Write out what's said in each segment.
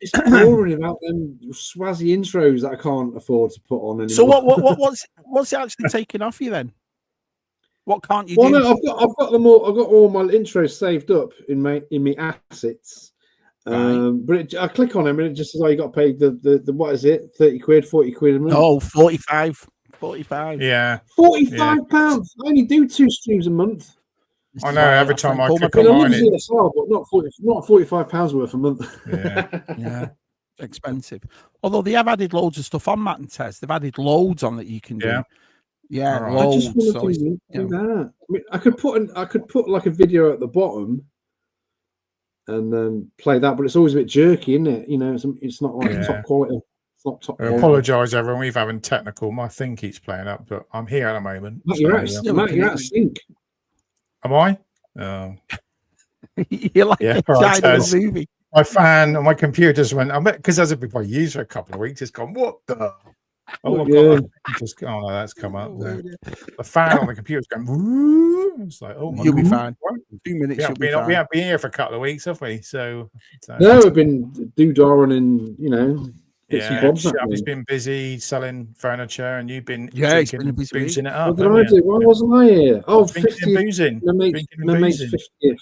It's boring about them swazzy intros that I can't afford to put on anymore. So what's it actually taking off you then? What can't you do? No, I've got them all. I've got all my intros saved up in my assets. Right. But I click on them and it just says, "Oh, you got to pay the what is it? 30 quid, 40 quid a month." No, 45. 45. Yeah. £45. I only do 2 streams a month. I know. Every time I click I on love mine, ZSR, but not £45 worth a month. Yeah. Expensive. Although they have added loads of stuff on Matt and Tess. They've added loads on that you can do. Yeah, right. loads. I just want to do that. I mean, I could put like a video at the bottom and then play that, but it's always a bit jerky, isn't it? You know, it's not like top quality. It's not top quality. I apologise, everyone. We're having technical. My thing keeps playing up, but I'm here at the moment. Matt, you're out of sync. Am I? Oh. You're like a child in a movie. My fan on my computer just went, because as a big use for a couple of weeks, it's gone, what the? Oh, my God. Just, no, that's come up. The fan on the computer's going, woo. It's like, oh, my You'll God. be fine. 2 minutes. We haven't been here for a couple of weeks, have we? So no, we've been doodaring and, you know, Shabby's been busy selling furniture and you've been boozing it up. What did I do? Why wasn't I here? Oh, 50th. Boozing. My mate's 50th.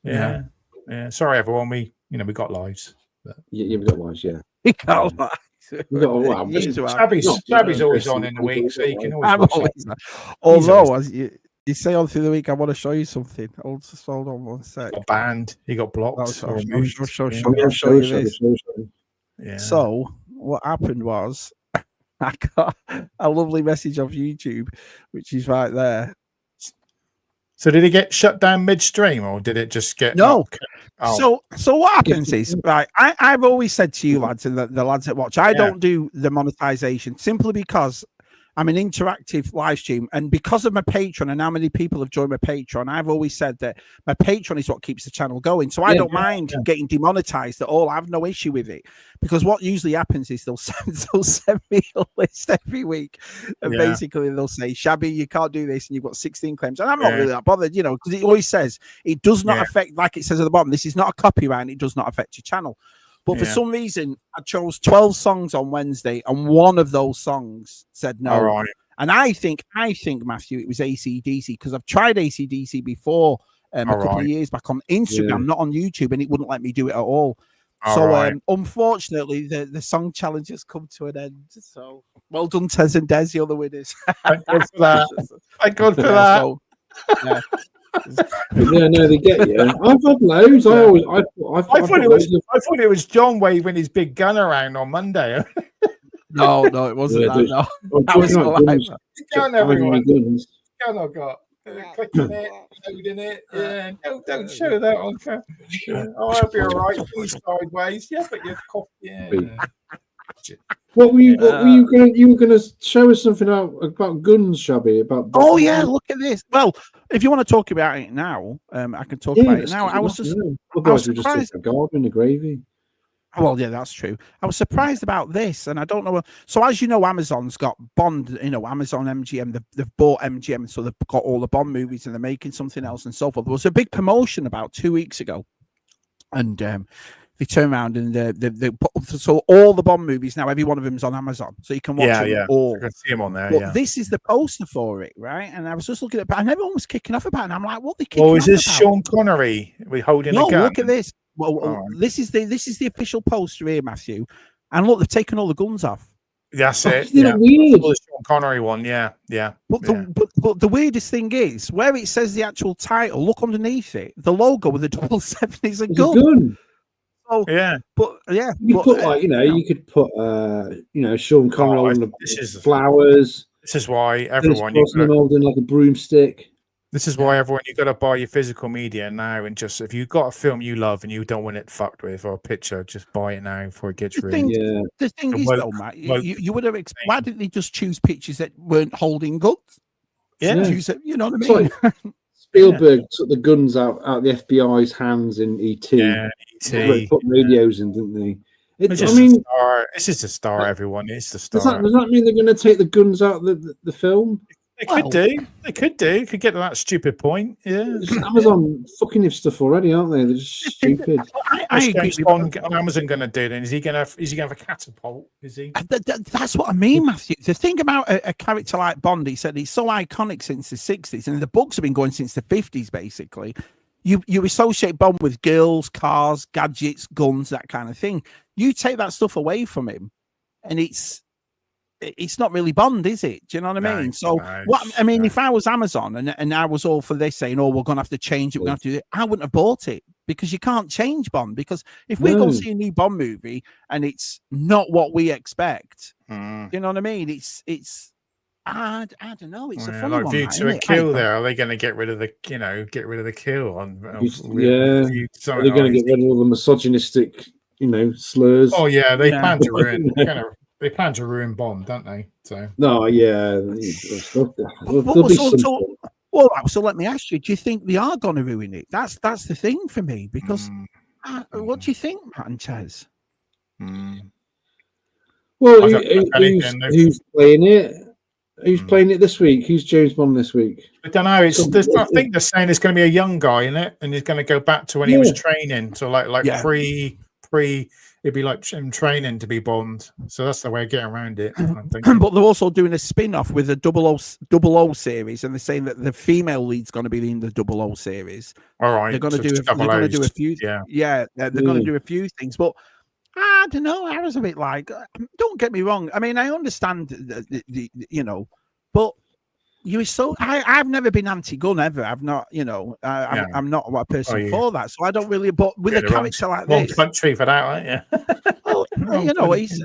Yeah. Sorry, everyone. We got lives. But... Yeah, we got lives, yeah. We got lives. Shabby's always on in the week, so you can always although, as you say on through the week, I want to show you something. Hold on one sec. He got banned. He got blocked. I'll show you this. Yeah. So what happened was I got a lovely message off YouTube, which is right there. So did it get shut down midstream, or did it just get no? So what happens is, right? I've always said to you lads and the lads that watch, I don't do the monetization simply because I'm an interactive live stream, and because of my Patreon and how many people have joined my Patreon, I've always said that my Patreon is what keeps the channel going. So I don't mind getting demonetized at all. I have no issue with it, because what usually happens is they'll send me a list every week, and basically they'll say, Shabby, you can't do this, and you've got 16 claims, and I'm not really that bothered, you know, because it always says it does not affect, like it says at the bottom, this is not a copyright, and it does not affect your channel. But for some reason, I chose 12 songs on Wednesday, and one of those songs said no. Right. And I think, Matthew, it was AC/DC, because I've tried AC/DC before a couple of years back on Instagram, not on YouTube, and it wouldn't let me do it at all. Unfortunately, the song challenge has come to an end. So well done, Tez and Des, you're the winners. Thank God for that. Thank God for that. So, no, they get you. I've had loads. I thought it was John waving his big gun around on Monday. No, it wasn't that. No, that was gun everyone. Gun I got. Clicking it, loading it. Yeah, don't show that on camera. I'll be all right. Sideways. Yeah, but you're coffee. What were you going? You were going to show us something about guns, Shabby? Look at this. Well, if you want to talk about it now, I can talk about it now. I was surprised. A garden and a gravy. Well, yeah, that's true. I was surprised about this, and I don't know. So, as you know, Amazon's got Bond. You know, Amazon MGM. They've bought MGM, so they've got all the Bond movies, and they're making something else and so forth. There was a big promotion about 2 weeks ago, and they turn around and they put, so all the Bond movies now, every one of them is on Amazon, so you can watch them all. I can see them on there. But this is the poster for it, right? And I was just looking at it, and everyone was kicking off about it. And I'm like, what are they kicking off about? Is this Sean Connery? Are we holding a gun? Look at this. Well, this is the official poster here, Matthew. And look, they've taken all the guns off. That's it. Yeah. Weird. The Sean Connery one, yeah. But the weirdest thing is, where it says the actual title, look underneath it. The logo with the 007 is a gun. Oh yeah, you could put you could put Sean Connery on the flowers. This is why everyone holding like a broomstick. This is why everyone, you got to buy your physical media now, and just if you've got a film you love and you don't want it fucked with or a picture, just buy it now before it gets released. The thing is, though, Matt, you would have why didn't they just choose pictures that weren't holding guns? Yeah, you know what I mean. Spielberg took the guns out of the FBI's hands in E.T. Yeah, E.T. Put radios in, didn't they? It's just a star, everyone. It's the star. Does that mean they're going to take the guns out of the film? They could get to that stupid point. Yeah, Amazon fucking with stuff already, aren't they? They're just stupid. I agree. On Amazon going to do then? Is he going to have a catapult? Is he? That's what I mean, Matthew. The thing about a character like Bond, he said he's so iconic since the 60s, and the books have been going since the 50s, basically. You associate Bond with girls, cars, gadgets, guns, that kind of thing. You take that stuff away from him, and it's not really Bond, is it? Do you know what I mean? So if I was Amazon and I was all for this saying, "Oh, we're going to have to change it, we're going to have to do it," I wouldn't have bought it, because you can't change Bond. Because if we go see a new Bond movie and it's not what we expect, you know what I mean? It's I don't know. It's a funny one. View to a Kill. There, are they going to get rid of the kill on? Are they going to get rid of all the misogynistic, slurs? Oh yeah, they plan to ruin. They plan to ruin Bond, don't they? So no, yeah. So let me ask you: do you think they are going to ruin it? That's the thing for me, because what do you think, Matt and Chaz? Well, who's playing it? Who's playing it this week? Who's James Bond this week? I don't know. I think they're saying it's going to be a young guy in it, and he's going to go back to when he was training. So pre. It'd be like him training to be Bond. So that's the way of getting around it. But they're also doing a spin-off with a 00 series, and they're saying that the female lead's going to be in the 00 series. All right, they're going to do a few. They're going to do a few things, but I don't know. I was a bit like, don't get me wrong. I mean, I understand the but you were so. I've never been anti-gun ever. I've not, I'm not a person for that. So I don't really. But with a character like this, country for that, aren't you? He's.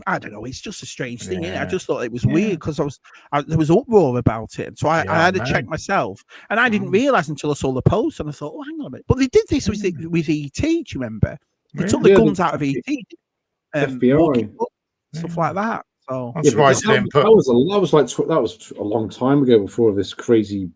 I don't know. It's just a strange thing. I just thought it was weird because there was uproar about it, so I had to check myself, and I didn't realize until I saw the post, and I thought, oh, hang on a minute. But they did this with ET. Do you remember? They took the guns out of ET, FBI, stuff like that. So I'm surprised they didn't put. That was a long time ago before this crazy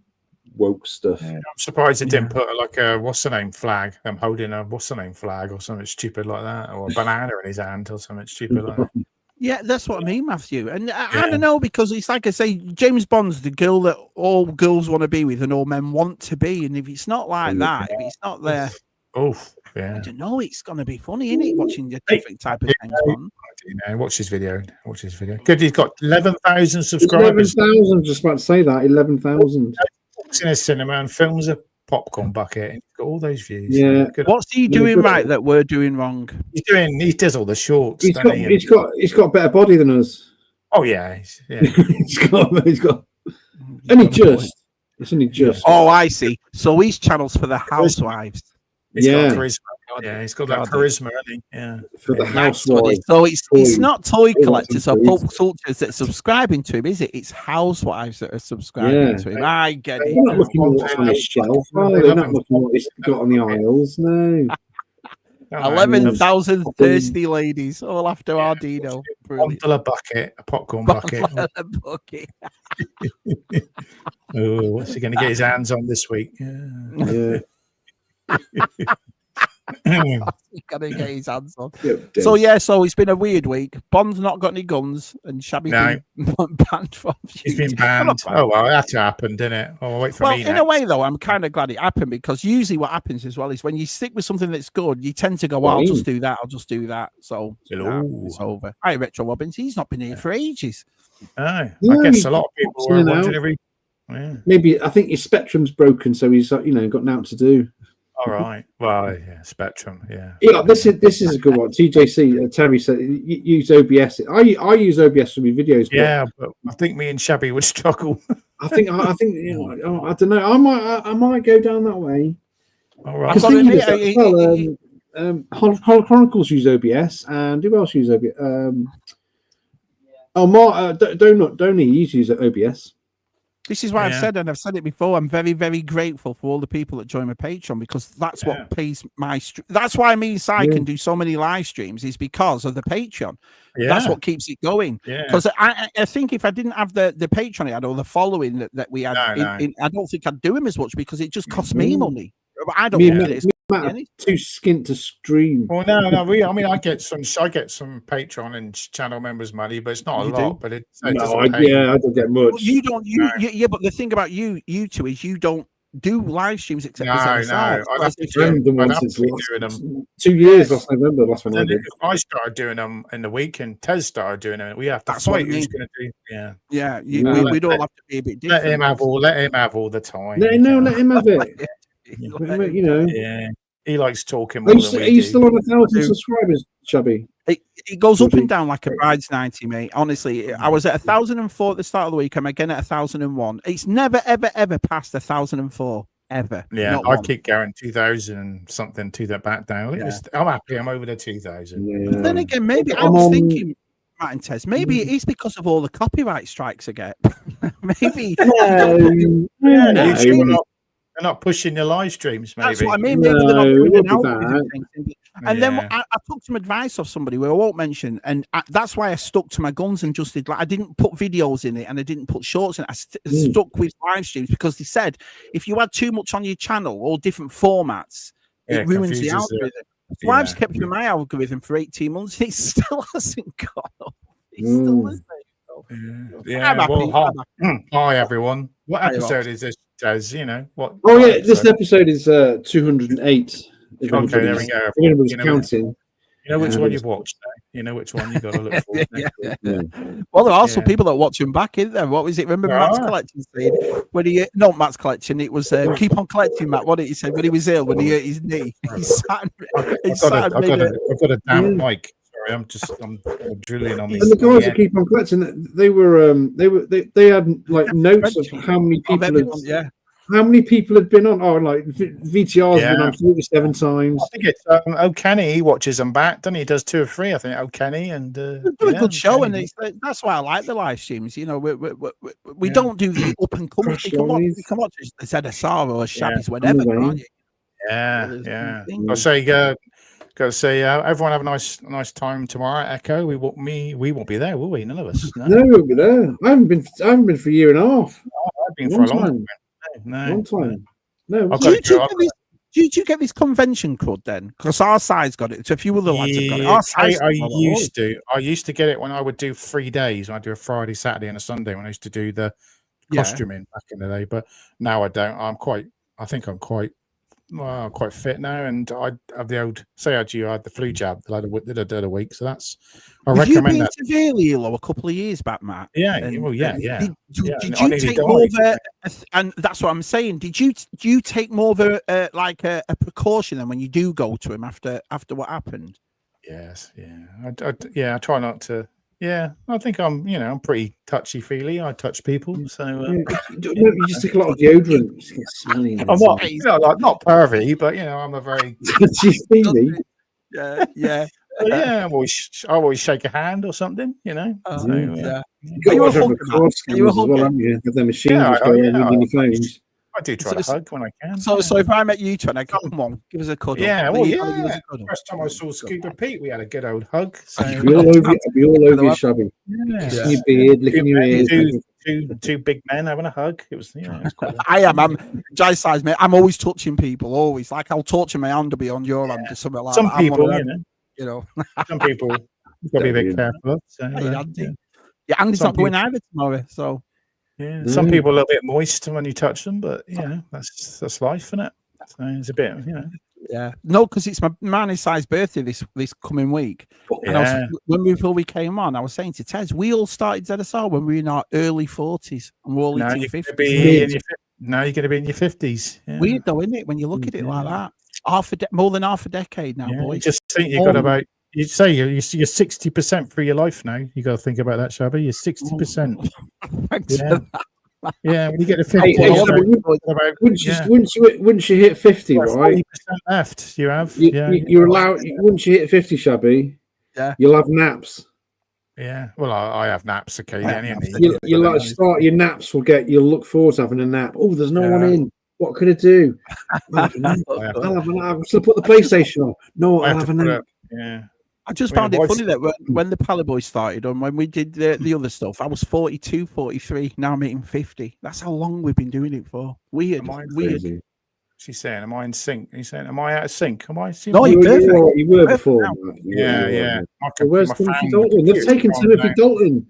woke stuff. I'm surprised they didn't put like a what's the name flag. I'm holding a what's the name flag or something stupid like that, or a banana in his hand or something stupid like that. Yeah, that's what I mean, Matthew. And I don't know, because it's like I say, James Bond's the girl that all girls want to be with and all men want to be. And if it's not like that, if it's not there, I don't know. It's going to be funny, isn't it? Watching the different type of James Bond. Watch his video. Good. He's got 11,000 subscribers. 11,000. Just about to say that 11,000. He's in a cinema and films a popcorn bucket. He's got all those views. Yeah. What's he doing right that we're doing wrong? He does all the shorts. He's got a better body than us. Oh yeah. he's got. It's only just. Oh, I see. So he's channels for the housewives. He's got charisma. Yeah, he's got that charisma, hasn't he? Yeah. For the housewives. So it's not toy collectors or pop cultures that are subscribing to him, is it? It's housewives that are subscribing to him. I get it. They're not looking at what's on his shelf. They're not looking at what he's got on the aisles. No. 11,000 thirsty ladies all after Ardino. $1 bucket, a popcorn bucket. Oh, what's he going to get his hands on this week? Yeah. He's gonna get his hands on. So it's been a weird week. Bond's not got any guns, and Shabby's been banned from. He's been banned. Oh well, that happened, didn't it? Oh, wait for me. In a way, though, I'm kind of glad it happened, because usually what happens as well is when you stick with something that's good, you tend to go, "Well, I'll just do that. So it's over. Hi, Retro Robbins. He's not been here for ages. I guess a lot of people were wondering. Maybe I think his spectrum's broken, so he's got nothing to do. All right. Well, yeah, Spectrum. Yeah. This is a good one. TJC Terry said use OBS. I use OBS for my videos. But I think me and Shabby would struggle. I think I don't know. I might go down that way. All right. Chronicles use OBS, and who else uses OBS? Donny uses OBS. This is what I've said, and I've said it before. I'm very, very grateful for all the people that join my Patreon, because that's what pays my. That's why me and Si can do so many live streams, is because of the Patreon. Yeah. That's what keeps it going. Because I think if I didn't have the Patreon I had, or the following that we had, I don't think I'd do him as much, because it just costs me money. I don't think it is. too skint to stream. Well, no. I mean, I get some Patreon and channel members money, but it's not a lot. But I don't get much. Well, you don't. Yeah, but the thing about you two is you don't do live streams except for ZSR. I'd have to do them. 2 years last November. Last one I did. I started doing them in the week, and Tez started doing them. We have to fight who's going to do. Yeah. We'd all have to be a bit different. Let him have all the time. Let him have it. You know. Yeah. He likes talking more than we Are you still on 1,000 subscribers, Chubby? It goes up and down like a bride's 90, mate. Honestly, I was at 1,004 at the start of the week. I'm again at 1,001. It's never, ever passed 1,004. Ever. Yeah, I keep going 2,000 something to the back down. I'm happy. I'm over the 2,000. Yeah. But then again, maybe I was thinking, Matt and Tez, maybe it is because of all the copyright strikes I get. Maybe. They're not pushing your live streams, maybe. That's what I mean. Maybe they're not doing an algorithm. And then I took some advice off somebody who I won't mention, and that's why I stuck to my guns and just did. Like, I didn't put videos in it, and I didn't put shorts in it. I stuck with live streams because they said if you had too much on your channel, all different formats, it ruins the algorithm. So I've just kept with my algorithm for 18 months, and it still hasn't gone up. It still isn't. Hi everyone. What episode is this? As you know, what? Oh yeah, this episode is 208. Okay, there we go. Counting. You know which one you've watched. You know which one you got to look for. Well, there are also people that watch him back, isn't there? What was it? Remember Matt's collection scene when not Matt's collection. It was keep on collecting, Matt. What did he say when he was ill? When he hurt his knee, I've got a damn mic. I'm drilling on these. And the guys that keep on collecting, they had like notes of how many people. How many people have been on? Oh, like VTR's been on 47 times. I think it's O'Kenny. He watches them back, doesn't he? He does 2 or 3, I think. O'Kenny and do a good show, and that's why I like the live streams. You know, we don't do the up and coming. You can watch ZSR or Shabby's whenever, can't you? Yeah. I'll say, gotta say, everyone have a nice time tomorrow at Echo. We won't be there, will we? None of us. No, we won't be there. I haven't been for a year and a half. I've been for a long time. Long time. No. Do you get this convention crud then? Because our side's got it. So a few other lads have got it. Our side, I used to get it when I would do 3 days. I'd do a Friday, Saturday, and a Sunday when I used to do the costuming back in the day. But now I don't. I think I'm quite fit now, and I have the old I had the flu jab the other week, so that's I recommend that. You've been severely ill a couple of years back, Matt. Did you take more of and that's what I'm saying? Do you take more of a precaution than when you do go to him after what happened? Yes, I try not to. Yeah, I think I'm pretty touchy-feely. I touch people, so you just take a lot of deodorant. Smelly. I'm not pervy, but I'm a very touchy-feely. Yeah. I always shake a hand or something. You got to have a card scanner as well, haven't you? Have the machines going on your phones. I do try to hug when I can. So if I met you two and I come on, give us a cuddle. Yeah, First time I saw Scuba Pete, we had a good old hug. So I'd be all over you, Shabby. Kissing your beard, licking your ears. Two big men having a hug. It was quite I'm Jai size, mate. I'm always touching people, always. Like I'll touch my hand to be on your hand or something like that. Some people, some people you've got to be a bit careful. So, Andy's not going either tomorrow, so. Yeah, some people are a little bit moist when you touch them, but that's life, isn't it? So it's a bit, Yeah, no, because it's my size birthday this coming week. And before we came on, I was saying to Tez, we all started ZSR when we were in our early 40s, and we're all into 50s. Now you're going to be in your 50s. Yeah. Weird though, isn't it? When you look at it like that, more than half a decade now, boys. Just think you got about. You'd say you're 60% through your life now. You got to think about that, Shabby. You're 60%. Yeah, when you get to 50, wouldn't you hit 50, right? 40% left. You have. You're allowed. Once you hit 50, Shabby, you'll have naps. Yeah, well, I have naps occasionally. You like start your naps. You'll look forward to having a nap. Oh, there's no one in. What could I do? I'll have a nap. So put the PlayStation on. No, I'll have a nap. Yeah. I just found it funny that when the Palaboy started and when we did the other stuff, I was 42, 43. Now I'm hitting 50. That's how long we've been doing it for. Weird. She's saying, "Am I in sync?" He's saying, "Am I out of sync? Am I?" No, you perfect. were before. Yeah. Where's Timothy Dalton? They've taken Timothy Dalton.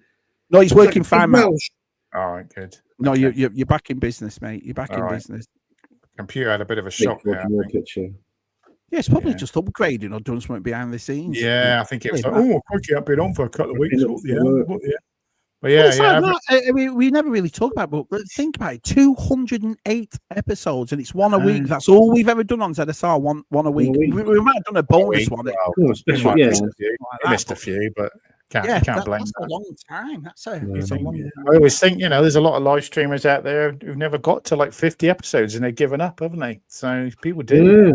No, he's working fine, man. All right, good. No, you're back in business, mate. You're back in business. Computer had a bit of a shock there. Picture. Yeah, it's probably just upgrading or done something behind the scenes. Yeah, I think it was like, oh, I've been on for a couple of weeks. But I mean, we never really talk about it, but think about it, 208 episodes, and it's one a week. That's all we've ever done on ZSR, one a week. We might have done a bonus one. Missed a few, but can't blame that's a long time. It's a long time. I always think, there's a lot of live streamers out there who've never got to like 50 episodes and they've given up, haven't they? So people do. Yeah.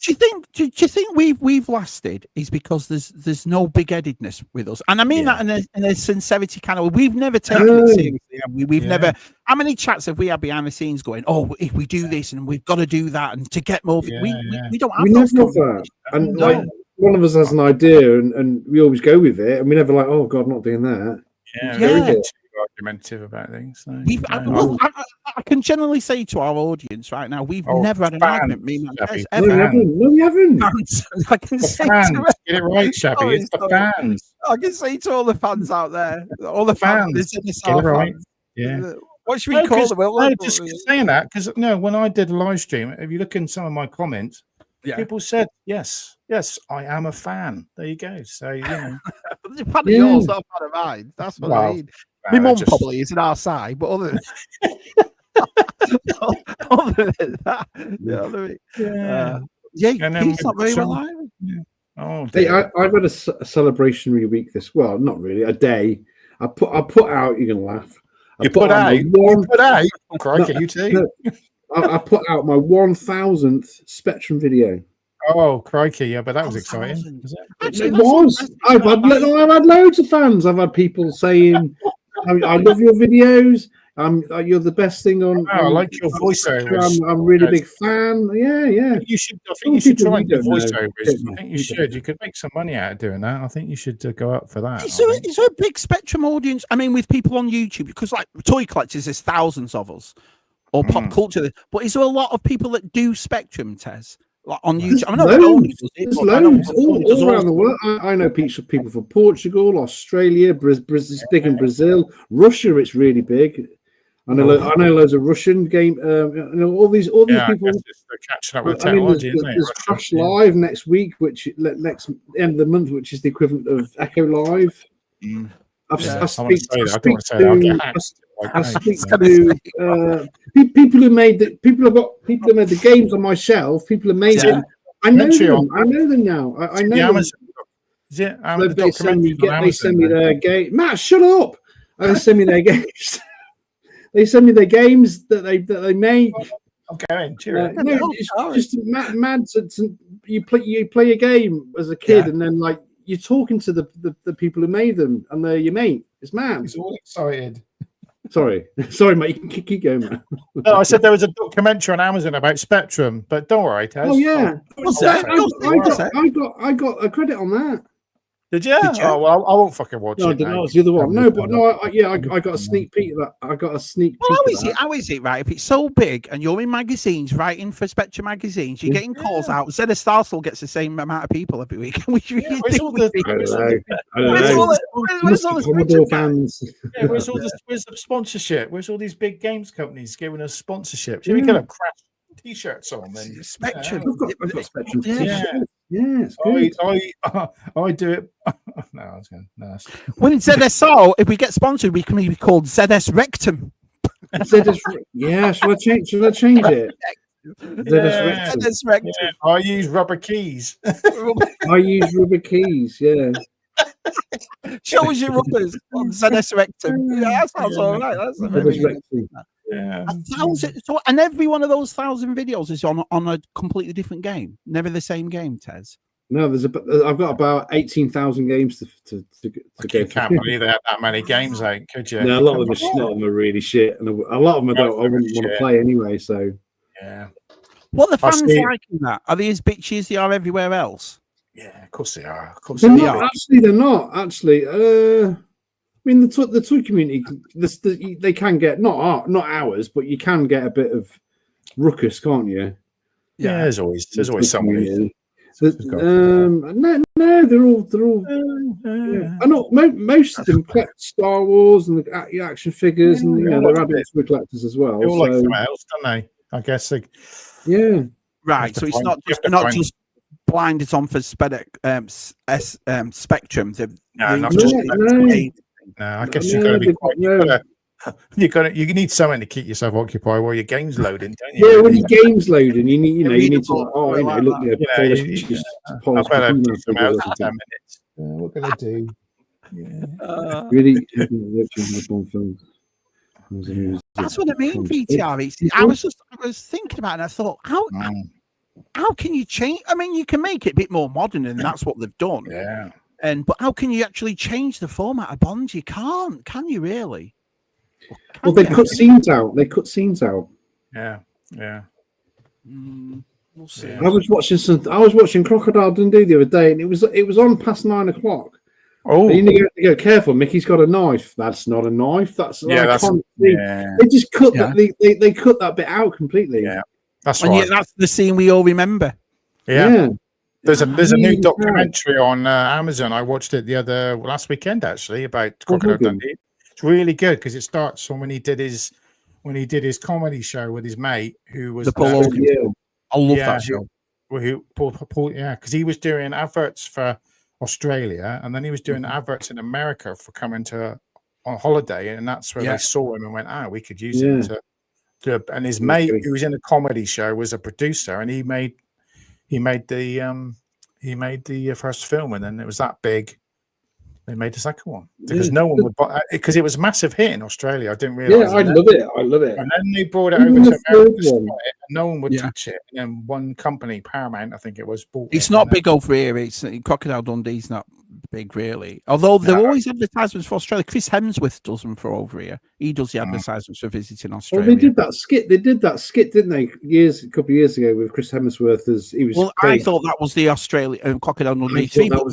Do you think we've lasted is because there's no big-headedness with us? And I mean that in a sincerity kind of way. We've never taken it seriously, have we? We've never. How many chats have we had behind the scenes going, "Oh, if we do this and we've got to do that and to get more," we don't have those that. And like one of us has an idea and we always go with it, and we never like, "Oh God, not doing that." Very argumentative about things. So, I can generally say to our audience right now, we've never had an argument. Me and Des, ever. No, we haven't. I can say to get it right, Shabby. It's the fans. I can say to all the fans out there, all the fans. Get it right. Yeah. What should we call them? Just saying that because when I did a live stream, if you look in some of my comments, people said, yes, I am a fan. There you go. So, fan of yours, not a fan of mine. That's what I mean. My mum probably is in our side, but other than that, he's not very reliable. Oh, hey, I've had a celebrationary week this. Well, not really. A day. I put out. You're gonna laugh. You put out. Crikey, you too. I put out my 1000th Spectrum video. Oh, crikey! Yeah, but that was exciting. It was. I've had loads of fans. I've had people saying, "I love your videos. You're the best thing on." I like your voiceovers. I'm a really big fan. Yeah. You should. I think you should try and do voiceovers. I think you should. You could make some money out of doing that. I think you should go up for that. Is there a big Spectrum audience? I mean, with people on YouTube, because like toy collectors, there's thousands of us, or pop culture. But is there a lot of people that do Spectrum, Tez? Like on YouTube, I know there's loads all around the world. I know people from Portugal, Australia, big in Brazil, Russia. It's really big. I know loads of Russian game. All these people. Catching up with technology. There's Crash Live next week, which next end of the month, which is the equivalent of Echo Live. I speak to people who made the games on my shelf. People who made them. I know them now. I know them. They send me their game. Matt, shut up! They send me their games. They send me their games that they make. Okay, it's just mad. You play a game as a kid, and then like you're talking to the people who made them, and they're your mate. It's mad. He's all excited. Sorry, mate. You can keep going, man. No, I said there was a documentary on Amazon about Spectrum, but don't worry, Tez. Oh yeah, I got a credit on that. Did you? Oh well, I won't fucking watch it. I don't know. It's the other one. I got a sneak peek of that. I got a sneak peek. Well, how is it, right? If it's so big and you're in magazines, writing for Spectrum magazines, you're getting calls out. ZSR still gets the same amount of people every week. Where's all the sponsorship? Where's all these big games companies giving us sponsorships? We could have Crash t-shirts on. Then Spectrum. I've got Spectrum t-shirts. Yeah, I do it. No, I was going. No, when ZSR, if we get sponsored, we can be called ZS Rectum. Should I change it? ZS Rectum. Yeah, I use rubber keys. I use rubber keys. Yeah. Show us your rubbers on ZS Rectum. Yeah, that sounds all right. That's amazing. Yeah. 1,000. So, and every one of those 1,000 videos is on a completely different game. Never the same game, Tez. No, I've got about 18,000 games to go. You can't believe they had that many games out, could you? No, a lot of them are really shit, and a lot of them I wouldn't want to play anyway. So yeah. What are the fans liking that? Are they as bitchy as they are everywhere else? Yeah, of course they are. Of course they are. Actually, they're not. Actually, I mean, the toy community, they can get not ours, but you can get a bit of ruckus, can't you? Yeah, there's always somebody. No, they're all. I know most of them collect Star Wars and the action figures, and they're adults with collectors as well. They all like something else, don't they? I guess. Right. So it's not just blinded on for Spectrum. No, I guess you've got to be quite. You need something to keep yourself occupied while your game's loading, don't you? Yeah, when your game's loading, you need to. I better do some else in 10 minutes. What can I do? Yeah. Really, that's what I mean, VTR. I was thinking about it, and I thought, how can you change? I mean, you can make it a bit more modern, and that's what they've done. Yeah. But how can you actually change the format of Bond? You can't, can you really? Well, they cut scenes out. Yeah. We'll see. Yeah. I was watching Crocodile Dundee the other day, and it was on past 9 o'clock. Oh, you need to go careful. Mickey's got a knife. That's not a knife. They just cut that. They cut that bit out completely. Yeah, that's right. That's the scene we all remember. Yeah. There's a new documentary on Amazon. I watched it last weekend actually about Crocodile Dundee. It's really good because it starts when he did his comedy show with his mate who was Paul Hogan. I love that show. Paul, because he was doing adverts for Australia and then he was doing adverts in America for coming on holiday, and that's where they saw him and went, we could use him to do it. And his mate who was in a comedy show was a producer, and he made the first film, and then it was that big. They made the second one because no one would buy, because it was a massive hit in Australia. I didn't realize. Yeah, I love it. And then they brought it over to America, and no one would touch it. And then one company, Paramount, I think it was, bought it. It's not big over here. It's Crocodile Dundee's not big really. Although there are always advertisements for Australia. Chris Hemsworth does them for over here. He does the advertisements for visiting Australia. Well, they did that skit, didn't they? A couple of years ago with Chris Hemsworth as he was. Well, I thought that was the Australian Crocodile Dundee 3. But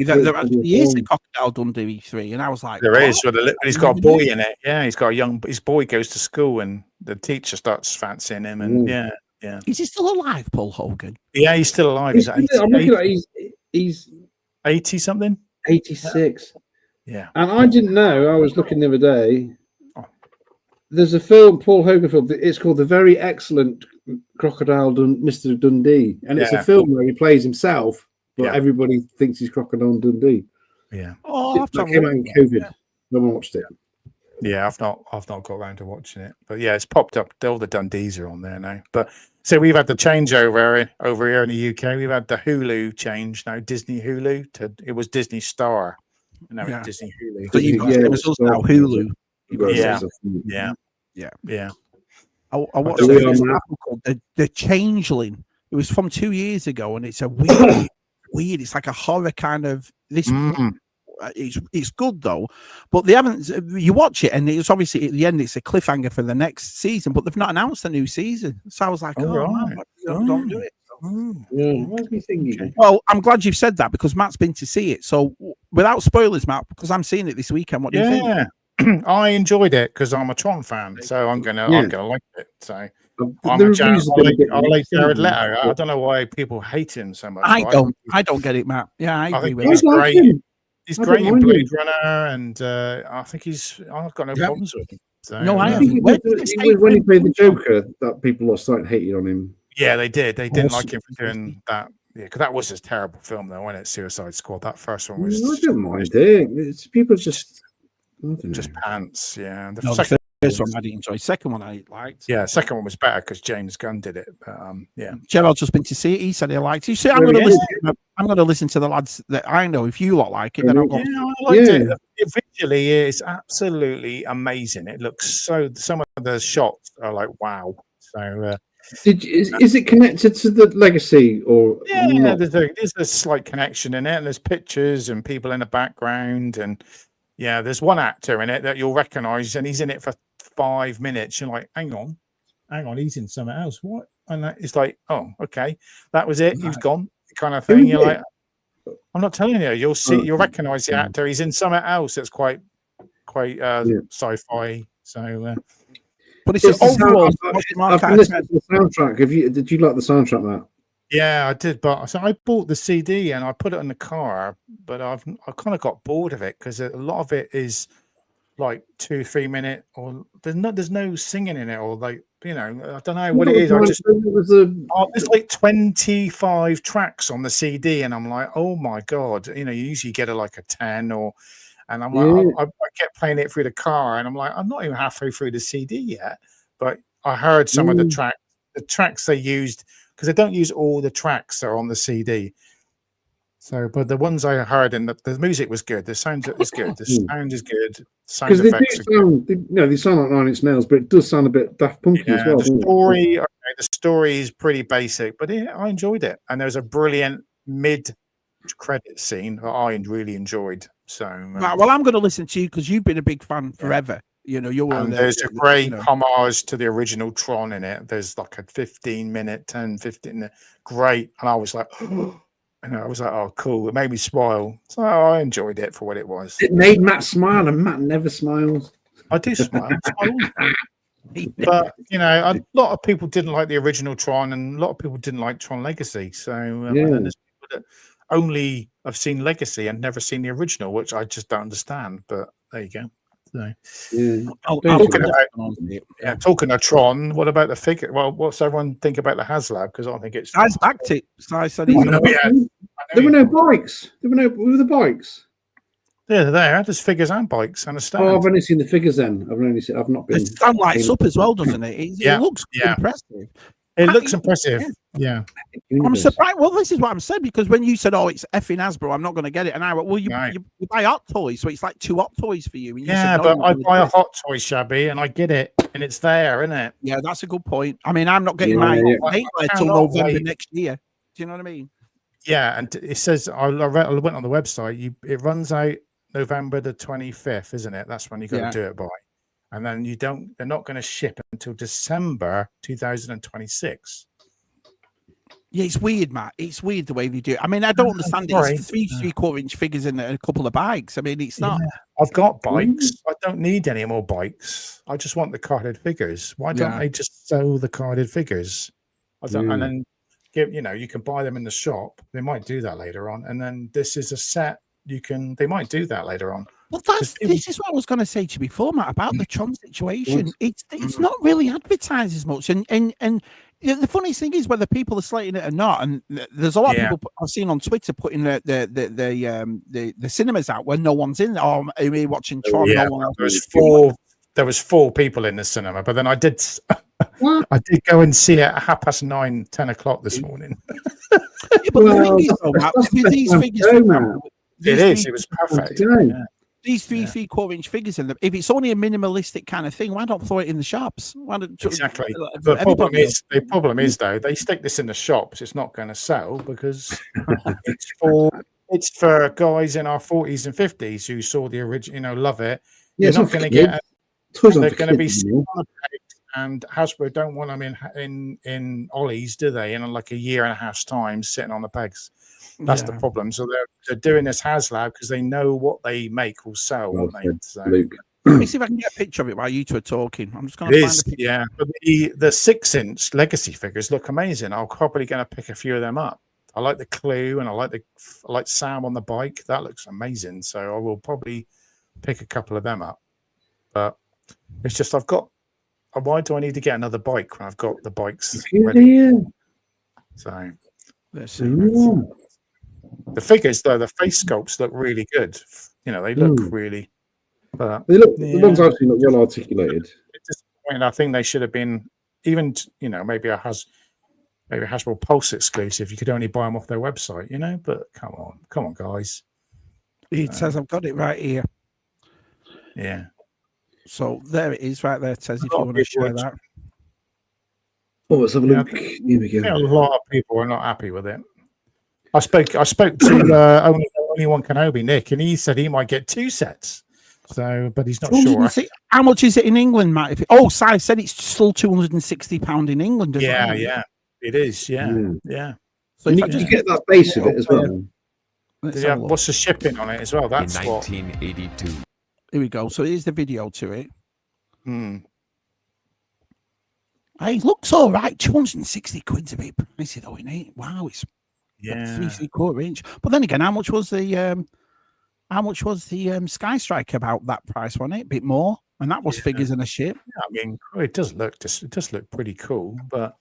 there actually is a Crocodile Dundee 3, and I was like, there is. He's got a boy in it. Yeah, he's got his boy goes to school, and the teacher starts fancying him, and yeah. Is he still alive, Paul Hogan? Yeah, he's still alive. I'm looking at he's 80 something. 86. Yeah. And I didn't know. I was looking the other day. There's a film, Paul Hogan film. It's called The Very Excellent Crocodile Mr. Dundee, and it's a film where he plays himself, but everybody thinks he's Crocodile Dundee. Yeah. It came out in COVID. Yeah. No one watched it. Yeah, I've not got around to watching it, but yeah, it's popped up. All the Dundees are on there now. But so we've had the changeover over here in the UK. We've had the Hulu change now, Disney Hulu it was Disney Star. Now it's Disney Hulu. So it was also now Hulu. Yeah. I watched this called The Changeling. It was from 2 years ago, and it's a weird. It's like a horror kind of this. It's good though, but they haven't. You watch it, and it's obviously at the end. It's a cliffhanger for the next season, but they've not announced a new season. So I was like, don't do it. What you thinking? Well, I'm glad you've said that because Matt's been to see it. So without spoilers, Matt, because I'm seeing it this weekend. What do you think? I enjoyed it because I'm a Tron fan, so I'm gonna like it. So I'm a I like Jared Leto. I don't know why people hate him so much. I don't get it, Matt. Yeah, I agree with he's great. He's great in Blade Runner, and I think I've got no problems with him. So, no, I think when he played the Joker, that people started hating on him. Yeah, they did. They didn't like him for doing that. Yeah, because that was a terrible film, though, wasn't it? Suicide Squad. That first one was. I don't mind it. It's people just pants. Yeah. The first one I didn't enjoy. Second one I liked. Yeah, second one was better because James Gunn did it. But Gerald's just been to see it. He said he liked it. You see, I'm going to listen to the lads that I know. If you lot like it, then I'll go. Yeah, I liked it. Visually, it's absolutely amazing. It looks so. Some of the shots are like wow. So. Is it connected to the legacy or? Yeah, there's a slight connection in it, and there's pictures and people in the background, and there's one actor in it that you'll recognise, and he's in it for 5 minutes. You're like, hang on, he's in something else. What? And it's like, oh, okay, that was it. He's gone, kind of thing. You're like, I'm not telling you. You'll recognise the actor. He's in something else that's quite sci-fi. So. But it's an overall. I've been listening to the soundtrack. Did you like the soundtrack, Matt? Yeah, I did. But so I bought the CD and I put it in the car, but I kind of got bored of it because a lot of it is like 2-3 minute, or there's no singing in it, or like I don't know what it is. There's like 25 tracks on the CD, and I'm like, oh my god, you usually get like a 10 or. And I'm like, I kept playing it through the car, and I'm like, I'm not even halfway through the CD yet. But I heard some of the tracks they used, because they don't use all the tracks that are on the CD. So, but the ones I heard, and the music was good. The sound is good. The sound is good. Because they sound like Nine Inch Nails, but it does sound a bit Daft Punky as well. The story is pretty basic, but I enjoyed it. And there was a brilliant mid-credit scene that I really enjoyed. So, well, I'm going to listen to you because you've been a big fan forever. There's a great homage to the original Tron in it. There's like a 15-minute, 10-15, great. And I was like, oh, cool. It made me smile. So I enjoyed it for what it was. It made Matt smile, and Matt never smiles. I do smile. But a lot of people didn't like the original Tron, and a lot of people didn't like Tron Legacy. So and then there's people that only have seen Legacy and never seen the original, which I just don't understand. But there you go. So, talking of Tron, what about the figure? Well, what's everyone think about the HasLab? Because I think it's. I backed it. So I said there were no bikes. There were the bikes. Yeah, they're there. There's figures and bikes and a stand. Oh, I've only seen the figures then. I've not been. The stand lights up as well, doesn't it? It looks impressive. It looks impressive. Yeah. I'm surprised. Well, this is what I'm saying, because when you said, "Oh, it's effing Hasbro, I'm not going to get it," and I went, "Well, you buy Hot Toys, so it's like 2 Hot Toys for you." And you said, but I buy a Hot Toy, Shabby, and I get it, and it's there, isn't it? Yeah, that's a good point. I mean, I'm not getting mine until November next year. Do you know what I mean? Yeah, and it says I went on the website. It runs out November the 25th, isn't it? That's when you got to do it by. And then they're not going to ship until December 2026. Yeah, it's weird, Matt. It's weird the way they do it. I mean, I don't understand it. It's 3 3/4 inch figures and a couple of bikes. I mean, it's not. I've got bikes. I don't need any more bikes. I just want the carded figures. Why don't they just sell the carded figures? And then you can buy them in the shop. They might do that later on. And then this is a set. They might do that later on. Well, this is what I was going to say to you before, Matt, about the Tron situation. It's not really advertised as much, and the funniest thing is whether people are slating it or not. And there's a lot of people I've seen on Twitter putting the cinemas out where no one's in. Oh, are we watching Tron? Yeah, no one else. There was 4 people in the cinema, but then I did go and see it at 9:30, 10 o'clock this morning. But the thing is, though, Matt, these figures, it was perfect. These 3 3/4 inch figures in them. If it's only a minimalistic kind of thing, why not throw it in the shops? Exactly. The problem is though, they stick this in the shops. It's not going to sell because it's for guys in our 40s and 50s who saw the original, love it. You're not going to get. They're going to be on the page, and Hasbro don't want them in Ollie's, do they? In like a year and a half's time, sitting on the pegs. That's the problem. So they're doing this HasLab because they know what they make will sell, won't they? So, let me see if I can get a picture of it while you two are talking. I'm just going to find the picture. Yeah, but the 6-inch Legacy figures look amazing. I'm probably going to pick a few of them up. I like the Clue, and I like Sam on the bike. That looks amazing. So I will probably pick a couple of them up. But it's just why do I need to get another bike when I've got the bikes ready? So let's see. The figures, though, the face sculpts look really good. They look really. But the ones actually look well articulated. I think they should have been even. Maybe a Hasbro Pulse exclusive. You could only buy them off their website. But come on, guys. It says I've got it right here. Yeah. So there it is, right there. It says if you want to share that. Oh, let's have a look. Here we go. A lot of people are not happy with it. I spoke to only one Kenobi, Nick, and he said he might get 2 sets. So, but he's not sure. How much is it in England, Matt? Si said it's still £260 in England. Yeah, it is. Yeah. So you get that base of it as well. What's the shipping on it as well? That's in 1982. Here we go. So here's the video to it. It looks all right. 260 quid's a bit pricey though, isn't it? Wow, it's 3/4 inch. But then again, how much was the Sky Striker about that price, wasn't it? A bit more, and that was figures and a ship. Yeah, I mean, it does look pretty cool, but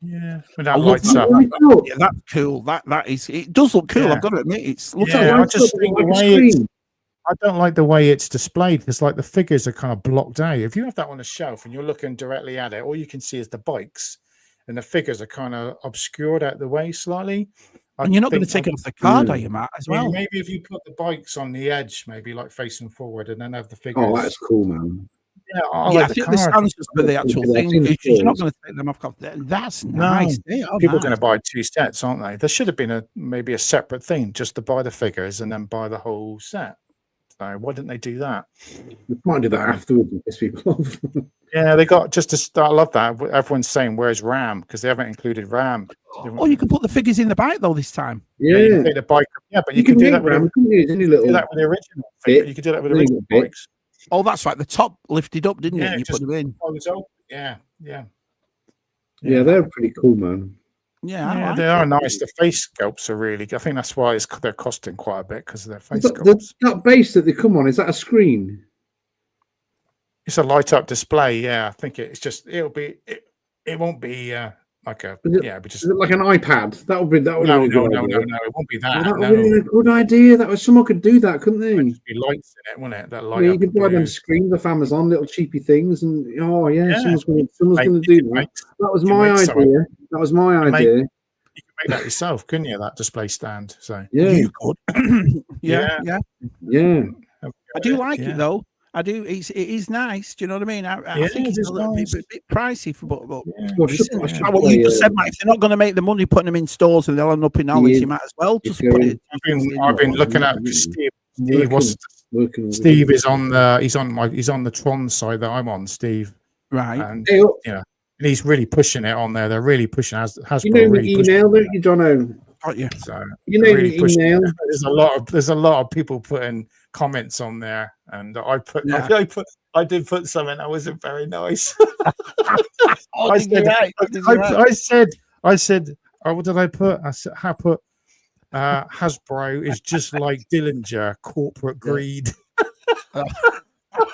yeah, but that lights up. Yeah, that's cool. That is. It does look cool. I've got to admit, it's. I just think the way I don't like the way it's displayed because, like, the figures are kind of blocked out. If you have that on a shelf and you're looking directly at it, all you can see is the bikes, and the figures are kind of obscured out the way slightly. And you're not going to take it off the card, are you, Matt? As well. Maybe if you put the bikes on the edge, maybe like facing forward, and then have the figures. Oh, that's cool, man. Yeah, I think the stands just for the actual thing. You're not going to take them off. That's nice. People are going to buy 2 sets, aren't they? There should have been maybe a separate thing just to buy the figures and then buy the whole set. So why didn't they do that? They might do that afterwards and piss people off. Yeah, they got just to start. I love that. Everyone's saying, "Where's RAM?" Because they haven't included RAM. Oh, you can put the figures in the bike though this time. Yeah, you can take the bike. Yeah, but you can do that with RAM. You can do that with the original figure. You can do that with the original bikes. Oh, that's right. The top lifted up, didn't it? You put them in. Yeah. Yeah, they're pretty cool, man. Yeah, they are nice. The face sculpts are really good. I think that's why they're costing quite a bit because of their face sculpts. That base that they come on, is that a screen? It's a light up display. Yeah, I think it's just it won't be like a it'll be just like an iPad. That would be no, it won't be that. That would be a good idea. Someone could do that, couldn't they? There'd be lights in it, wouldn't it? That light. You could buy them screens off Amazon, little cheapy things, and someone's going to do that. That was my idea. That was my idea. You could make that yourself, couldn't you? That display stand. So you could. Yeah. I do like it though. I do. It is nice. Do you know what I mean? I think it's a little bit pricey for, but what you just said, Mike. If they're not going to make the money putting them in stores and they'll end up in Alice, you might as well just put it. I've been looking at Steve. Steve is on the. He's on the Tron side that I'm on. Steve, right? And and he's really pushing it on there. They're really pushing. Hasbro you know really the email, don't you, Jono? Yeah. So you know really the email. There's a lot of people putting comments on there, and I did put something that wasn't very nice. I said, oh, what did I put? I said, Hasbro is just like Dillinger, corporate greed.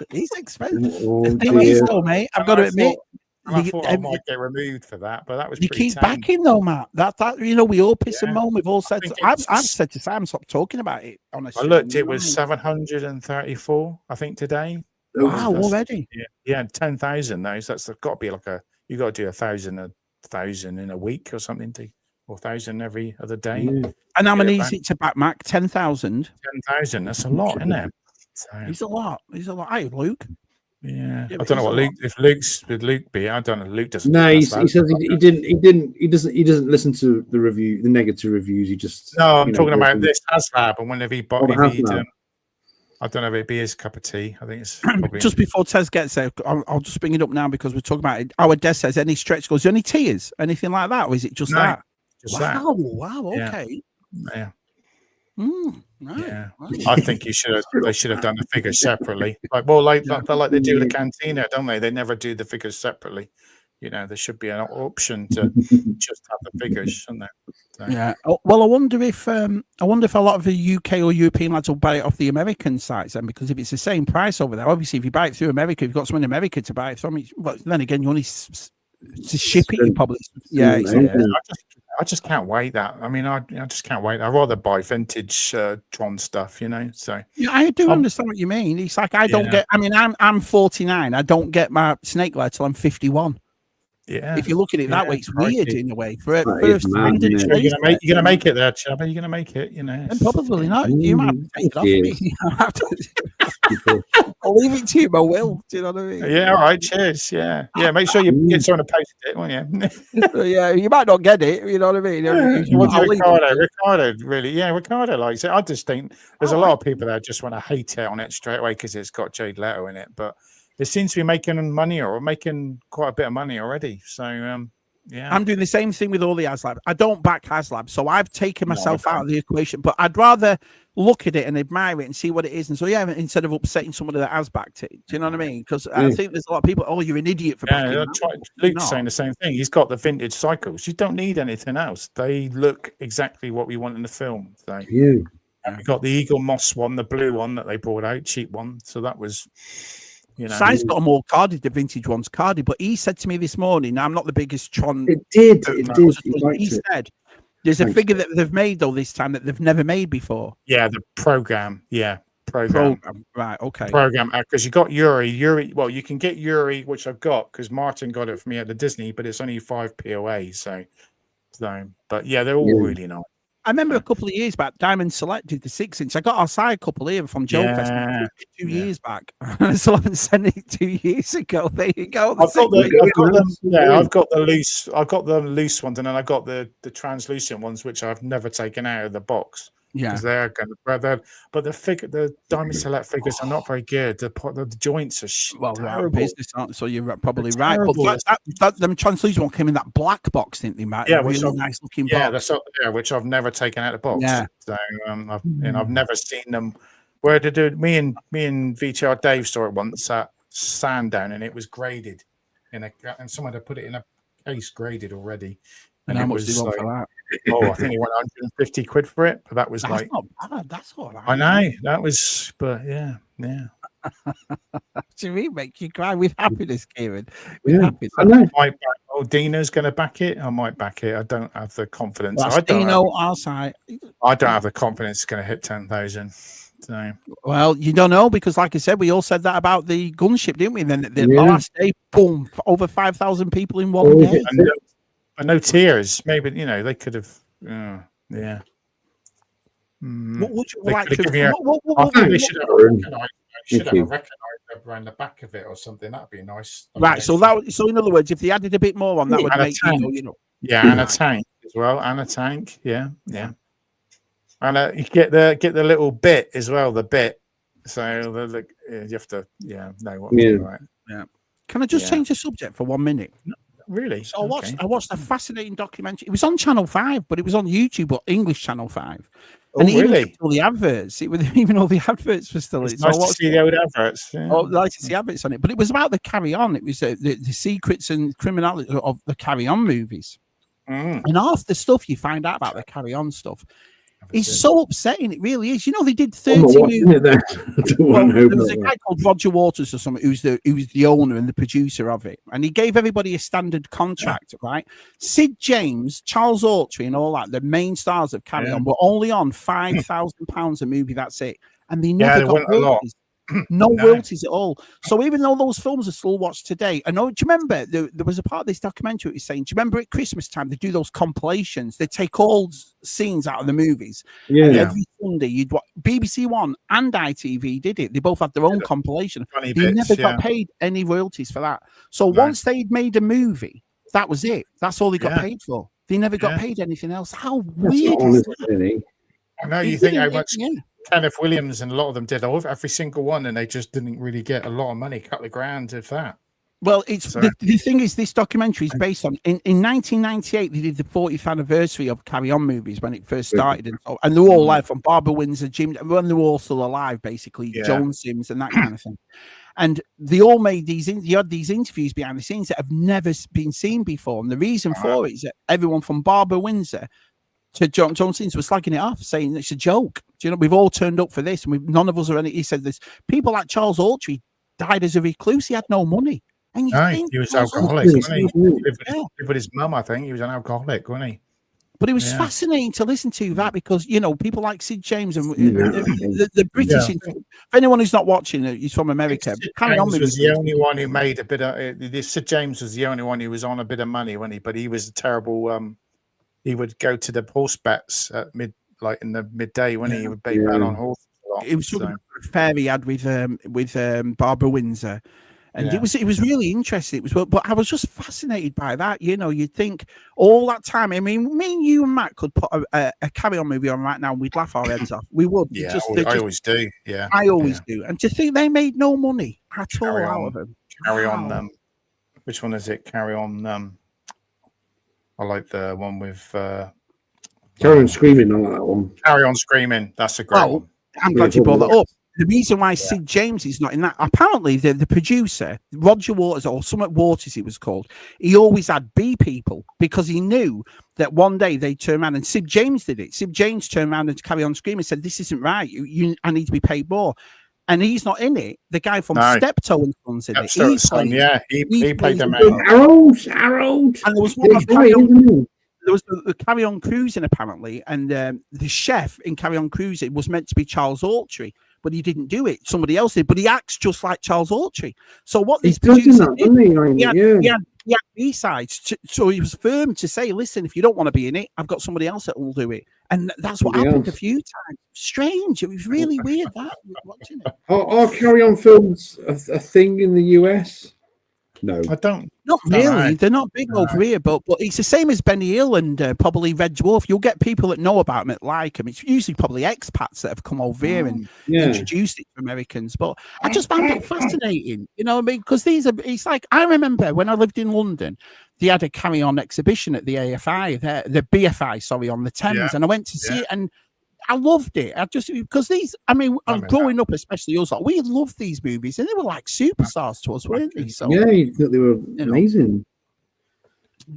He's expensive. Oh, mate, I've got to admit. I thought I might get removed for that, but that was you keep backing though, Matt. That we all piss and moan. We've all said. I've said to Sam, stop talking about it. Honestly, I looked. It was 734, I think, today. Wow, already. Yeah, 10,000. Those. That's got to be like you got to do 1,000 in a week or something, or 1,000 every other day. Yeah. And how many is it to back, Mac? 10,000. 10,000. That's a lot, isn't it? So, it's a lot. Hey, Luke. Yeah, I don't know what Luke. If would Luke be? I don't know. Luke doesn't. No, he says he didn't. He doesn't listen to the review, the negative reviews. He just. No, I'm talking about this HasLab, and whenever he bought, I don't know if it'd be his cup of tea. I think it's probably just before Tez gets there. I'll just bring it up now because we're talking about it. Our desk says any stretch goals, any tiers, anything like that, or is it just that? Just that. Wow. Okay. Yeah. Right. Yeah, I think they should have done the figures separately. Like they do the Cantina, don't they? They never do the figures separately. You know, there should be an option to just have the figures, shouldn't there? So. Yeah. Well, I wonder if a lot of the UK or European lads will buy it off the American sites then, because if it's the same price over there, obviously if you buy it through America, you've got someone in America to buy it from. But then again, you only to ship it, you probably I just can't wait that. I mean, I just can't wait. I'd rather buy vintage Tron stuff, you know. So yeah, I do understand what you mean. It's like I don't get. I mean, I'm 49. I don't get my Snake Glide till I'm 51. Yeah. If you look at it that way, it's weird in a way. For you're gonna make it there, Chubby. You're gonna make it, you know. And probably not. You might have to take it off. I'll leave it to you, I will. Do you know what I mean? Yeah, all right, cheers. Yeah. Make sure you get someone to post it, won't you? Yeah, you might not get it, you know what I mean? Ricardo, really. Yeah, Ricardo likes it. I just think there's a lot of people that just want to hate it on it straight away because it's got Jared Leto in it, but it seems to be making money or making quite a bit of money already. So, Yeah. I'm doing the same thing with all the HasLab. I don't back HasLab, so I've taken myself out of the equation. But I'd rather look at it and admire it and see what it is. And so, yeah, instead of upsetting somebody that has backed it. Do you know what I mean? Because I think there's a lot of people, oh, you're an idiot for backing it. Luke's saying the same thing. He's got the vintage cycles. You don't need anything else. They look exactly what we want in the film. So we got the Eagle Moss one, the blue one that they brought out, cheap one. So that was... Si's got them all carded, the vintage ones carded, but he said to me this morning, I'm not the biggest Tron. It did. He said there's a figure that they've made though this time that they've never made before. Yeah, the program. Yeah, program. Right, okay. Program, because you got Yuri. Well, you can get Yuri, which I've got because Martin got it for me at the Disney, but it's only 5 POA. So, but yeah, they're all really nice. I remember a couple of years back, Diamond Select did the 6-inch. I got our side couple here from Joe Fest 2 years back. I still haven't sent it 2 years ago. There you go. I've got the loose ones, and then I got the translucent ones, which I've never taken out of the box. Yeah, because they're going to. But the Diamond Select figures are not very good. The joints are terrible. Business, aren't they? So you're probably right. But them translucent one came in that black box, didn't they, Matt? Yeah, really nice looking box. Yeah, that's up there, which I've never taken out of the box. Yeah, so I've never seen them. Where did me and VTR Dave saw it once at Sandown, and it was graded and someone had put it in a case graded already. And how much did you want for that? I think he went 150 quid for it, but that was that's not bad. That's all right. I know that was, but yeah. To me, make you cry with happiness, Kieran. I know. Dina's going to back it. I might back it. I don't have the confidence. Dino, our side. I don't have the confidence it's going to hit 10,000. So. Well, you don't know because, like I said, we all said that about the gunship, didn't we? And then the last day, boom, over 5,000 people in one day. No tears. Maybe they could have. Yeah. What would you like to? I think they should have a recognizer around the back of it or something. That'd be nice. Right. So in other words, if they added a bit more on, that would make Yeah, and a tank as well, and a tank. Yeah. And you get the little bit as well. The bit. So you have to. Yeah. Know what. Right. Yeah. Can I just change the subject for 1 minute? Really? So I watched a fascinating documentary. It was on Channel 5, but it was on YouTube, but English Channel 5. And really? All the adverts. Even all the adverts were still. It's nice to see the old adverts. Yeah. Oh, like to see adverts on it. But it was about the Carry On. It was the secrets and criminality of the Carry On movies. And half the stuff you find out about the Carry On stuff is so upsetting. It really is. They did 30 movies. There was a guy called Roger Waters or something who's the owner and the producer of it. And he gave everybody a standard contract, right? Sid James, Charles Autry and all that, the main stars of Carry On, were only on £5,000 a movie. That's it. And they never got royalties. No royalties at all. So even though those films are still watched today, I know. Do you remember there was a part of this documentary that was saying? Do you remember at Christmas time they do those compilations? They take old scenes out of the movies. Yeah. And every Sunday you'd watch. BBC One and ITV did it. They both had their own compilation. They never got paid any royalties for that. So once they'd made a movie, that was it. That's all they got paid for. They never got paid anything else. How weird is that? I know you think how much. Kenneth Williams and a lot of them did every single one, and they just didn't really get a lot of money, a couple of grand if that. Well, the thing is, this documentary is based on in 1998 they did the 40th anniversary of Carry On movies when it first started, and they're all live from Barbara Windsor, Jim, when they were all still alive, basically Joan Sims and that kind of thing. And they all made these interviews behind the scenes that have never been seen before, and the reason for it is that everyone from Barbara Windsor to Joan Sims was slagging it off, saying it's a joke. We've all turned up for this, and none of us are any. He said this. People like Charles Autry died as a recluse. He had no money. And he was alcoholic. He lived with his mum, I think. He was an alcoholic, wasn't he? But it was fascinating to listen to that because, people like Sid James and the British. If anyone who's not watching it, he's from America. Carry On was the only one who made a bit of. Sid James was the only one who was on a bit of money, wasn't he? But he was a terrible. He would go to the horse bets at in the midday when he would bet on horses. It was sort of a affair he had with Barbara Windsor, and it was really interesting. But I was just fascinated by that. You'd think all that time. I mean, me and you and Matt could put a Carry On movie on right now, and we'd laugh our heads off. We would. Yeah, I always do. Yeah, I always do. And to think they made no money at all out of them. Carry On. Which one is it? Carry On. I like the one with Carry On Screaming. I like that one. Carry On Screaming. That's a great one. I'm glad you brought that up. The reason why Sid James is not in that, apparently the producer, Roger Waters, or Summit Waters it was called, he always had B people because he knew that one day they'd turn around, and Sid James did it. Sid James turned around and Carry On Screaming and said, this isn't right. I need to be paid more. And he's not in it. The guy from Steptoe and Sons in it. He played them. Harold. And there was one there was the Carry On Cruising apparently, and the chef in Carry On Cruising was meant to be Charles Autry, but he didn't do it. Somebody else did, but he acts just like Charles Autry. So what this producer did, he had B-sides, so he was firm to say, listen, if you don't want to be in it, I've got somebody else that will do it. And that's what happened a few times. Strange. It was really weird that watching it. Are Carry On films a thing in the US? No, I don't. Not really. They're not big over here, but it's the same as Benny Hill and probably Red Dwarf. You'll get people that know about them, that like them. It's usually probably expats that have come over here and introduced it to Americans. But I just found it fascinating, you know what I mean? Because it's like, I remember when I lived in London, they had a Carry On exhibition at the AFI, the BFI, sorry, on the Thames, and I went to see it, and I loved it. Because I'm growing up, especially us, like, we loved these movies, and they were like superstars to us, weren't they? So you thought they were amazing.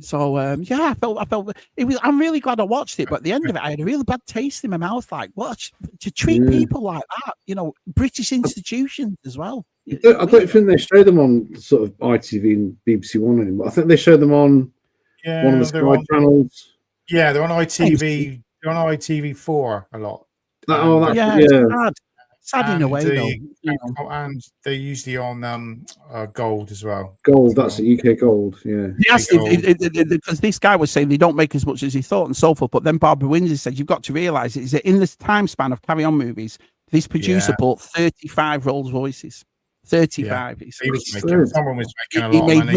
So I felt it was. I'm really glad I watched it, but at the end of it, I had a really bad taste in my mouth. Like, what to treat people like that? You know, British institutions as well. I don't think they show them on sort of ITV and BBC One anymore. I think they show them on one of the Sky channels. Yeah, they're on ITV. They're on ITV4 a lot. Sad in a way, though. And they're usually on Gold as well. Gold, that's the UK Gold, Yes, because this guy was saying they don't make as much as he thought and so forth. But then Barbara Windsor said, you've got to realise is that in this time span of Carry On movies, this producer bought 35 Rolls Royces. 35. Someone was making a lot of money.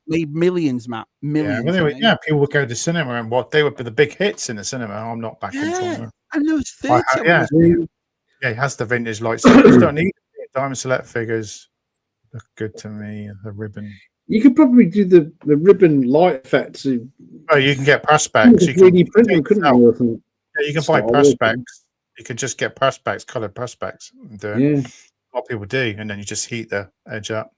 Made millions, Matt. Millions. People would go to the cinema and they would be the big hits in the cinema. I'm not back in time. And there was 30. He has the vintage lights. You don't need it. Diamond Select figures look good to me. The ribbon. You could probably do the ribbon light effects. Oh, you can get perspex. You can buy perspex. You can just get perspex, coloured perspex. A lot of people do, and then you just heat the edge up.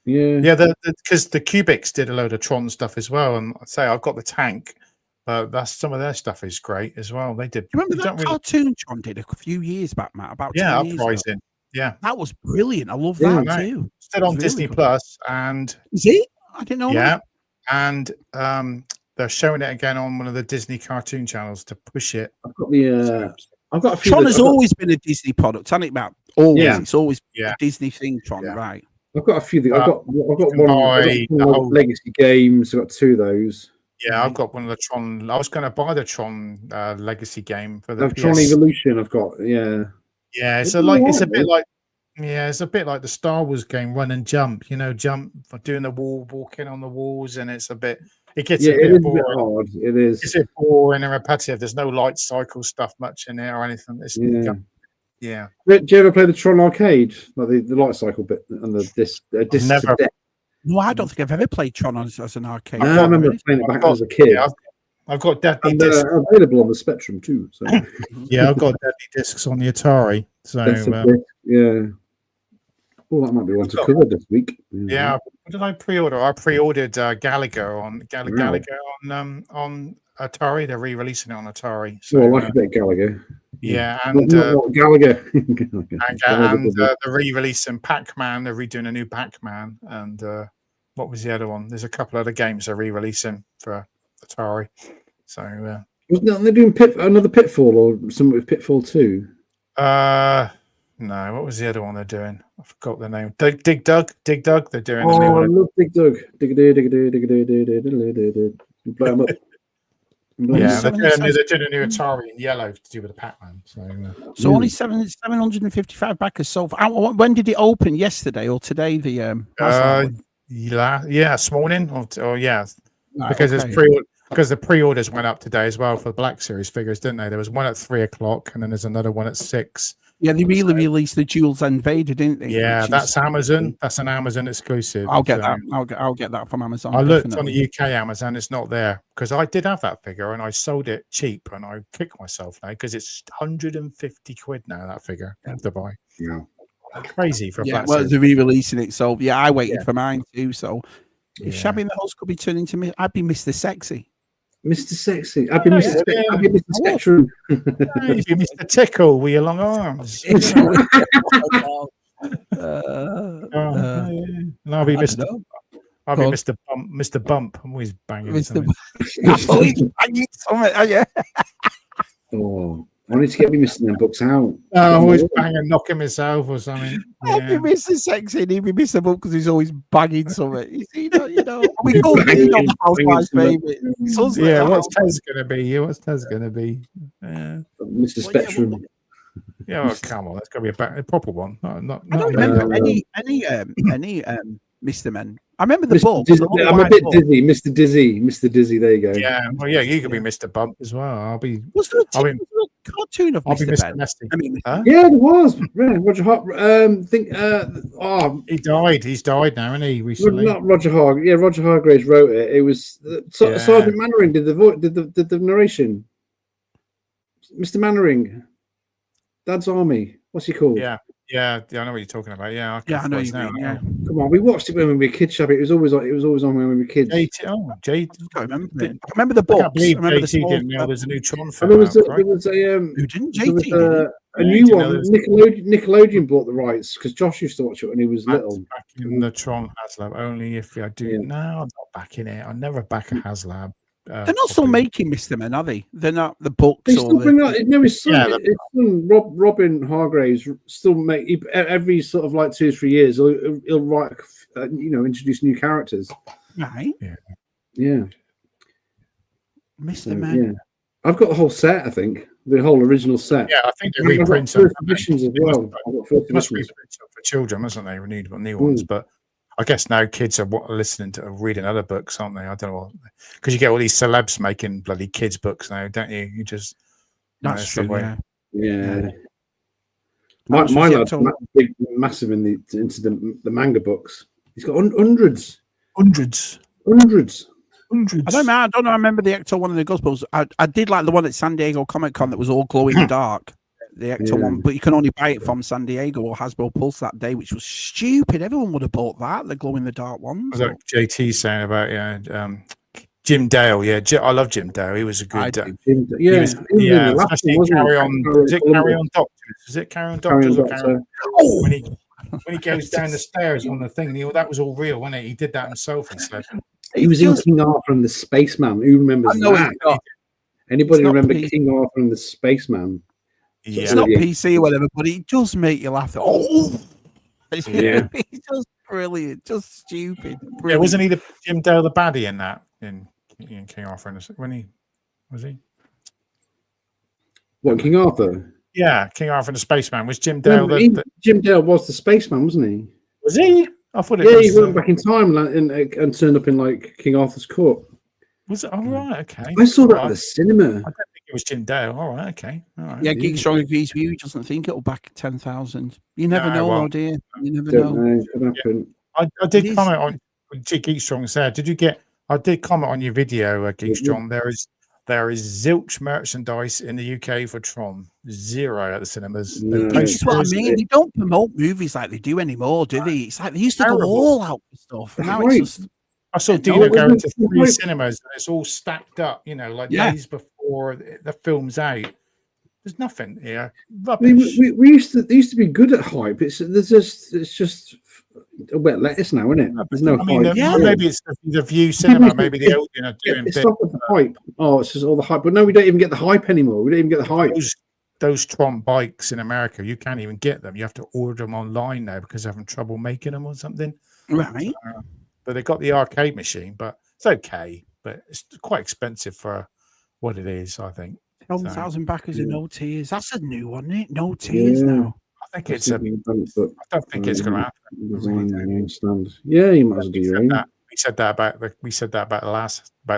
Because the Cubics did a load of Tron stuff as well, and I'd say I've got the tank, but that's some of their stuff is great as well. They did. You remember that cartoon Tron did a few years back, Matt? About Uprising. Yeah, that was brilliant. I love that too. Still on Disney Plus, and is it? I didn't know. Yeah, and they're showing it again on one of the Disney cartoon channels to push it. I've got a few. Tron has always been a Disney product, hasn't it, Matt? Always. It's always a Disney thing, Tron, right? I've got a few. I've got one Legacy Games. I've got two of those. Yeah, I've got one of the Tron. I was going to buy the Tron Legacy game for the Tron Evolution. I've got it's a bit like the Star Wars game Run and Jump. You know, jump for doing the walking on the walls, and it's a bit. It gets a bit boring. Hard. It is. It's a bit boring and repetitive. There's no light cycle stuff much in there or anything. Yeah. Do you ever play the Tron Arcade, like the light cycle bit and the disc? Never. No, I don't think I've ever played Tron as an arcade. I remember playing it back as a kid. Yeah, I've got deadly discs available on the Spectrum too. So yeah, I've got deadly discs on the Atari. So that might be one to cover this week. Yeah, what did I pre-order? I pre-ordered Gallagher on Atari. They're re-releasing it on Atari. So I like a bit of Gallagher. Yeah, and Gallagher. and they're re-releasing Pac-Man. They're redoing a new Pac-Man. And what was the other one? There's a couple other games they're re-releasing for Atari. So wasn't they doing another Pitfall or something with Pitfall 2? No, what was the other one they're doing? I forgot the name. Dig Dug. They're doing. I love Dig Dug. Blow them up. Yeah, they're doing a new Atari in yellow to do with the Pac-Man. So only 755 backers so far. When did it open? Yesterday or today? This morning because the pre-orders went up today as well for the Black Series figures, didn't they? There was one at 3:00 and then there's another one at 6. Yeah, they really released the Jules End Vader, didn't they? Yeah, that's Amazon. That's an Amazon exclusive. I'll get that. I'll get that from Amazon. I looked definitely. on the UK Amazon. It's not there because I did have that figure and I sold it cheap, and I kick myself now because it's 150 quid now. That figure to buy. Yeah, crazy for a flat. Well, they're re-releasing it, so yeah, I waited for mine too. So if Shabby and the Host could be turning to me, I'd be Mr. Sexy. Mr. Sexy. I'd be Mr. Spectrum. You'd be Mr. Tickle with your long arms. And I'll be Mr. I'll be Mr. Bump. Mr. Bump. I'm always banging something. Always banging something. Yeah. Oh, I need to get me Mr. Them books out. I'm always banging, knocking myself or something. I'd be Mr. Sexy and he'd be Mr. Bump because he's always banging something. You know. We go banging on the Housewives, baby. Yeah, what's Tez going to be? What's Tez going to be? Mr. Spectrum. Yeah, well, come on, that's got to be a proper one. Not I don't remember any Mr. Men. I remember the book. I'm a bit dizzy, Mr. Dizzy. Mr. Dizzy, there you go. Yeah, well, yeah, you could be Mr. Bump as well. I'll be. Was there a cartoon of Mr. Ben? Nasty. I mean, yeah, there was. Yeah, Roger Hart. He died. He's died now, isn't he? Recently. Not Roger Hart. Yeah, Roger Hargraves wrote it. It was Sergeant Mannering did the narration. Mr. Mannering, Dad's Army. What's he called? Yeah, I know what you're talking about. Yeah, I know you mean. Yeah. Come on, we watched it when we were kids, Shabby. It was always on when we were kids. Jade. I remember the book. I believe remember JT didn't know there's a new Tron film. There was who didn't JT? A new one. Nickelodeon bought the rights because Josh used to watch it when he was little. Back in the Tron HasLab. Only if I do. Yeah. No, I'm not backing it. I'll never back a HasLab. They're not still making Mr. Men, are they? They're not the books. They still bring out. No, his son, Robin Hargraves, still make every sort of like 2 or 3 years. He'll write, introduce new characters. Right. Yeah. Mr. Men. Yeah. I've got the whole set. I think the whole original set. Yeah, I think they reprint some editions as well. Must reprint for children, mustn't they? We need new ones, but. I guess now kids are reading other books, aren't they? I don't know because you get all these celebs making bloody kids books now, don't you? You just that's true. Yeah. My lad's massive into the manga books. He's got hundreds. I don't know. I remember the Ecto one of the Gospels. I did like the one at San Diego Comic Con that was all glow in the dark. The Ecto one, but you can only buy it from San Diego or Hasbro Pulse that day, which was stupid. Everyone would have bought that, the glow in the dark one. Was that JT saying about Jim Dale? Yeah, I love Jim Dale. He was a good. Especially Carry On. Is it Carry On Doctors? Is it Carry On Doctors? When he goes down the stairs on the thing, that was all real, wasn't it? He did that himself. He said he was in King Arthur and the Spaceman. Who remembers that? Anybody remember King Arthur and the Spaceman? Yeah. It's not PC or whatever, but it does make you laugh. It's just brilliant, just stupid. Brilliant. Yeah, wasn't he Jim Dale the baddie in that in King Arthur? When he was he? What, King Arthur? Yeah, King Arthur and the Spaceman. Was Jim Dale Jim Dale was the Spaceman, wasn't he? Was he? I thought he went back in time and turned up in like King Arthur's court. Was it? Oh, right, okay. I saw that at the cinema. I don't think it was Jim Dale. All right, okay. All right. Yeah, Geek Strong agrees with you. He doesn't think it'll back 10,000. You never know, dear. You never know. I did comment on Geek Strong said. Did you get? I did comment on your video, Geek Strong. There is zilch merchandise in the UK for Tron. 0 at the cinemas. That's what I mean. They don't promote movies like they do anymore, do they? It's like they used to go all out for stuff. And now it's just. I saw Dino go into 3 cinemas and it's all stacked up, like days before the film's out. There's nothing here. Rubbish. I mean, we used to be good at hype. It's just a wet lettuce now, isn't it? There's no hype. Maybe it's the View Cinema. Maybe the Odeon are doing it's not the hype. Oh, it's just all the hype. But no, we don't even get the hype anymore. We don't even get the hype. Those Tron bikes in America, you can't even get them. You have to order them online now because they're having trouble making them or something. Right. But they got the arcade machine, but it's okay. But it's quite expensive for what it is, I think. 12,000 backers and no tears. That's a new one, isn't it? No tears now. I think it's I don't think it's going to happen. Yeah, you might as well do your own. We said that about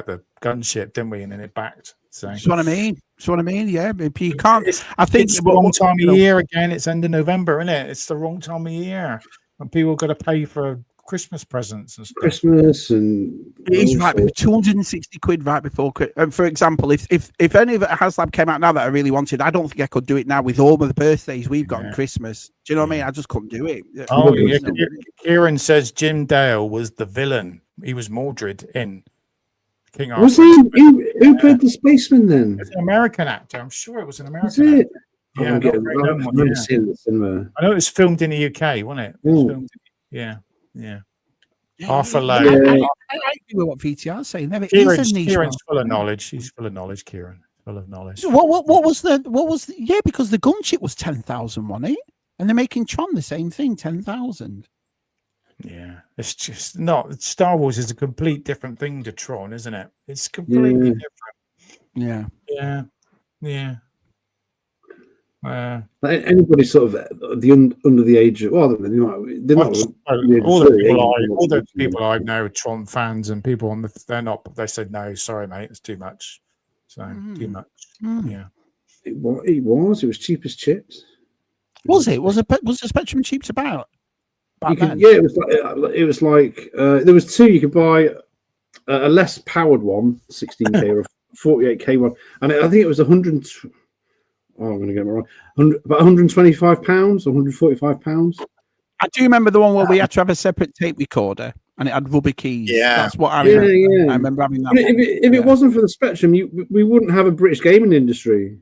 the gunship, didn't we? And then it backed. So that's what I mean. That's what I mean. Yeah, you can't. I think it's the wrong time of year again. It's end of November, isn't it? It's the wrong time of year, and people got to pay for Christmas presents and stuff. Christmas and it is right. 260 quid right before. For example, if any of it HasLab came out now that I really wanted, I don't think I could do it now with all of the birthdays we've got on Christmas. Do you know what I mean? I just couldn't do it. Oh yeah. Kieran says Jim Dale was the villain. He was Mordred in King Arthur. Was he? Who played the spaceman then? It's an American actor. I'm sure it was an American. Was it? Actor. Yeah, I've never seen the cinema. I know it was filmed in the UK, wasn't it? Yeah. Arthur Lowe. I agree with what VTR's saying. Kieran's full of knowledge. He's full of knowledge, Kieran. Full of knowledge. What was the yeah, because the gunship was 10,000, wasn't it? And they're making Tron the same thing, 10,000. Yeah, it's just not. Star Wars is a complete different thing to Tron, isn't it? It's completely different. Yeah. Anybody sort of under the age of, well, they're not all the people I know, Tron fans and people on they're not. They said no, sorry, mate, it's too much. So too much. Yeah, it was cheap as chips. Was the Spectrum cheap to buy? It was like there was two. You could buy a less powered one, 16K or a 48K one, and I think it was 100. Oh, I'm going to get it wrong. About £125 or £145. I do remember the one where we had to have a separate tape recorder and it had rubber keys. Yeah, that's what I remember. Yeah. I remember having that. If it wasn't for the Spectrum, we wouldn't have a British gaming industry.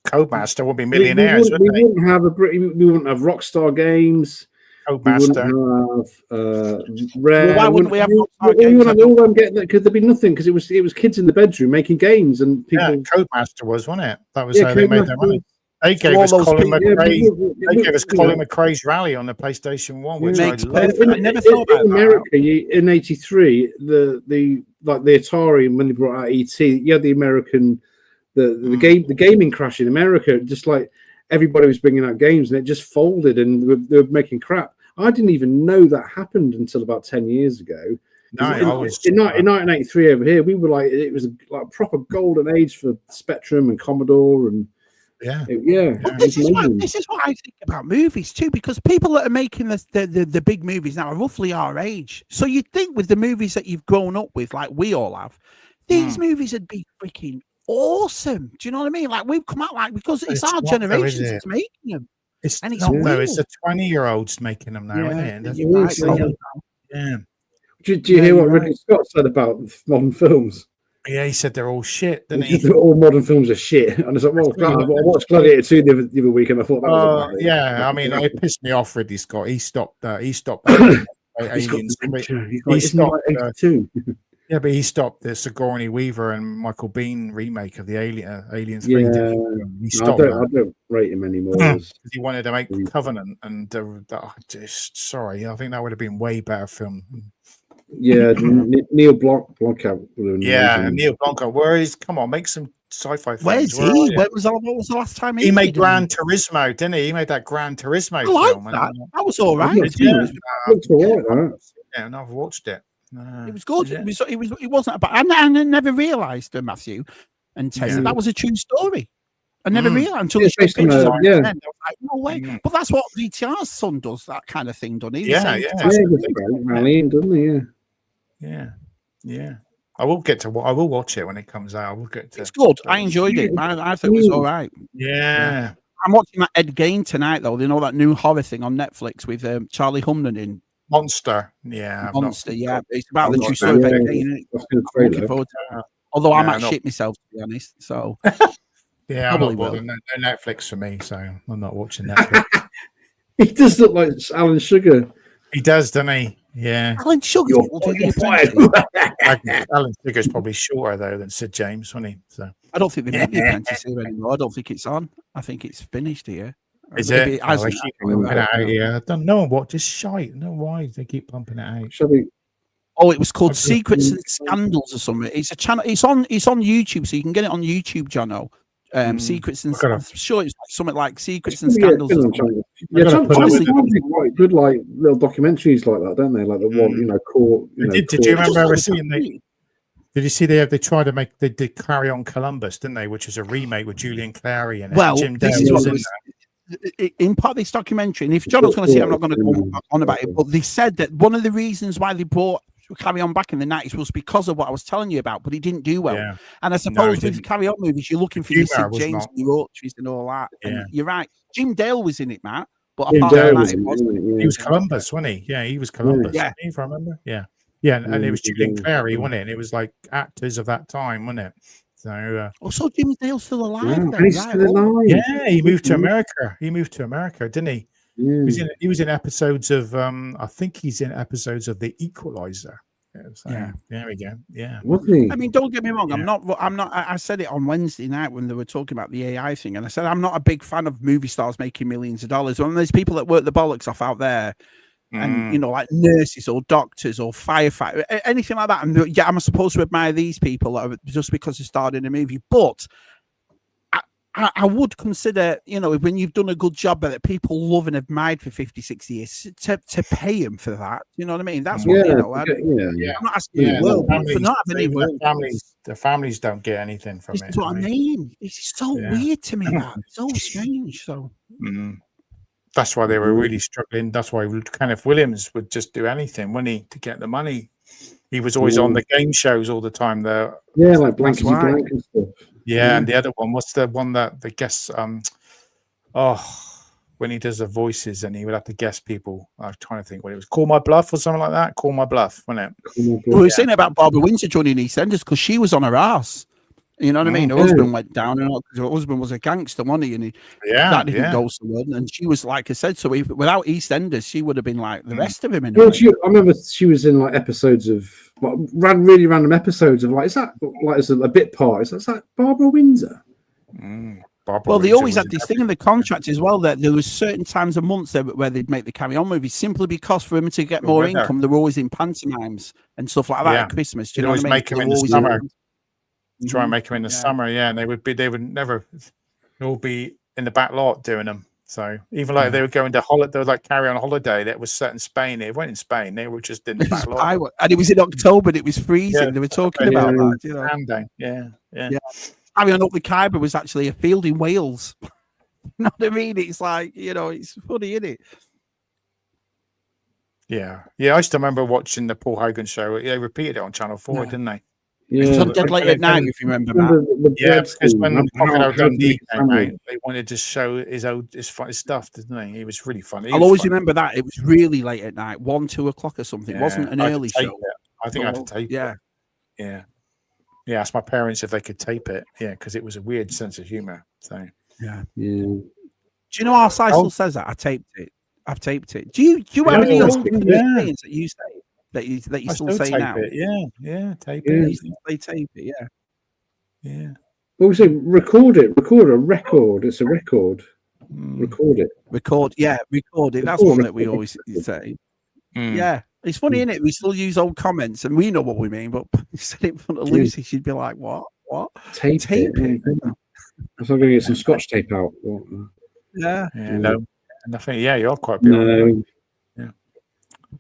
Codemaster would be millionaires. We wouldn't have Rockstar Games. Codemaster. We wouldn't have Rare. Well, why wouldn't we have Rockstar Games? All them getting because there'd be nothing because it was kids in the bedroom making games and people. Yeah, Codemaster was, wasn't it? That was how they made their money. They gave us Colin McRae's Rally on the PlayStation 1, which I never thought about in America. In '83, the Atari, and when they brought out ET, you had the American, the gaming crash in America. Just like everybody was bringing out games, and it just folded, and they were making crap. I didn't even know that happened until about 10 years ago. No, in 1983 over here, we were like, it was like a proper golden age for Spectrum and Commodore and. This is what I think about movies too, because people that are making the big movies now are roughly our age. So you'd think with the movies that you've grown up with, like we all have, these movies would be freaking awesome. Do you know what I mean? Like we've come out because it's our generation that's making them. It's the 20-year-olds making them now, isn't it? Yeah. Do you hear what Ridley Scott said about modern films? Yeah, he said they're all shit, didn't he? All modern films are shit. And I said, well, I watched Gladiator 2 the other week, and I thought that was about it. Yeah, I mean, it pissed me off, Ridley Scott. He stopped Aliens. He stopped yeah, but he stopped the Sigourney Weaver and Michael Biehn remake of the Aliens 3. He stopped I don't rate him anymore. He wanted to make Covenant, and I think that would have been way better film. Yeah, Neil Blomkamp. Yeah, Neil Blomkamp. Come on, make some sci-fi films. Where's he? What was the last time he made Gran Turismo, didn't he? He made that Gran Turismo film. That was all right. And I've watched it. It was good. Yeah. It wasn't about. I never realised, Matthew and Tessa, that was a true story. I never realised until the pictures on the end. I was like, no way. But that's what VTR's son does, that kind of thing, doesn't he? Yeah. I will watch it when it comes out. It's good. I enjoyed it. I thought it was all right. Yeah. I'm watching that Ed Gein tonight, though. You know that new horror thing on Netflix with Charlie Hunnam in. Monster. Yeah. Yeah. It's about the true story of Ed Gein. I'm looking forward to that. Although I might shit myself, to be honest. So. Yeah, I'm not bothered. No Netflix for me, so I'm not watching Netflix. He does look like Alan Sugar. He does, doesn't he? Yeah. Alan Sugar. Alan Sugar's probably shorter though than Sid James, wasn't he? So I don't think they make the Apprentice here anymore. I don't think it's on. I think it's finished here. Is it? They keep pumping it out here. I don't know what. Just shite. I don't know why they keep pumping it out. Shall we? Oh, it was called Secrets and Scandals or something. It's a channel. It's on YouTube, so you can get it on YouTube, Jono. Secrets and I'm sure it's something like Secrets and Scandals. Quite good, like little documentaries like that, don't they? Like the one, court. Did you remember ever seeing Did you see they tried to make they did Carry On Columbus, didn't they? Which was a remake with Julian Clary and Jim Dale was in that. In part of this documentary, and if John was going to see it, I'm not going to go on about it, but they said that one of the reasons why they brought Carry On back in the 90s was because of what I was telling you about, but he didn't do well. Yeah. And I suppose with Carry On movies, you're looking for your Sid James, your Autry's and all that. Yeah. And you're right. Jim Dale was in it, Matt. But apart from that, he was Columbus, wasn't he? Yeah, he was Columbus. Yeah. If I remember. Yeah. Yeah, and it was Julian Clary, wasn't it? And it was like actors of that time, wasn't it? So, so Jim Dale's still alive. Yeah, he's still alive. Yeah, he moved to America. He moved to America, didn't he? Yeah. He was in episodes of. I think he's in episodes of The Equalizer. So, there we go. Yeah. I mean, don't get me wrong. Yeah. I'm not. I said it on Wednesday night when they were talking about the AI thing, and I said I'm not a big fan of movie stars making millions of dollars. When there's people that work the bollocks off out there. And you know, like nurses or doctors or firefighters, anything like that. And yeah, I'm supposed to admire these people just because they starred in a movie. But I would consider, you know, when you've done a good job that people love and admired for 50, 60 years, to pay them for that. You know what I mean? That's what, you know. I'm not asking the world for not having any the families don't get anything from it. That's what I mean. It's so weird to me, that. So strange. So. That's why they were really struggling. That's why Kenneth Williams would just do anything, wouldn't he, to get the money? He was always on the game shows all the time. Like Blankety Blank and stuff. Yeah, and the other one, what's the one that the guests? When he does the voices and he would have to guess people. I was trying to think what it was. Call My Bluff or something like that. Call My Bluff, wasn't it? We were saying about Barbara Windsor joining EastEnders because she was on her ass. You know what I mean? Her husband went down, and her husband was a gangster, wasn't he? And that didn't go so well. And she was, like I said, so without EastEnders, she would have been like the rest of him. I remember she was in like episodes of really random episodes of like, is that like as a bit part? Is that Barbara Windsor? Well, they always had this thing in the contract as well that there was certain times of months where they'd make the Carry On movies simply because for them to get more income, they were always in pantomimes and stuff like that at Christmas. Do you know what I mean? Make them in the summer. Try and make them in the summer, and they would never all be in the back lot doing them. So even like they were going to holiday, they were like Carry On holiday that was set in Spain. They weren't in Spain; they were just in the back lot. And it was in October, and it was freezing. They were talking about that. You know, yeah. Carry On Up the Khyber was actually a field in Wales. You know what I mean? It's like, you know, it's funny, isn't it? Yeah. I used to remember watching the Paul Hogan show. They repeated it on Channel 4, didn't they? Yeah, it was Dead Late at Night, if you remember that. Because when Crocodile Dundee came out, they wanted to show his stuff, didn't they? He was really funny. I'll always remember that. It was really late at night, 1, 2 o'clock or something. It wasn't an early show. I think I had to tape it. Yeah. Asked my parents if they could tape it. Yeah, because it was a weird sense of humor. So yeah. Do you know how Sisal says that? I've taped it. Do you have any old things that you say? That you still say now? Tape it. They tape it, yeah. What was it? Record a record. It's a record. Record it. Record it. That's one that we always say. Yeah, it's funny, isn't it? We still use old comments, and we know what we mean. But you said it in front of Lucy, she'd be like, "What? Tape it." I'm going to get some Scotch tape out. Yeah. No, nothing. Yeah, you're quite beautiful.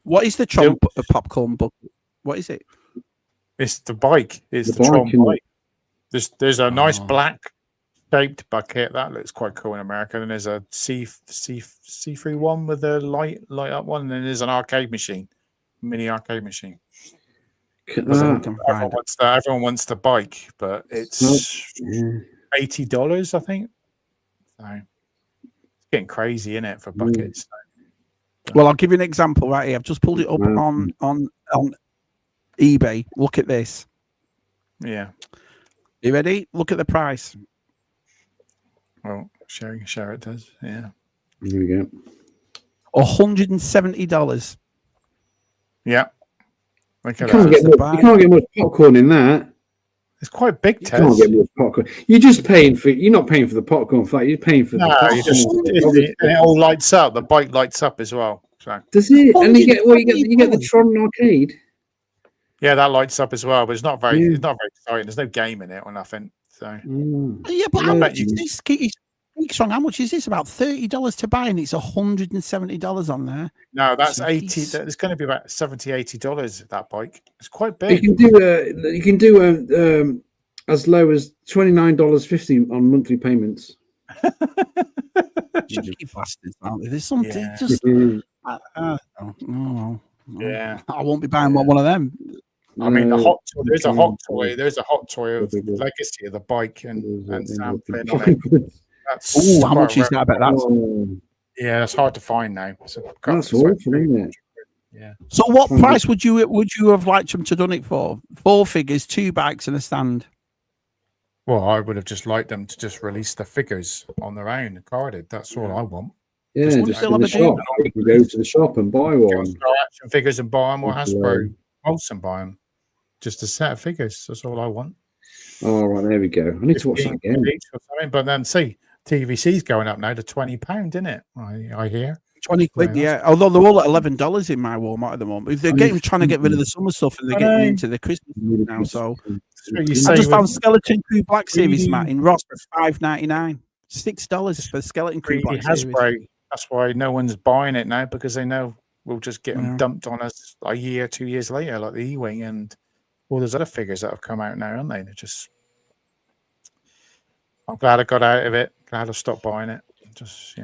What is the Tron popcorn bucket? What is it? It's the bike. It's the Tron bike. There's a nice black shaped bucket that looks quite cool in America. And there's a see-through one with a light up one. And then there's an arcade machine, mini arcade machine. Everyone wants the bike, but it's $80, I think. So it's getting crazy, isn't it, for buckets? Well, I'll give you an example right here. I've just pulled it up on eBay. Look at this. Yeah. You ready? Look at the price. Well, share it does. Yeah. Here we go. $170. Yeah. You can't get much popcorn in that. It's quite big, Tess. You can't get much popcorn. You're not paying for the popcorn flat. You're paying for the popcorn. It all lights up. The bike lights up as well. So. Does it? And you get the Tron arcade. Yeah, that lights up as well, but it's not very exciting. There's no game in it or nothing. So yeah, but I bet you Strong, how much is this? About $30 to buy, and it's $170 on there. No, that's 80. It's going to be about $70-80 that bike. It's quite big. You can do as low as $29.50 on monthly payments. Cheeky bastards, aren't they? There's something just. Yeah, I won't be buying one of them. I mean, the hot toy. There's a hot toy. There's a hot toy of Legacy of the bike and Sam playing on it. That's how much is that? I bet that's. Yeah, that's hard to find now. That's awful, isn't it? Yeah. So, what price would you have liked them to done it for? 4 figures, 2 bikes, and a stand. Well, I would have just liked them to just release the figures on their own, carded. That's all I want. Yeah, just in the shop. You can go to the shop and buy one. Action figures and buy them, or Hasbro and buy them. Just a set of figures. That's all I want. Oh, right, there we go. I need to watch that again. But then see, TVC's going up now to £20, isn't it? I hear. 20 quid, yeah. Although they're all at $11 in my Walmart at the moment. They're trying to get rid of the summer stuff, and they're getting into the Christmas now. So I just found Skeleton Crew Black Series, Matt, in Ross for $5.99. $6 for Skeleton Crew Black Series. That's why no one's buying it now, because they know we'll just get them dumped on us a year, 2 years later, like the E-Wing and all those other figures that have come out now, aren't they? They're just. I'm glad I got out of it. Glad I stopped buying it. Just So.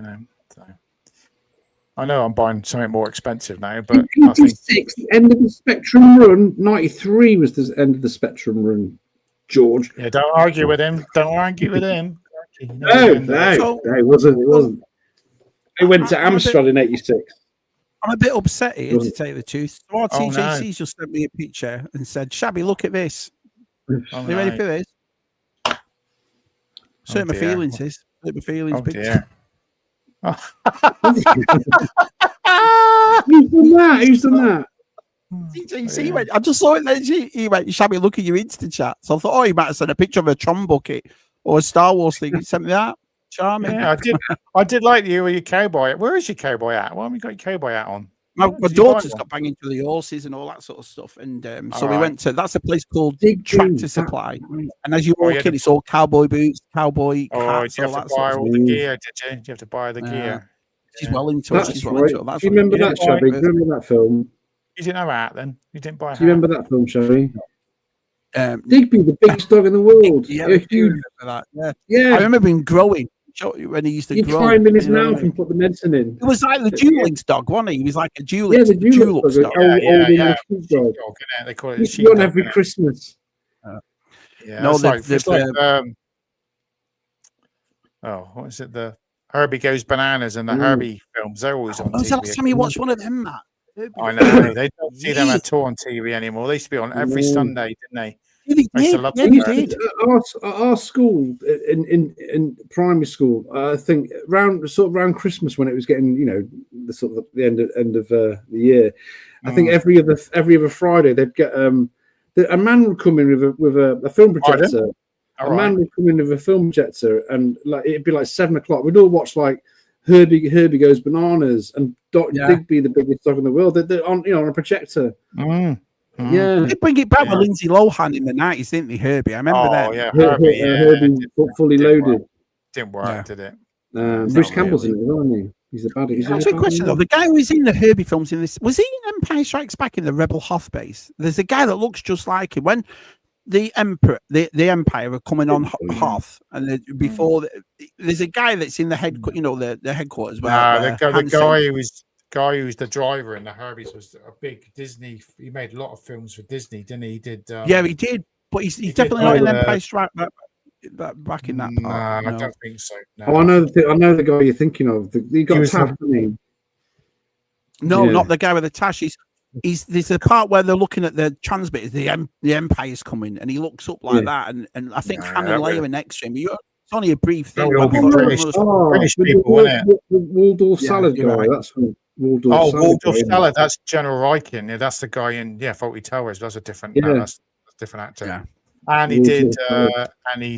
I know I'm buying something more expensive now, but 86, the end of the Spectrum run. 93 was the end of the Spectrum run. George. Yeah, don't argue with him. Don't argue with him. No, it wasn't. It went to Amstrad in 86. I'm a bit upset here, to tell you the truth. So our TJC's just sent me a picture and said, Shabby, look at this. You ready for this? Hurt my feelings, sis. Hurt my feelings, bitch. Dear. Who's done that? TJC I just saw it then. He went, Shabby, look at your Insta chat. So I thought, he might have sent a picture of a Tron bucket or a Star Wars thing. He sent me that. Charming. Yeah, I did like you with your cowboy hat. Where is your cowboy hat? Why haven't you got your cowboy hat on? My daughter's got banging to the horses and all that sort of stuff. And so we went to, that's a place called Tractor Supply. And as you walk in, it's all cowboy boots, cowboy hats, did you have to buy all the gear, did you? Did you have to buy the gear? She's well into it. She's well into it. Do you remember that, Shabby? Do you remember that film? You didn't have a hat then? You didn't buy a hat? Do you remember that film, Shabby? Digby, the biggest dog in the world. Yeah, I remember that. Yeah. I remember him growing. When he used to grow, climb in his mouth and put the medicine in. It was like the Dulix dog, wasn't he? He was like a Dulix, the Dulix dog. Dog. They call it a sheepdog. On every Christmas. No, what is it? The Herbie Goes Bananas and the Herbie films. They're always on TV. Was the last time you watched one of them, Matt? I know. They don't see them at all on TV anymore. They used to be on every Sunday, didn't they? He did. Our school in primary school, I think around Christmas when it was getting the sort of the end of the year, I think every other Friday they'd get a man would come in with a film projector. Man would come in with a film projector, and like it'd be like 7 o'clock. We'd all watch like Herbie Goes Bananas and Digby, the biggest dog in the world. They're on a projector. Yeah, they bring it back with Lindsay Lohan in the 90s, didn't they, Herbie? I remember that. Yeah, Herbie fully loaded. Didn't work, did it? Bruce Campbell's in it, wasn't he? He's a baddie. That's a question though. The guy who was in the Herbie films in this, was he in Empire Strikes Back in the Rebel Hoth base? There's a guy that looks just like him. When the Empire are coming on Hoth, and before there's a guy that's in the the headquarters. The guy who's the driver in the Herbies was a big Disney. He made a lot of films for Disney, didn't he? He did. He did, but he's definitely not in Empire Strike back in that part. No, I don't think so. No. Oh, I know the guy you're thinking of. He got tapped, didn't he? No, not the guy with the tash. There's a part where they're looking at the transmitters. The Empire's coming, and he looks up like that, and I think Han and Leia are next to him. It's only a brief thing. British people, isn't it? The Waldorf salad guy. That's Waldorf salad. That's General Riken. Yeah, that's the guy in Faulty Towers. That's a different. Yeah. That's a different actor. Yeah. And he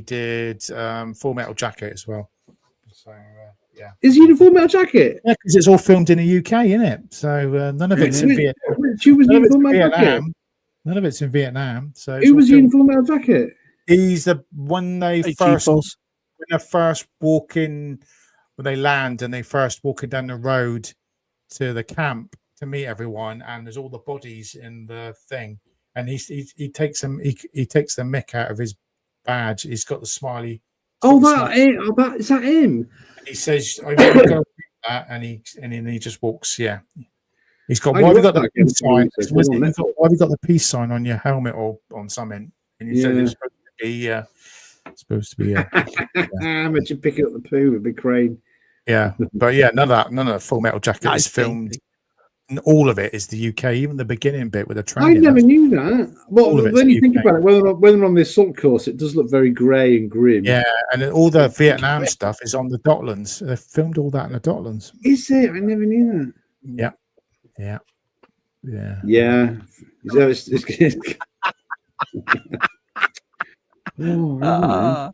did Full Metal Jacket as well. So yeah. Is he in a Full Metal Jacket? Yeah, because it's all filmed in the UK, isn't it? So none of it's in Vietnam. None of it's in Vietnam. So who was he in Full Metal Jacket? He's the when they first they're first walking, when they land and they first walking down the road to the camp to meet everyone, and there's all the bodies in the thing, and he takes the mick out of his badge. He's got the smiley. Oh, that is that him? And he says, "I want to go with that," and he just walks. Yeah, he's got. Why have you got the peace sign? Why have you got the peace sign on your helmet or on something? And he said it's supposed to be. Imagine picking up the poo with a big crane. Yeah, but yeah, none of that Full Metal Jacket is filmed. All of it is the UK, even the beginning bit with the train. I never knew that. Well, when you think about it, when they're on the assault course, it does look very grey and grim. Yeah, and all the Vietnam stuff is on the Docklands. They filmed all that in the Docklands. Is it? I never knew that. Yeah. So it's oh,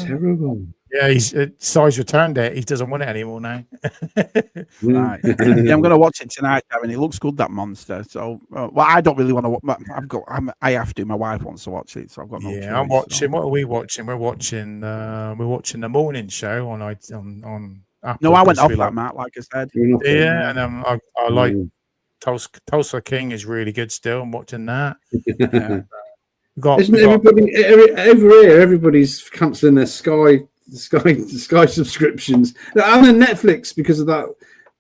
terrible. Yeah, Si's returned it. He doesn't want it anymore now. Right. Yeah, I'm going to watch it tonight, Darren. It looks good, that monster. So, well, I don't really want to watch. I have to. My wife wants to watch it, so I've got no choice. I'm watching. So. What are we watching? We're watching the morning show on Apple. No, I went off that, Matt. Like I said. Yeah, and I like Tulsa King is really good. Still, I'm watching that. Isn't everybody over here? Everybody's cancelling their Sky subscriptions and then Netflix because of that.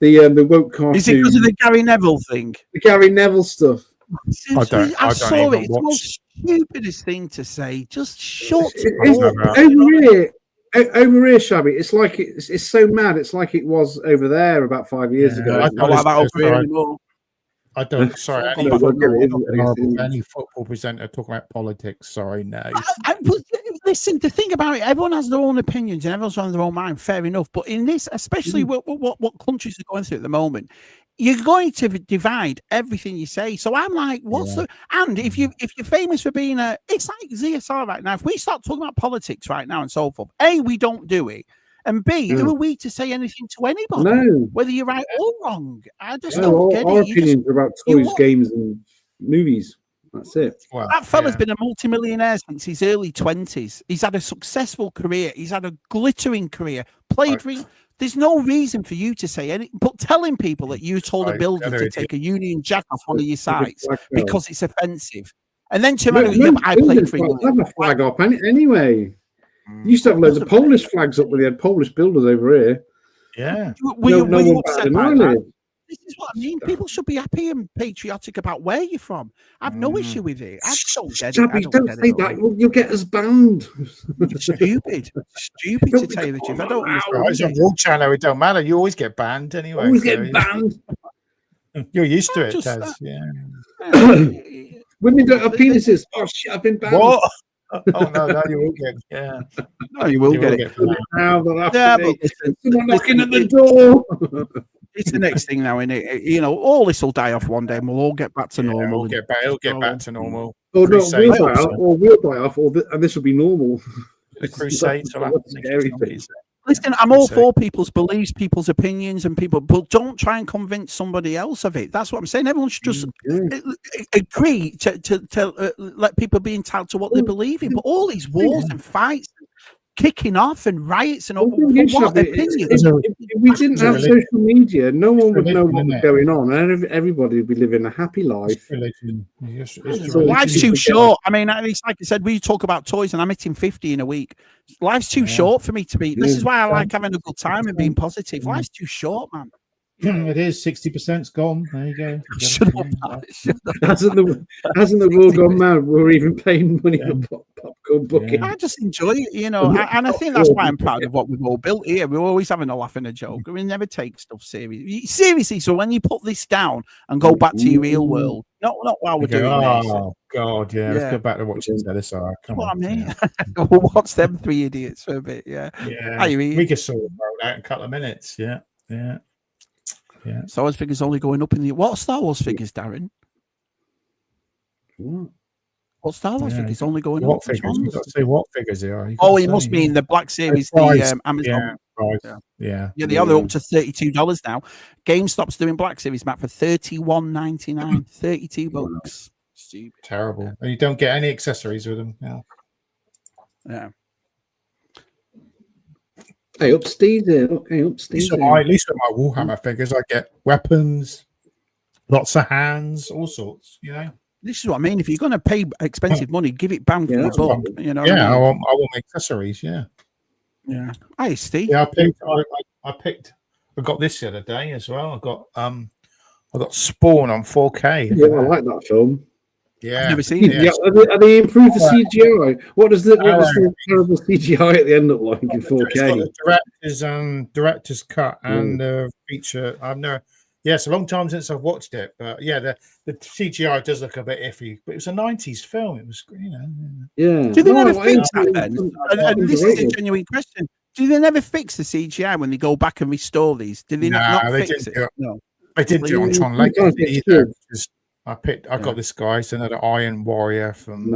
The woke cartoon. Is it because of the Gary Neville thing? The Gary Neville stuff. I saw it. It's the most stupidest thing to say. Just shut over here, Shabby. It's like it's so mad. It's like it was over there about 5 years ago. I don't like that over here anymore. I don't. Sorry, any football presenter talking about politics. Sorry, no. Listen, the thing about it, everyone has their own opinions and everyone's on their own mind. Fair enough, but in this, especially what countries are going through at the moment, you're going to divide everything you say. So I'm like, what's the? And if you're famous for being it's like ZSR right now. If we start talking about politics right now and so forth, A, we don't do it. And B, who are we to say anything to anybody, whether you're right or wrong? I just don't get it. Our opinions are about toys, games, and movies. That's it. Wow. That fella's been a multimillionaire since his early 20s. He's had a successful career. He's had a glittering career. There's no reason for you to say anything, but telling people that you told a builder to take a Union Jack off one of your sites because it's offensive. And then I played for you. Have a flag up anyway. You used to have loads of Polish flags up where they had Polish builders over here. Yeah. Were you upset by that? This is what I mean. People should be happy and patriotic about where you're from. I've no issue with it. I don't get it. Don't say that. You'll get us banned. Stupid to tell you the truth. I don't understand. It's on your channel. It don't matter. You always get banned anyway. Always get banned. You're used to it, Taz. Yeah. Women don't have penises. Oh shit! I've been banned. What? Oh no, you will get. Yeah. No, you will get it. But someone knocking at the door. It's the next thing now, isn't it? You know, all this will die off one day, and we'll all get back to normal. It'll get back to normal. Or we'll die off, and this will be normal. The Crusades will happen. Listen, I'm all for people's beliefs, people's opinions, but don't try and convince somebody else of it. That's what I'm saying. Everyone should just agree to let people be entitled to what they believe in. But all these wars and fights, kicking off and riots and all what opinions. If we didn't have social media, no one would know what was going on, and everybody would be living a happy life. Life's too short. I mean, it's like I said, we talk about toys, and I'm hitting 50 in a week. Life's too short for me to be. This is why I like having a good time and being positive. Life's too short, man. It is 60%'s gone. There you go. Hasn't the world gone mad? We're even paying money for popcorn booking. I just enjoy it, you know, and I think that's why I'm proud of what we've all built here. We're always having a laugh and a joke. We never take stuff seriously. So when you put this down and go back to your real world, not while we're doing this. Oh God, let's go back to watching ZSR. Come on, I mean, we'll watch them three idiots for a bit. Yeah. We can sort of roll out in a couple of minutes. Yeah. Star Wars figures only going up in the what Star Wars figures, Darren? What Star Wars figures only going up? What figures? You've got to say what figures they are. It must be in the Black Series, the Amazon. Yeah, the other up to $32 now. GameStop's doing Black Series, Matt, for $31.99. $32. Stupid. Terrible. And you don't get any accessories with them. Yeah. Hey, up Steve there. Hey, up Steve there. At least with my Warhammer figures, I get weapons, lots of hands, all sorts. You know. This is what I mean. If you're going to pay expensive money, give it bang from above. You know. Yeah, what I mean? I want accessories. Yeah. Yeah. Hi, Steve. Yeah, I picked. I got this the other day as well. I got Spawn on 4K. Yeah, I like that film. Yeah, I've never seen it. Yeah, are they improved the CGI? What does the terrible CGI at the end look like in 4K? It's got the director's cut and the feature. I've never. Yeah, it's a long time since I've watched it, but yeah, the CGI does look a bit iffy. But it was a '90s film. It was, you know. Yeah. Do they never fix that then? And this is a genuine question. Do they never fix the CGI when they go back and restore these? Did they not fix it? No, they didn't do it on Tron Legacy either. I got this guy. It's another Iron Warrior from.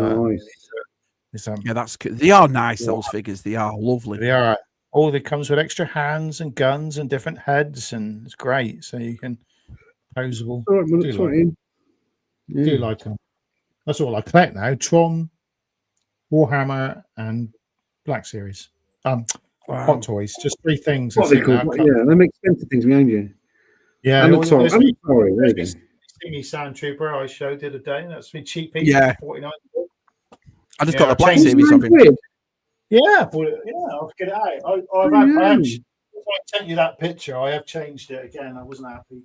Yeah, that's good. They are nice. Those figures. They are lovely. They are. Oh, they comes with extra hands and guns and different heads, and it's great. So you can posable. Do like them. That's all I collect now: Tron, Warhammer, and Black Series. Hot Toys. Just 3 things. What they call? Yeah, they make expensive things behind you. Yeah, and the see me Sand Trooper I showed the other day. That's me cheap piece. Yeah, 49. I just got a Black Series of him. Yeah, but I'll get it out. I sent you that picture. I have changed it again. I wasn't happy.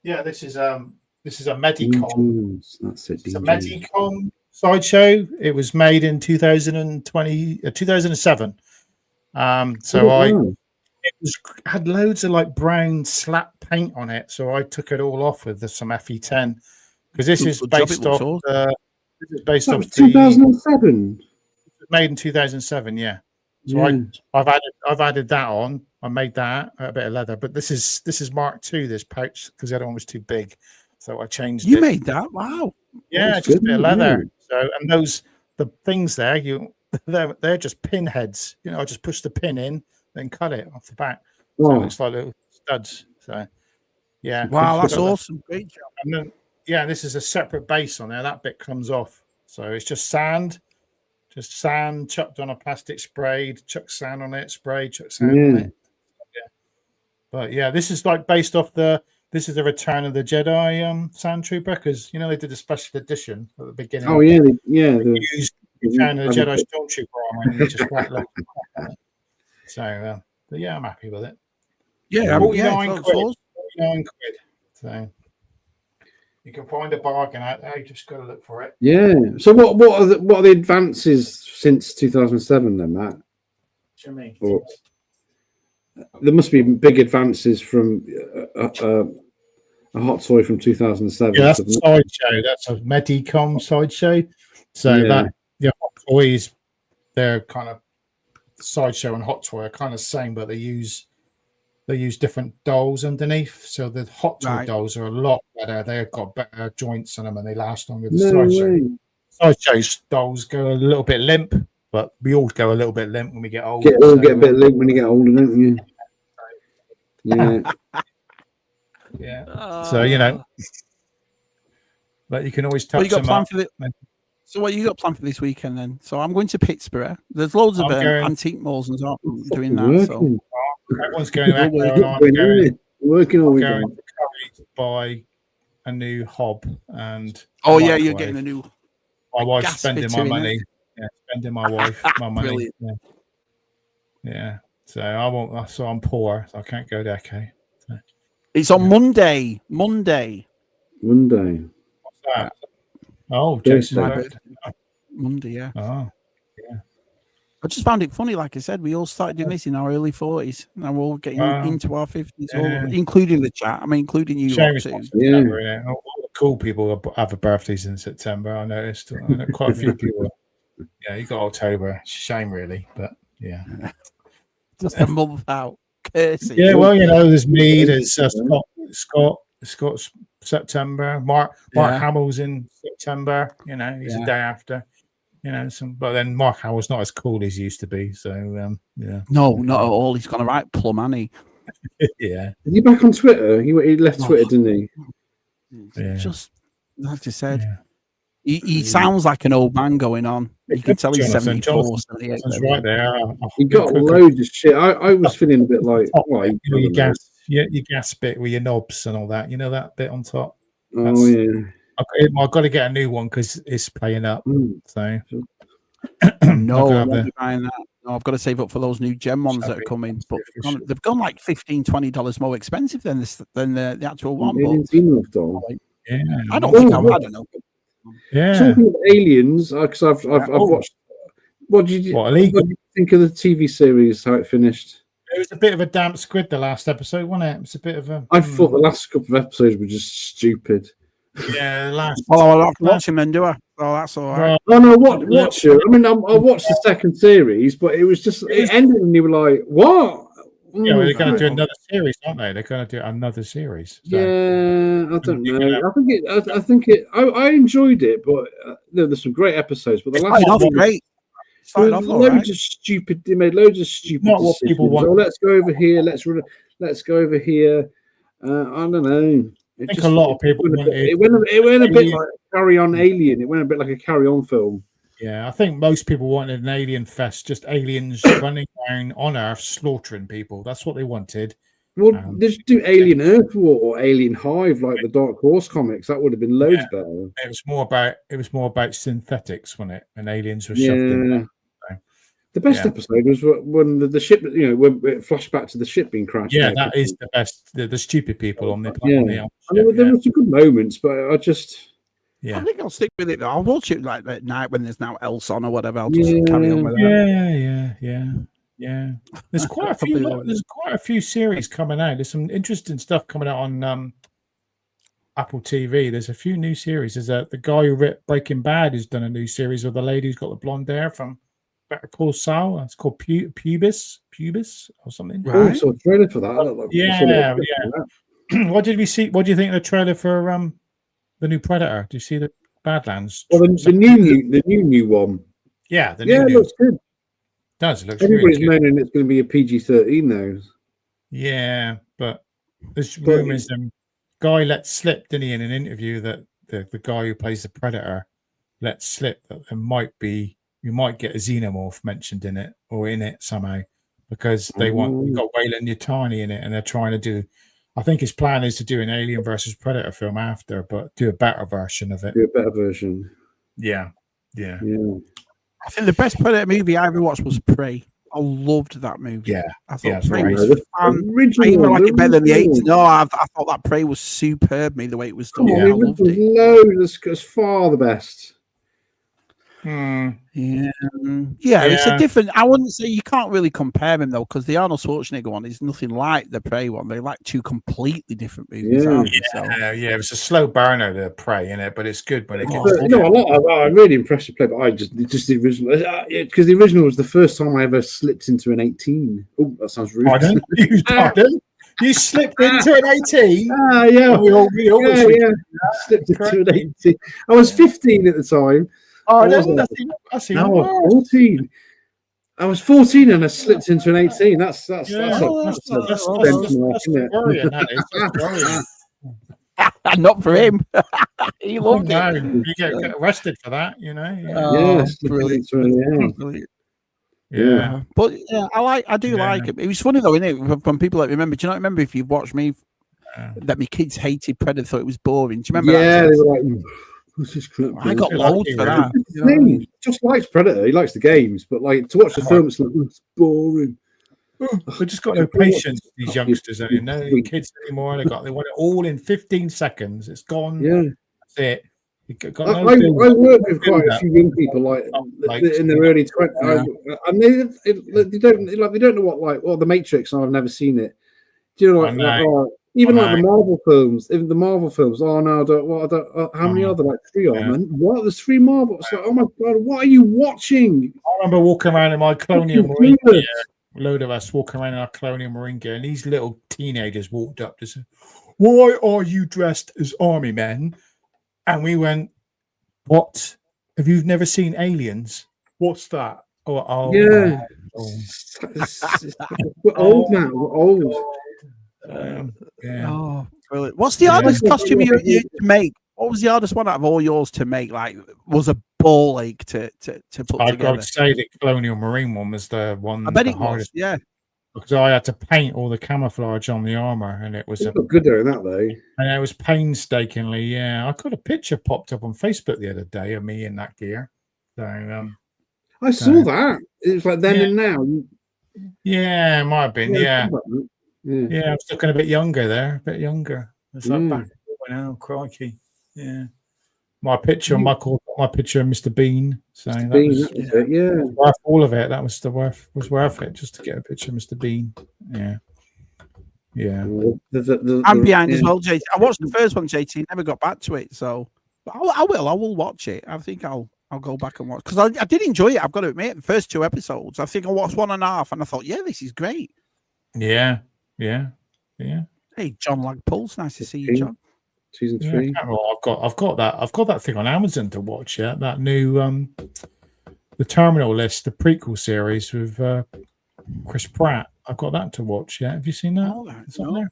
Yeah, this is a Medicom. That's it. It's a Medicom sideshow. It was made in 2007. It had loads of like brown slap paint on it, so I took it all off with some FE10 because this is based off. This is based off 2007. Made in 2007, yeah. So I've added that on. I made that a bit of leather, but this is Mark II. This pouch because the other one was too big, so I changed. You made that? Wow. Yeah, just a bit of leather. So and the things there, they're just pin heads. You know, I just push the pin in, then cut it off the back. So it looks like little studs. So yeah. Wow, that's awesome. Great job. And then this is a separate base on there. That bit comes off. So it's just sand chucked on a plastic sprayed, chuck sand on it, sprayed, chuck sand on it. Yeah. But yeah, this is like based off this is the Return of the Jedi Sand Trooper because they did a special edition at the beginning. Oh yeah, they used Return of the Jedi Stormtrooper armor and just whacked it. So but yeah, I'm happy with it. Yeah, 49 quid. So you can find a bargain out there. You just got to look for it. Yeah. So what are the advances since 2007 then, Matt? What do you mean? There must be big advances from a hot toy from 2007. Yeah, that's a sideshow. That's a Medicom sideshow. So that hot toys, they're kind of sideshow and hot toy are kind of the same, but they use different dolls underneath. So the hot toy dolls are a lot better. They've got better joints on them and they last longer. The sideshow dolls go a little bit limp, but we all go a little bit limp when we get older. Get a bit limp when you get older, don't you? Yeah. Yeah. So but you can always touch them up. So what you got planned for this weekend then? So I'm going to Pittsburgh. There's loads of antique malls and so doing that. So everyone's going working all weekend. To buy a new hob and you're getting a new. My wife's spending my money. Yeah, spending my money. Yeah. So I won't. So I'm poor. So I can't go there. Okay. So, it's on Monday. Monday. Monday. What's that? Oh, Jason. Monday. Yeah. Oh. Yeah. I just found it funny. Like I said, we all started doing this in our early 40s. Now we're all getting into our 50s, including the chat. I mean, including you. All the cool people have a birthdays in September. I noticed. Quite a few people. Yeah, you got October. Shame, really, but yeah. Just a month out. Cursing. Yeah, well, there's me. There's Scott's September. Mark Hamill's in September. He's a day after. But then Mark Hamill's not as cool as he used to be. So no, not at all. He's gone a right plum, hasn't he? Yeah. Is he back on Twitter? He left Twitter, didn't he? Yeah. Just like I said. He sounds like an old man going on. You can tell he's 74, 78. Right there. He got loads of shit. I was feeling a bit like, your gas bit with your knobs and all that. You know that bit on top. I've got to get a new one because it's playing up. So no, I'm not buying that. No, I've got to save up for those new gem ones that are coming. But they've gone like $15, $20 more expensive than the actual one. I don't think I don't know. Yeah. Talking of aliens, because I've watched. What did you think of the TV series? How it finished? It was a bit of a damp squid. The last episode, wasn't it? It was a bit of a. I thought the last couple of episodes were just stupid. Yeah, the last. I'll have to watch him then, do I? Oh, that's all right. Oh no, watch it. I mean, I watched the second series, but it was just it ended, and you were like, "What?" Yeah, they're going to do another series, aren't they? They're going to do another series. So. Yeah, I don't know. I think I enjoyed it, but there's some great episodes. But the last one, great. Loads of stupid. They made loads of stupid Not what people want. Oh, let's go over here. Let's go over here. I don't know. I think a lot of people it went a bit like Carry On Alien. It went a bit like a Carry On film. Yeah, I think most people wanted an alien fest, just aliens running around on Earth slaughtering people. That's what they wanted. Well, just do Alien Earth War or Alien Hive like the Dark Horse comics. That would have been loads better. It was more about synthetics, wasn't it? And aliens were shoved in there. So, the best episode was when the ship, when it flashed back to the ship being crashed. Yeah, that is the best. The stupid people on the planet. Yeah. There were some good moments, but I just. Yeah. I think I'll stick with it. I'll watch it like at night when there's now else on or whatever. I'll just carry on with that. Yeah. There's quite a few. There's quite a few series coming out. There's some interesting stuff coming out on Apple TV. There's a few new series. There's the guy who wrote Breaking Bad who's done a new series with the lady who's got the blonde hair from Better Call Saul. It's called Pubis or something. Right. I saw a trailer for that. Yeah. What did we see? What do you think of the trailer for the new Predator? Do you see the Badlands? Well, the new one. Yeah, it looks good. It looks everybody's really good. moaning it's going to be a PG-13 now. Yeah, but there's rumors. Guy let slip, didn't he, in an interview that the guy who plays the Predator let slip that you might get a xenomorph mentioned in it or in it somehow because we've got Wayland Yutani in it and they're trying to do. I think his plan is to do an Alien versus Predator film after, but do a better version of it. Do a better version. Yeah. I think the best Predator movie I ever watched was Prey. I loved that movie. Yeah, I thought Prey was fun. I even like it better than the 80s. No, I thought that Prey was superb. The way it was done. I loved it. It's far the best. It's a different. I wouldn't say you can't really compare them though, because the Arnold Schwarzenegger one is nothing like the Prey one. They're like two completely different movies. It was a slow burner, the Prey in it, but it's good when it gets. I'm really impressed with Prey, but I just the original because the original was the first time I ever slipped into an 18. Oh, that sounds rude. Pardon? You slipped into an 18? Yeah. We all slipped into an 18. I was 15 at the time. Oh, that's even worse. 14. I was 14 and I slipped into an 18. That's worrying. Not for him. He loved it. You get arrested for that, brilliant. Yeah, but I do like it. It was funny though, isn't it? From people that remember. Do you not remember if you've watched me that my kids hated Predator, thought it was boring? Do you remember? Yeah, they were like. I got loads for that. He just likes Predator. He likes the games, but like to watch the film, it's like it's boring. We just got no patience. These youngsters, no kids anymore. They want it all in 15 seconds. It's gone. Yeah, that's it. I work with quite a few young people, like in their early 20s, and they don't know what the Matrix. And I've never seen it. Do you know even like the Marvel films, even the Marvel films. Oh no, how many are there? Like 3 of them. What? There's 3 Marvel. It's like, oh my god, what are you watching? I remember walking around in my Colonial Marine gear. A load of us walking around in our Colonial Marine gear, and these little teenagers walked up to say, "Why are you dressed as army men?" And we went, "What? Have you never seen Aliens? What's that?" We're old now. We're old. Brilliant. What's the hardest costume you to make? What was the hardest one out of all yours to make? Like, was a ball ache to put together? I'd say the Colonial Marine one was the one. I bet the it hardest, was. Yeah. because I had to paint all the camouflage on the armor, and it was It's not good doing that though. And it was painstakingly, yeah. I got a picture popped up on Facebook the other day of me in that gear. So I saw that. It was like then and now. Yeah, it might have been, yeah. Yeah, I was looking a bit younger there, a bit younger. It's like back now, crikey. Yeah. My picture, my picture of Mr. Bean. So Mr. that Bean, was, that was it, yeah. Worth all of it. That was worth it just to get a picture of Mr. Bean. Yeah. Yeah. I'm behind as well, JT. I watched the first one, JT, never got back to it. So but I will watch it. I think I'll go back and watch, because I did enjoy it. I've got to admit, the first 2 episodes. I think I watched 1.5 and I thought, yeah, this is great. Yeah. Hey, John Lagpulse, nice to see you, John. Season 3. Yeah, I've got that thing on Amazon to watch. Yeah, that new the Terminal List, the prequel series with Chris Pratt. I've got that to watch. Yeah, have you seen that? Oh, it's on there.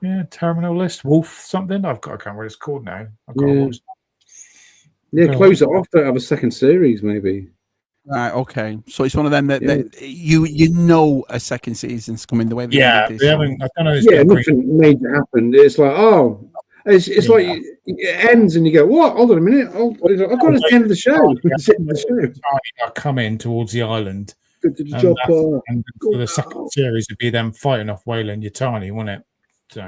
Yeah, Terminal List, Wolf something. I can't remember what it's called now. I've got to watch that. Yeah, close it off. Don't have a second series, maybe. Right. Okay. So it's one of them that you know a second season's coming the way. They haven't. I don't know. Nothing major happened. It's like, it's like it ends and you go, what? Hold on a minute. I've got at the end of the show. I come in towards the island. And for the second series, it'd be them fighting off Wayland Yutani, wouldn't it? So,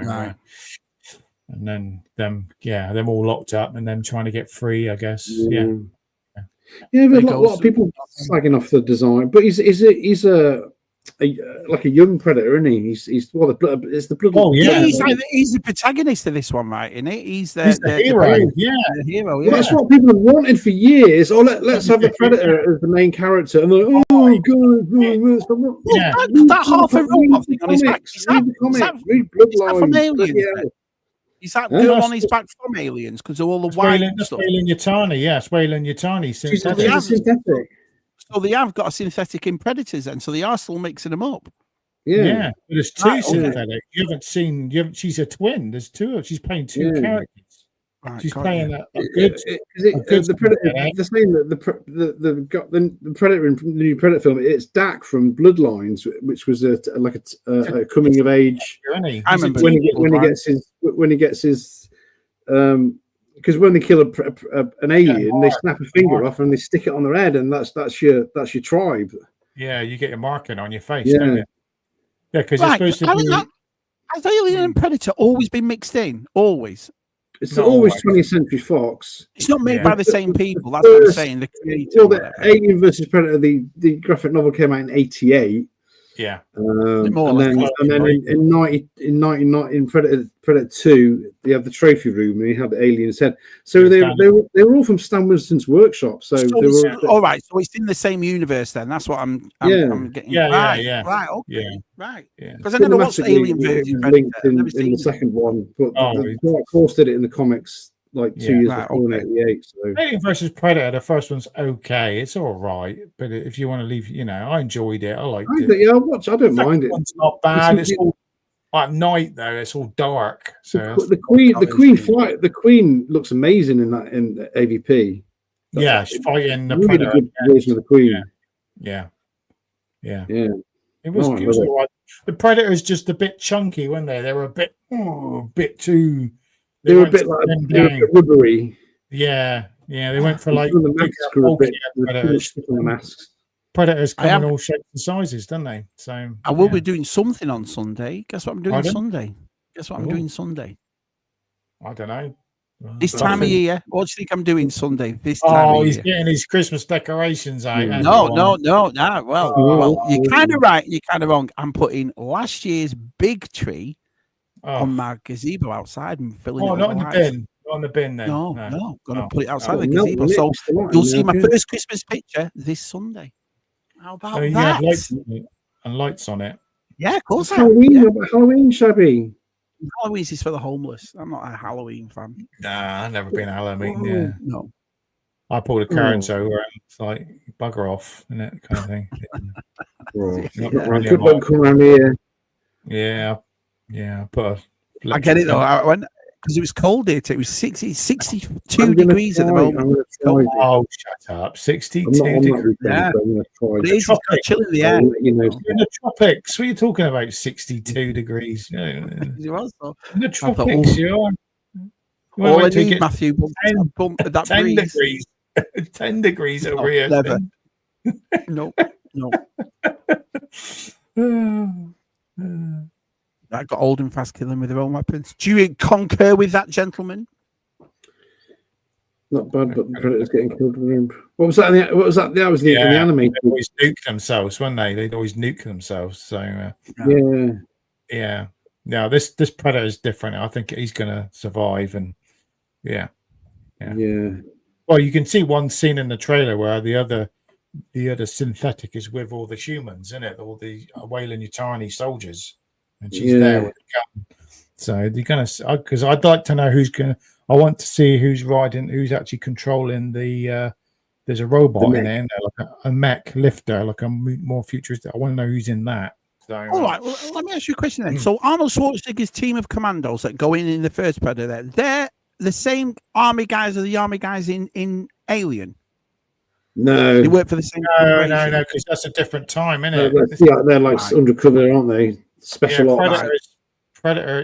and then them all locked up and them trying to get free, I guess. Yeah, but a lot of people slagging off the design, but he's a like a young Predator, isn't he? It's the blood. Oh yeah, he's the protagonist of this one, right? Isn't it? He's the hero. The hero. Yeah, well, that's what people have wanted for years. Oh, let's have the Predator as the main character, and they're like, oh god, that half a robot thing on his back. Is that from Aliens? Is that girl on his back from Aliens? Because of all the white stuff. Wayland Yutani, yes, Wayland Yutani. Synthetic. So they have got a synthetic in Predators, and so they are still mixing them up. Yeah, but there's 2 synthetic. You haven't seen. She's a twin. There's 2. She's playing 2 characters. Right, she's playing the Predator. The same that the Predator in the new Predator film. It's Dak from Bloodlines, which was a coming of age. I remember when he gets his because when they kill an alien, they snap a finger off and they stick it on their head, and that's your tribe. Yeah, you get your marking on your face, don't you? Yeah, because it's supposed to be. Has Alien and Predator always been mixed in? Always. It's always 20th Century Fox. It's not made by the same people. That's what I'm saying. The the Alien versus Predator, the graphic novel came out in '88. Yeah. And then in Predator 2, they had the trophy room and he had the alien's head. So they were all from Stan Winston's workshop. So they were all right. So it's in the same universe then. That's what I'm getting. Right. Okay. Right. Because I never watched Alien versus Predator. In the second one, but Dark Horse did it in the comics like 2 years before in '88. So Alien versus Predator, the first one's okay. It's all right, but if you want to leave, I enjoyed it. I liked it. Yeah, I don't mind it. It's not bad. It's all at night though. It's all dark. So the Queen looks amazing in AVP. She's fighting the really Predator. Good version of the Queen. Yeah. It was good. The Predator is just a bit chunky, weren't they? They were a bit too. They were a bit rubbery. Yeah. They went for like masks. Predators come in all shapes and sizes, don't they? So I will be doing something on Sunday. Guess what I'm doing Sunday? I'm doing Sunday? I don't know. This time of year, what do you think I'm doing Sunday? This time of he's year? Getting his Christmas decorations out. No. Well, you're kind of right. You're kind of wrong. I'm putting last year's big tree on my gazebo outside and filling it. Not in the bin. Not on the bin then. No. Gonna put it outside the gazebo. So you'll see my first Christmas picture this Sunday. How about that? Lights on it. Yeah, of course. Halloween, Shabby. Halloween is for the homeless. I'm not a Halloween fan. Nah, I've never been Halloween. No. I pulled a current over and it's like bugger off, isn't it? Kind of thing. Good luck around here. Yeah. I get it though. because it was cold here. It was 62 degrees at the moment. Oh, shut up! 62 degrees. Yeah, it is got chill in the air. You know, in the tropics. What are you talking about? 62 degrees. In the tropics, you are. All I need, Matthew, 10 degrees. 10 degrees over here. Never. No. That got old and fast killing with their own weapons. Do you concur with that, gentlemen? Not bad, but the Predators getting killed with him. What was that? What was that? That was the anime. They always nuke themselves, weren't they? They'd always nuke themselves. So yeah. Now this Predator is different. I think he's going to survive, and yeah. Well, you can see one scene in the trailer where the other synthetic is with all the humans, isn't it? All the Weyland-Yutani soldiers, and she's there with a gun. So you're gonna, because I'd like to know who's gonna. I want to see who's actually controlling the. There's a robot in there, like a mech lifter, like a more futuristic. I want to know who's in that. So, all right, well, let me ask you a question then. So Arnold Schwarzenegger's team of commandos that go in the first Predator, they're the same army guys as the army guys in Alien. No, they work for the same. No, because that's a different time, isn't it? They're like undercover, aren't they? Special ops. Predator,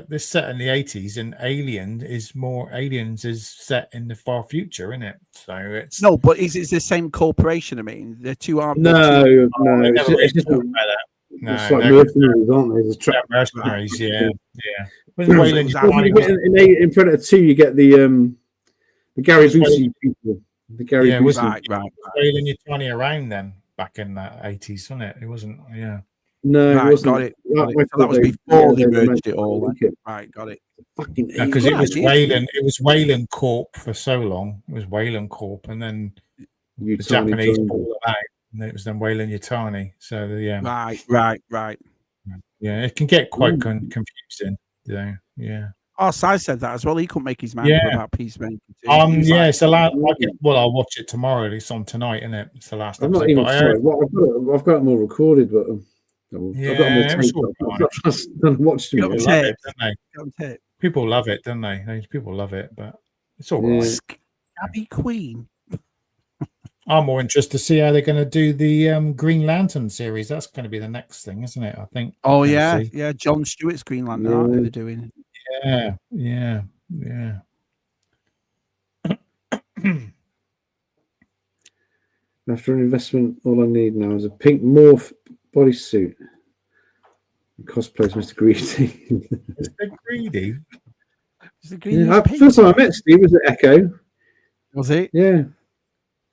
they're set in the 80s, and Aliens is set in the far future, isn't it? So it's but it's the same corporation. I mean, the two armed. No. It's just it's like mercenaries, aren't they? Mercenaries, yeah. In Predator 2, you get the Gary Busey people. The Gary Busey. Right. Weyland-Yutani around then back in the 80s, wasn't it? It wasn't, No, it wasn't. Got it. That was before they merged it all. Right, got it. Because it was Weyland. It was Weyland Corp for so long. It was Weyland Corp, and then the Japanese pulled it out, and it was then Weyland-Yutani. So Right. Yeah, it can get quite confusing. Yeah. Oh, Si said that as well. He couldn't make his mind up about Peacemaker. It's the last. I'll watch it tomorrow. It's on tonight, isn't it? It's the last. I'm not even sorry. I've got them all recorded, but I've watched it. People love it, don't they? People love it, but it's all right. Scabby Queen. I'm more interested to see how they're going to do the Green Lantern series. That's going to be the next thing, isn't it? I think. Oh yeah. John Stewart's Green Lantern. Aren't they doing? Yeah. After an investment, all I need now is a pink morph bodysuit. Cosplays Mr. Greedy. Mr. Greedy? First time I met Steve was at Echo. Was it? Yeah.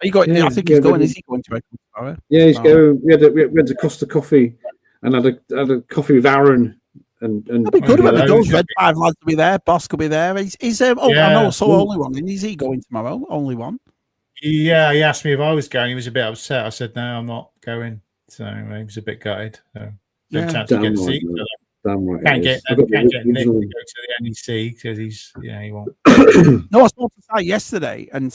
I think he's going. Is he going to Echo tomorrow? Yeah, he's going. We had a Costa coffee and had a coffee with Aaron. And it'll be good when those Red 5 lads will be there. Boss will be there. He's I know. So only one. And is he going tomorrow? Only one. Yeah, he asked me if I was going. He was a bit upset. I said no, I'm not going. So he was a bit gutted. So no chance to get a seat. Can't get Nick to go to the NEC because he won't. No, I spoke to Si yesterday, and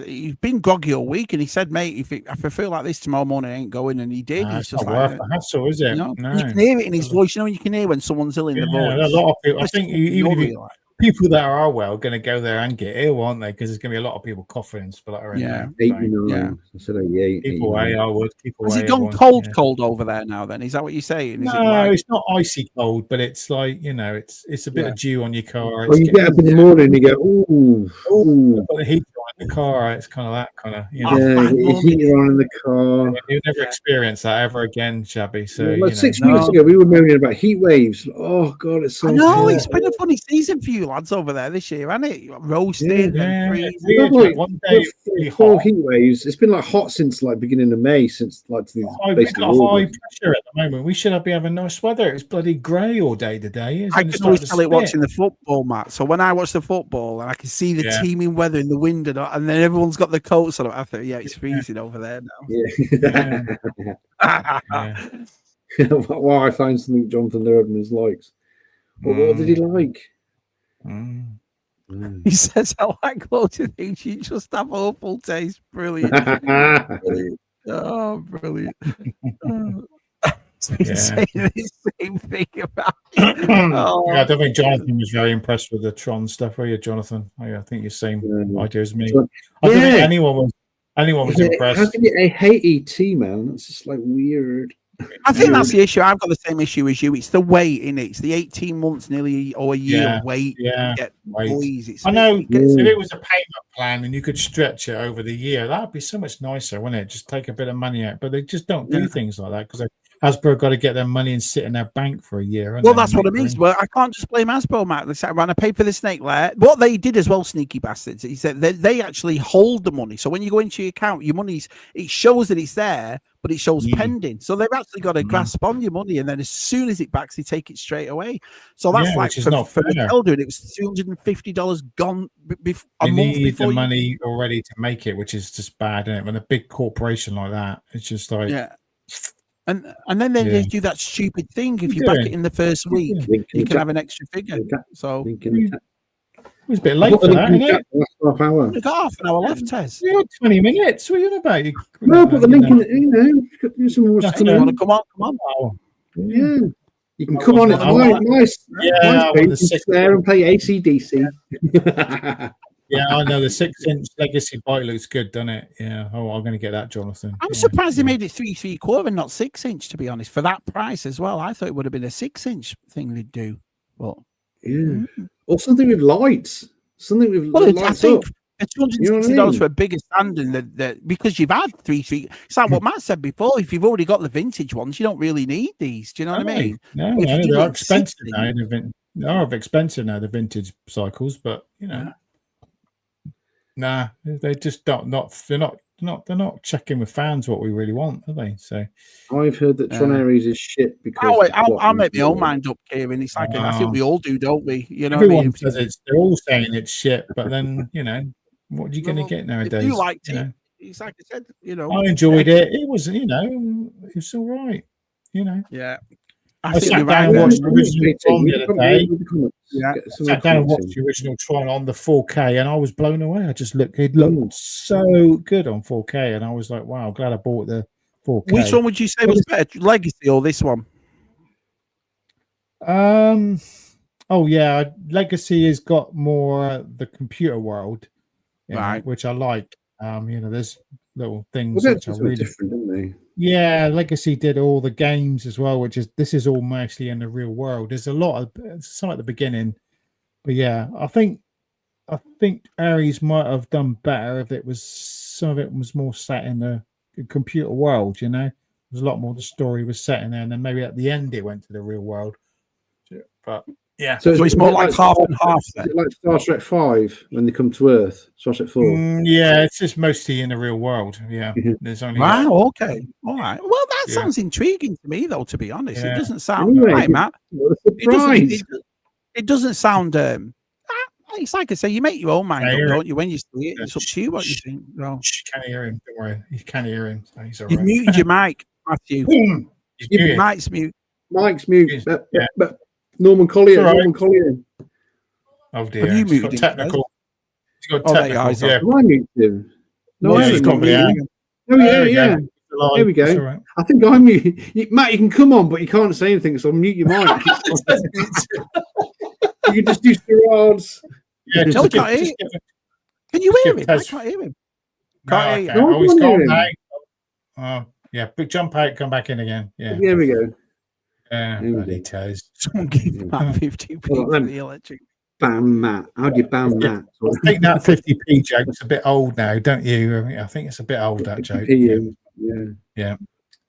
he's been groggy all week, and he said, "Mate, if I feel like this tomorrow morning, I ain't going." And he did. He's just not worth the hassle, is it? No. You can hear it in his voice. You can hear when someone's ill in the voice. A lot of people. I think even people that are well going to go there and get ill, aren't they? Because there's going to be a lot of people coughing and spluttering. Yeah. 89. Instead of 8. Keep away, I would. Has it gone cold over there now? Then is that what you're saying? No, it's not icy cold, but it's like it's a bit of dew on your car. You get up in the morning and you go, ooh. Put the heater on in the car. It's kind of that kind of. The heater on in the car. You'll never experience that ever again, Shabby. So 6 weeks ago, we were moaning about heat waves. Oh God, it's so. No, it's been a funny season for you lads over there this year, hasn't it? Roasting and freezing. One day really hot. Heat waves. It's been like hot since like beginning of May, since like we've got high pressure at the moment. We should be having nice weather. It's bloody grey all day today. I can always tell it watching the football, Matt. So when I watch the football and I can see the teeming weather in the wind and then everyone's got the coats on, I think, it's freezing over there now. Well, I find something Jonathan Erdmann likes. Well, what did he like? He says, I like loads of things. You just have awful taste. Brilliant. Oh, brilliant. saying the same thing about. Yeah, I don't think Jonathan was very impressed with the Tron stuff, were you, Jonathan? I think you're the same idea as me. I don't think anyone was impressed. How can you hate ET, man? That's just like weird. I think that's the issue. I've got the same issue as you. It's the wait, in it. It's the 18 months, nearly, or a year wait. Yeah, to get boys. I know. If it was a payment plan and you could stretch it over the year, that'd be so much nicer, wouldn't it? Just take a bit of money out, but they just don't do things like that because Hasbro got to get their money and sit in their bank for a year. Well, that's what it means. Well, I can't just blame Hasbro, Matt. They said, "When I paid for the snake lair," what they did as well, sneaky bastards. He said they actually hold the money. So when you go into your account, your money's it shows that it's there, but it shows pending. So they've actually got a grasp on your money, and then as soon as it backs, they take it straight away. So that's like for Mattel doing it was $250 gone a month before. The money already to make it, which is just bad, isn't it? When a big corporation like that, it's just like And then they do that stupid thing. If you back it in the first week, you can have an extra figure. So it was a bit late for that, isn't it? Half hour. We've got half an hour left, Tez. You got 20 minutes. What are you on about? No, but the link in it, you want to come on? Yeah. You can come on. It's nice. Yeah, there and play AC/DC. Yeah, I know the 6-inch Legacy bike looks good, doesn't it? Yeah. Oh, I'm going to get that, Jonathan. I'm surprised they made it 3 3/4 and not 6-inch. To be honest, for that price as well, I thought it would have been a 6-inch thing they'd do. But or something with lights. Something with lights. I think it's $260 for a bigger stand, and because you've had 3 3. It's like what Matt said before. If you've already got the vintage ones, you don't really need these. Do you know what I mean? No, they're expensive now. They are expensive now, the vintage cycles, but you know. Nah, they just they're not checking with fans what we really want, are they? So I've heard that Tron Ares is shit because I'll make my own mind up here, and it's like I think we all do, don't we? You know, everyone says they're all saying it's shit, but then you know, what are you going to get nowadays? You liked it. It's like I said, you know, I enjoyed it. It was, you know, it was all right. You know, I sat down and watched the original Tron the other day. Sat down and watched the original Tron on the 4K, and I was blown away. It looked so good on 4K, and I was like, "Wow, glad I bought the 4K." Which one would you say was better, Legacy or this one? Legacy has got more the computer world, right? Which I like. You know, there's little things which are really different, didn't they? Yeah, Legacy did all the games as well, this is all mostly in the real world. There's a lot of some at the beginning, but yeah, I think Ares might have done better if some of it was more set in the computer world. You know, there's a lot more. The story was set in there, and then maybe at the end it went to the real world. But yeah, so it's more like half and half. Then. Is it like Star Trek 5 when they come to Earth? Star Trek 4. Yeah, it's just mostly in the real world. Yeah, there's only okay, all right. Well, that sounds intriguing to me, though. To be honest, it doesn't sound right, Matt. It doesn't sound. It's like I say, you make your own mind up, don't you? When you see it, it's up to you what you think. No. You can't hear him. Don't worry, you can't hear him. So he's all You've muted your mic, Matthew. Your mic's mute. Mic's mute. But Norman Collier. Right. Norman Collier. Oh dear. Have you He's muted got technical. He's got technical. Yeah. I muted him. No, he's got me. Oh yeah. There we go. Right. I think I'm mute. Matt, you can come on, but you can't say anything, so mute your mic. You can just do charades. Yeah, can you hear him? I can't hear him. Can't hear him. He's gone out. Oh, yeah. Big jump out, come back in again. Yeah. There we go. Bloody toes. Someone give Matt 50p for the electric. Bam, Matt. How do you bam Matt? I think that 50p joke's a bit old now, don't you? I think it's a bit old, that joke. Yeah.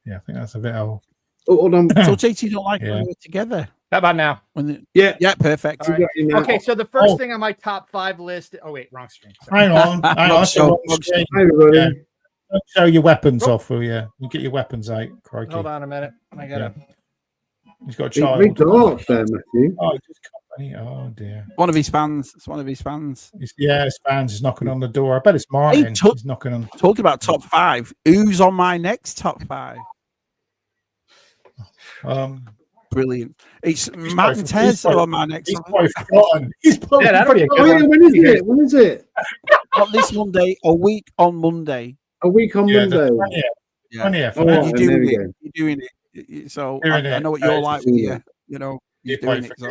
I think that's a bit old. Oh, hold on. So JT don't like when we're together. How about now? Yeah, perfect. Right. Okay, so the first thing on my top 5 list. Oh wait, wrong screen. Sorry. Hang on. Hi, everybody. Yeah. Don't show your weapons off, will you? You get your weapons out. Crikey. Hold on a minute. I got it. He's got a child. It's dark there, Matthew. Oh dear. One of his fans. It's one of his fans. His fans is knocking on the door. I bet it's Martin. He's knocking on. Talking about top 5. Who's on my next top 5? Brilliant. It's Matt and Tez on my next. He's probably forgotten. That'll be a good one. When is it? Not this Monday. A week on Monday. A week on Monday. 20th. You're doing it. So I know what you're like with you. You know, you're doing it. So.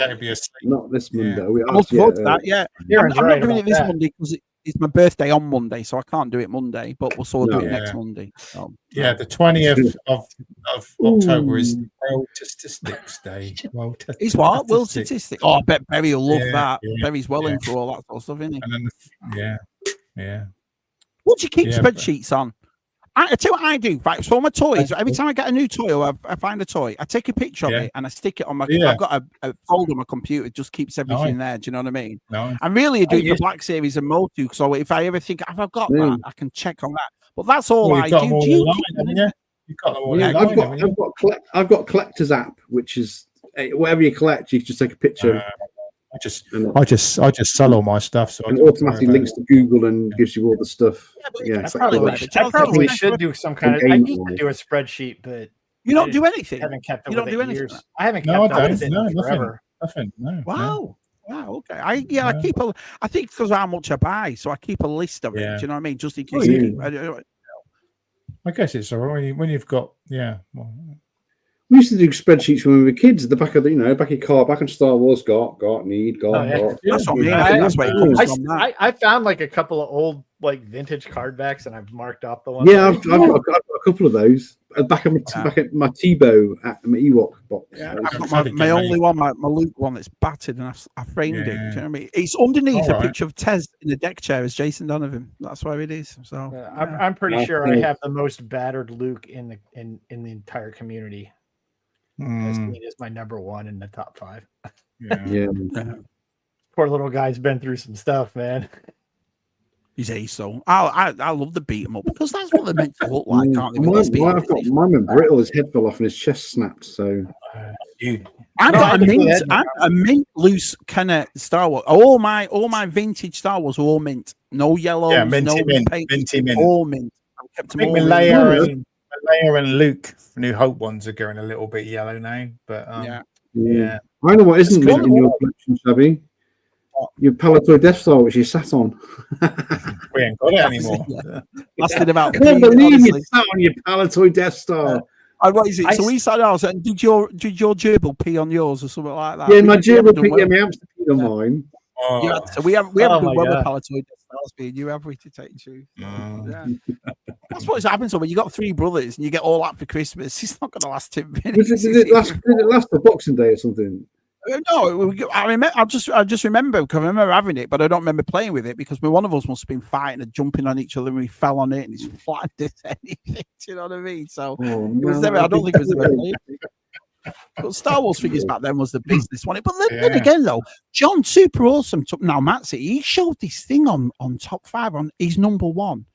Not this Monday. I'm looking forward to that. Yeah, I'm not doing it this Monday because it's my birthday on Monday, so I can't do it Monday. But we'll sort of do it next Monday. So, the 20th of October is World Statistics Day. It's what? World Statistics. Oh, I bet Berry will love that. Berry's well in for all that sort of stuff, isn't he? And then, What do you keep spreadsheets on? I tell you what I do, right? So all my toys, every time I get a new toy or I find a toy, I take a picture of it and I stick it on my. I've got a folder on my computer, it just keeps everything there. Do you know what I mean? And really, I do it for Black Series and Motu. So if I ever think I've got that, I can check on that. But that's all I do. I've got collector's app, which is whatever you collect, you can just take a picture. I just sell all my stuff, so it automatically links to Google and gives you all the stuff. I probably should do some kind of. I need to do a spreadsheet, but you don't do anything. I haven't kept it. You don't do anything. I haven't kept up with it forever. Nothing. No. Wow. Wow. Okay. I keep a. I think because how much I buy, so I keep a list of it. Do you know what I mean? Just in case. I guess it's all right when you've got We used to do spreadsheets when we were kids at the back of the, back of your car, back on Star Wars, got. That's what I mean. That's where it comes from. I found like a couple of old like vintage card backs, and I've marked off the ones. Yeah, I've got a couple of those. Back at my Tebow at my Ewok box. Yeah, I've got my only one, my Luke one that's battered, and I framed it. Do you know what I mean? It's underneath a picture of Tez in the deck chair as Jason Donovan. That's where it is. So I'm pretty sure I have the most battered Luke in the entire community. Is my number one in the top 5. Poor little guy's been through some stuff, man. He's ace, so I love the beat 'em up because that's what they're meant to look like, can't they? Mine went brittle, his head fell off and his chest snapped. So, I've got a mint loose kind of Star Wars. All my vintage Star Wars are all mint, no yellows, no paint, all mint. I kept them all Leia and Luke, New Hope ones are going a little bit yellow now, but I know what isn't mint in your collection, Shabby. Your Palatoy Death Star, which you sat on. We ain't got it anymore. Lasted about. I can't believe you sat on your Palatoy Death Star. What is it? So we sat ours, and did your gerbil pee on yours or something like that? Yeah, my gerbil peed. My hamster peed on mine. So we haven't done well with Palatoy Death Stars being you, have we, to take you? That's what's happened. So when you got 3 brothers and you get all up for Christmas, it's not going to last 10 minutes. Did it last for Boxing Day or something? No, I remember. I just remember because I remember having it, but I don't remember playing with it because one of us must have been fighting and jumping on each other, and we fell on it, and it's flat as anything. Do you know what I mean? So it was never. I don't think it was ever played. But Star Wars figures back then was the business one. But then again, though, John Super Awesome took now Matsy. He showed this thing on top 5 on his number 1.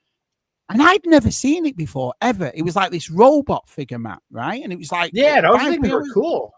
And I'd never seen it before, ever. It was like this robot figure, Matt, right? And it was like, those things were cool.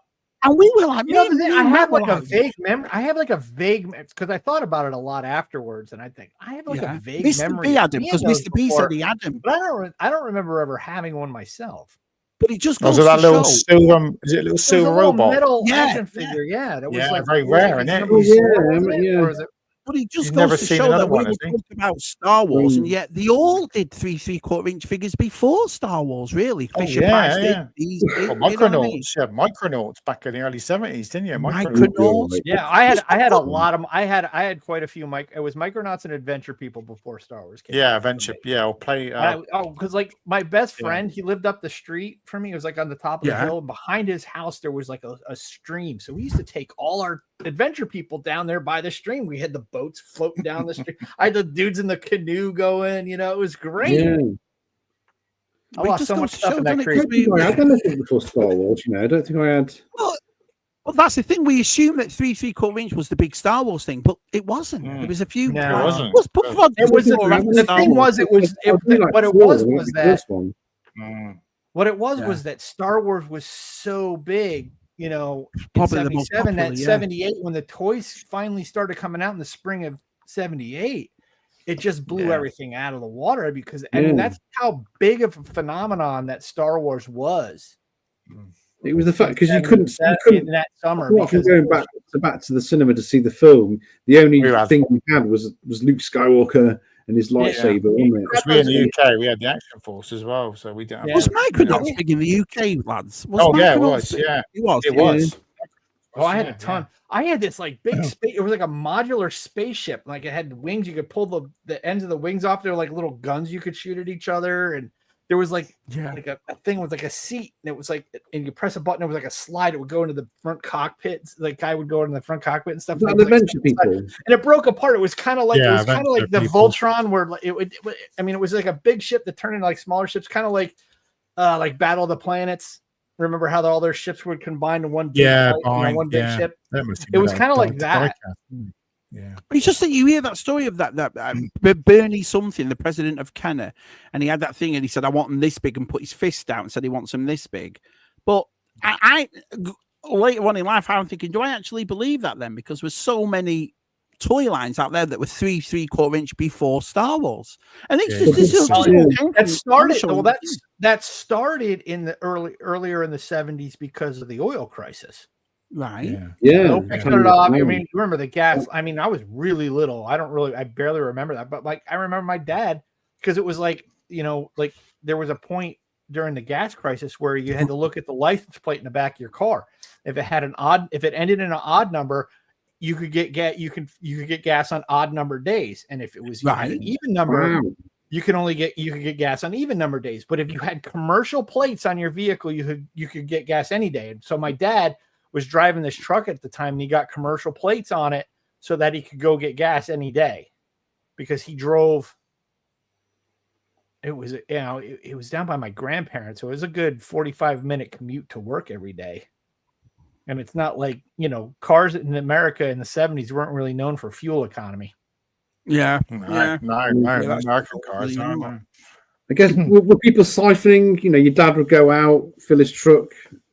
And we were like, I have like a vague memory. I have like a vague, because I thought about it a lot afterwards, and I think I have like a vague memory. Mr. B had him because Mr. B said he had him, but I don't remember ever having one myself. But it just goes to that little silver, is it a little silver robot? Metal action figure, that was like very rare, isn't it? But it just goes to show that we were talking about Star Wars, and yet they all did 3/4 inch figures before Star Wars, really. Fisher Price did. Micronauts, Micronauts back in the early 70s, didn't you? Micronauts. Yeah, I had a lot of. I had quite a few. It was Micronauts and Adventure People before Star Wars came. Yeah, Adventure. Yeah, I'll play. Because like my best friend, he lived up the street from me. It was like on the top of the hill, and behind his house there was like a stream. So we used to take all our Adventure People down there by the stream. We had the boats floating down the street. I had the dudes in the canoe going, it was great. I lost so much stuff in that crazy. I had anything before Star Wars, I don't think I had. Well, that's the thing. We assumed that 3/4 inch was the big Star Wars thing, but it wasn't. It was a few. No, it wasn't. Was that Star Wars was so big. In probably 77, that 78, when the toys finally started coming out in the spring of 78, it just blew everything out of the water because that's how big of a phenomenon that Star Wars was. It was the fact because you couldn't that summer. Going back to the cinema to see the film, the only thing we had was Luke Skywalker and his lightsaber, wasn't it? Because we in the UK, we had the Action Force as well, so we don't. Was Microdot big in the UK, lads? Was it was. Yeah, it was. It was. Oh, I had a ton. I had this like big space. It was like a modular spaceship. Like it had wings. You could pull the ends of the wings off. There were like little guns you could shoot at each other. And there was like a thing with like a seat. And it was like, and you press a button. It was like a slide. It would go into the front cockpit. Like guy would go into the front cockpit and stuff. Like adventure people. And it broke apart. It was kind of like the Voltron, where it was like a big ship that turned into like smaller ships, kind of like Battle of the Planets. Remember how all their ships would combine to one big ship? It was kind of like that. Yeah. But it's just that you hear that story of that Bernie something, the president of Kenner, and he had that thing and he said, I want him this big, and put his fist out and said he wants him this big. But I later on in life, I'm thinking, do I actually believe that then? Because there's so many toy lines out there that were 3/3/4 inch before Star Wars, and it's that started in the earlier in the 70s because of the oil crisis, right? It started off. I mean, remember the gas? I mean, I was really little. I barely remember that, but like I remember my dad, because it was like, like there was a point during the gas crisis where you had to look at the license plate in the back of your car. If it ended in an odd number, you could get gas on odd number days, and if it was an even number, you could get gas on even number days. But if you had commercial plates on your vehicle, you could get gas any day. And so my dad was driving this truck at the time, and he got commercial plates on it so that he could go get gas any day, because he drove. It was it was down by my grandparents, so it was a good 45-minute commute to work every day. And it's not like, cars in America in the 70s weren't really known for fuel economy. No, American cars. I guess were people siphoning? Your dad would go out, fill his truck.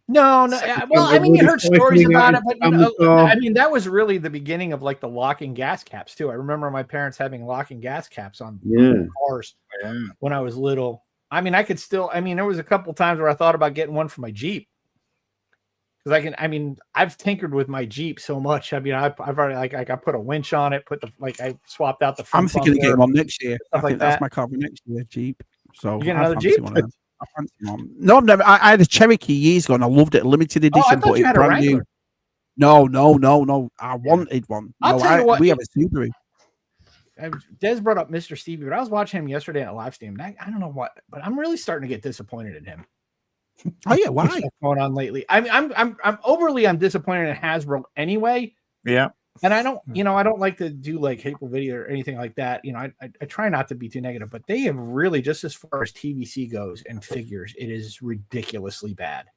No. Well, I mean, you heard stories about it, but that was really the beginning of like the locking gas caps too. I remember my parents having locking gas caps on cars when I was little. I mean, there was a couple times where I thought about getting one for my Jeep. Because I've tinkered with my Jeep so much. I mean, I've already I put a winch on it, I swapped out the front. I'm thinking of getting one next year. I think that's my car for next year, Jeep. So you get another Jeep? I fancy one. No, I've never. I had a Cherokee years ago and I loved it, limited edition. I thought you had brand new. No. I wanted one. I'll tell you what. We have a Subaru. Des brought up Mr. Stevie, but I was watching him yesterday at a live stream. I don't know what, but I'm really starting to get disappointed in him. Oh yeah, why? What's going on lately? I'm disappointed in Hasbro anyway. Yeah, and I don't like to do like hateful video or anything like that. I try not to be too negative, but they have really, just as far as TVC goes and figures, it is ridiculously bad.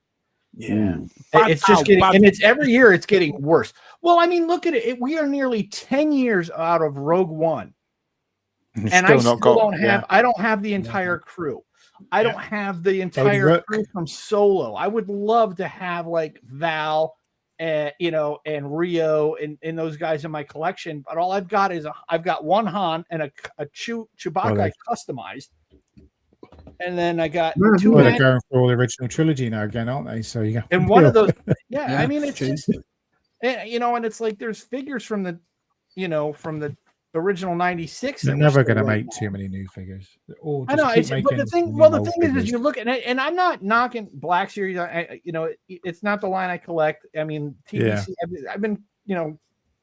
Yeah, it's just getting, and it's every year it's getting worse. Well, I mean, look at it. We are nearly 10 years out of Rogue One, and I still don't have. I don't have the entire crew. I don't have the entire crew from Solo. I would love to have like Val, and Rio and those guys in my collection. But all I've got is I've got one Han and a Chewbacca customized, and then I got two. Well, they're going for all the original trilogy now again, aren't they? So you got and one of those. Yeah, I mean it's just, and it's like there's figures from the, from the original 96. They're never going to make too many new figures. I know, but the thing is you look at it, and I'm not knocking Black Series. It's not the line I collect. I mean, TVC. Yeah. I've been,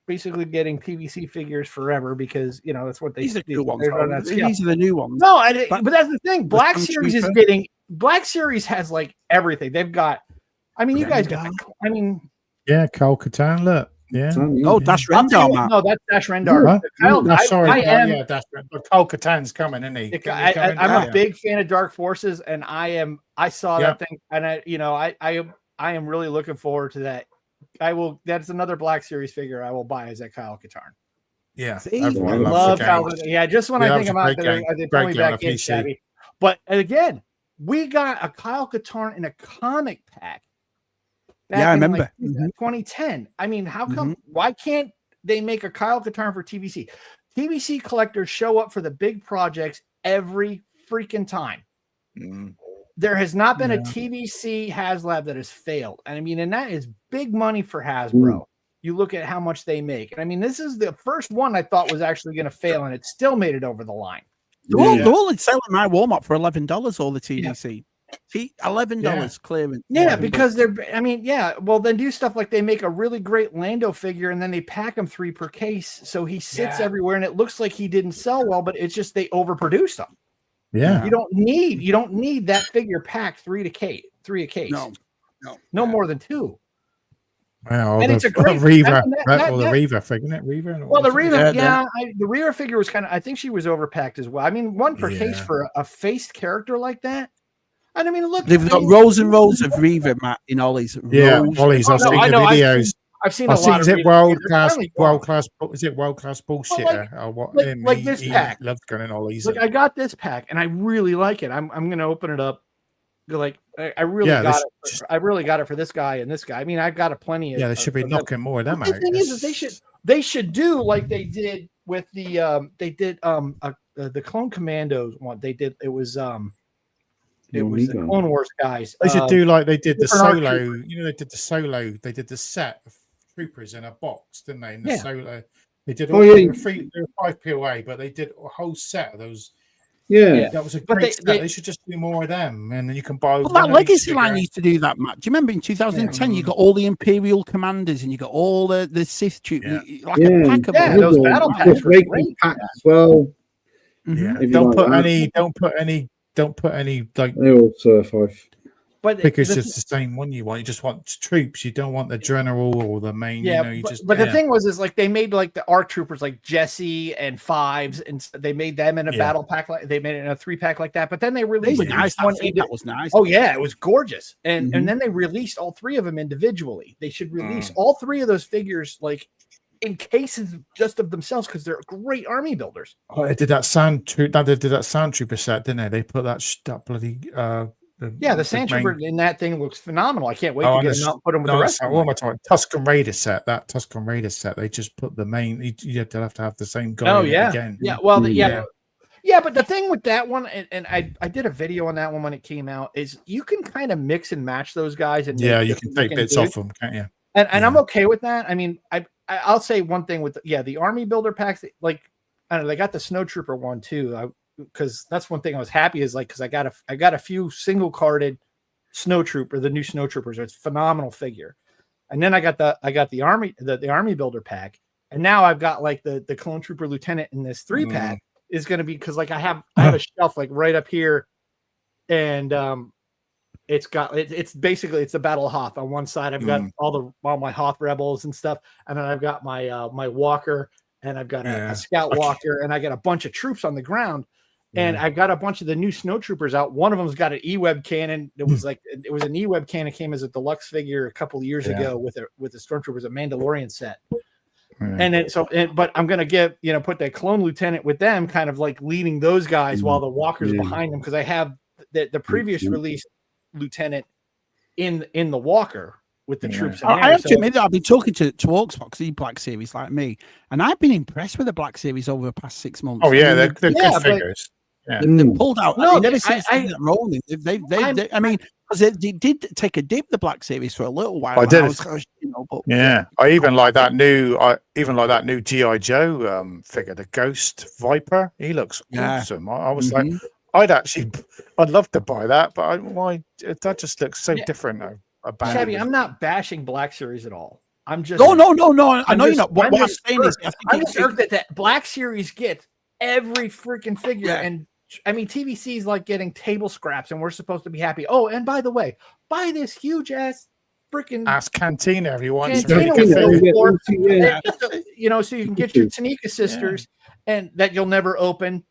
basically getting PVC figures forever because that's what these are the new ones. These are the new ones. No, but that's the thing. Black Series is getting. Black Series has like everything. They've got. I mean, you guys got. I mean. Yeah, Kyle Katarn. Look. Yeah. Oh, Dash Rendar. No, that's Dash Rendar. Kyle Katarn's coming, isn't he? I'm a big fan of Dark Forces, and I saw that thing, and I am really looking forward to that. That's another Black Series figure I will buy, is that Kyle Katarn. Yeah. I love Kyle. Yeah, just when I think about it, they pull me back in, Shabby. But again, we got a Kyle Katarn in a comic pack. Yeah, I remember. 2010. I mean, how come? Why can't they make a Kyle Katarn for TVC? TVC collectors show up for the big projects every freaking time. There has not been a TVC HasLab that has failed. And I mean, and that is big money for Hasbro. you look at how much they make. And I mean, this is the first one I thought was actually going to fail, and it still made it over the line. They're all selling my Walmart for $11, all the TDC. Yeah. $11 clearance. Yeah, because well, then do stuff like they make a really great Lando figure and then they pack him 3 per case. So he sits everywhere and it looks like he didn't sell well, but it's just they overproduced them. Yeah. You don't need that figure packed 3 a case. No more than 2. Wow, and it's a great Reva, the Reva figure, isn't it? Reva. Well, the Reva, the Reva figure was kind of. I think she was overpacked as well. I mean, 1 per case for a faced character like that. And I mean, look, they've got rows and rows of Reva, Matt, in Ollie's. Ollie's. I've seen the videos. I've seen a lot. Is it world class? Is it world class bullshitter? Like this pack. Loves going in Ollie's. Like I got this pack, and I really like it. I'm going to open it up. Like I really got it. I really got it for this guy and this guy. I mean, I've got a plenty of. Yeah, they should be knocking more of them out. The thing is they should do like they did with the the Clone Commandos one. They did it was the Clone Wars guys. They should do like they did the Solo. You know, they did the Solo. They did the set of troopers in a box, didn't they? In the Solo, they did all they were 5 POA, but they did a whole set of those. Yeah, that was a great set. They should just do more of them, and then you can buy. Well, that Legacy line used to do that, Matt. Do you remember in 2010 you got all the Imperial commanders and you got all the Sith troops, like a pack of those battle packs were great packs as well. Yeah, don't put any like they all survive. But because it's the same one you want. You just want troops. You don't want the general or the main. Yeah, but the thing was like they made like the ARC troopers like Jesse and Fives, and they made them in a battle pack. Like they made it in a 3-pack like that. But then they released that was nice. Oh yeah, it was gorgeous. And then they released all 3 of them individually. They should release all 3 of those figures like in cases just of themselves because they're great army builders. Oh, they did that sand trooper set, didn't they? They put that bloody. The Sand Trooper in that thing looks phenomenal. I can't wait to get them out and put them with the rest of them. What am I talking? Tusken Raider set. That Tusken Raider set. They just put the main. You have to have the same guy. Again. Yeah. Well, but the thing with that one, and I did a video on that one when it came out, is you can kind of mix and match those guys, and you can take bits off them, can't you? And I'm okay with that. I mean, I'll say one thing with the army builder packs. Like I don't know, they got the Snowtrooper one too. Because that's one thing I was happy is like because I got a few single carded Snowtrooper, the new Snowtroopers. It's a phenomenal figure, and then I got the army builder pack, and now I've got like the Clone Trooper Lieutenant in this 3-pack is going to be because like I have a shelf like right up here, and it's basically the Battle of Hoth on one side. I've got all my Hoth rebels and stuff, and then I've got my my Walker, and I've got a Scout Walker, and I got a bunch of troops on the ground. And I've got a bunch of the new Snowtroopers out. One of them's got an E-Web cannon. It was an E-Web cannon. Came as a deluxe figure a couple of years ago with the Stormtroopers, a Mandalorian set. And then but I'm gonna put that Clone Lieutenant with them, kind of like leading those guys while the Walker's behind them because I have the previous released Lieutenant in the Walker with the troops. I have to admit that I've been talking to Orksbox, the Black Series like me, and I've been impressed with the Black Series over the past 6 months. Oh yeah, they're good figures. They pulled out. No, they never seems to be rolling. They I mean, because they did take a dip the Black Series for a little while. I did. I even like that new GI Joe figure, the Ghost Viper. He looks awesome. I was like, I'd love to buy that, but that just looks so different now. Chevy, I'm not bashing Black Series at all. I'm just no. I know you're not. What I'm saying is, I'm just irked that Black Series gets every freaking figure and. I mean, TVC is like getting table scraps, and we're supposed to be happy. Oh, and by the way, buy this huge ass freaking cantina if you want. So you can get your Tanika sisters, and that you'll never open.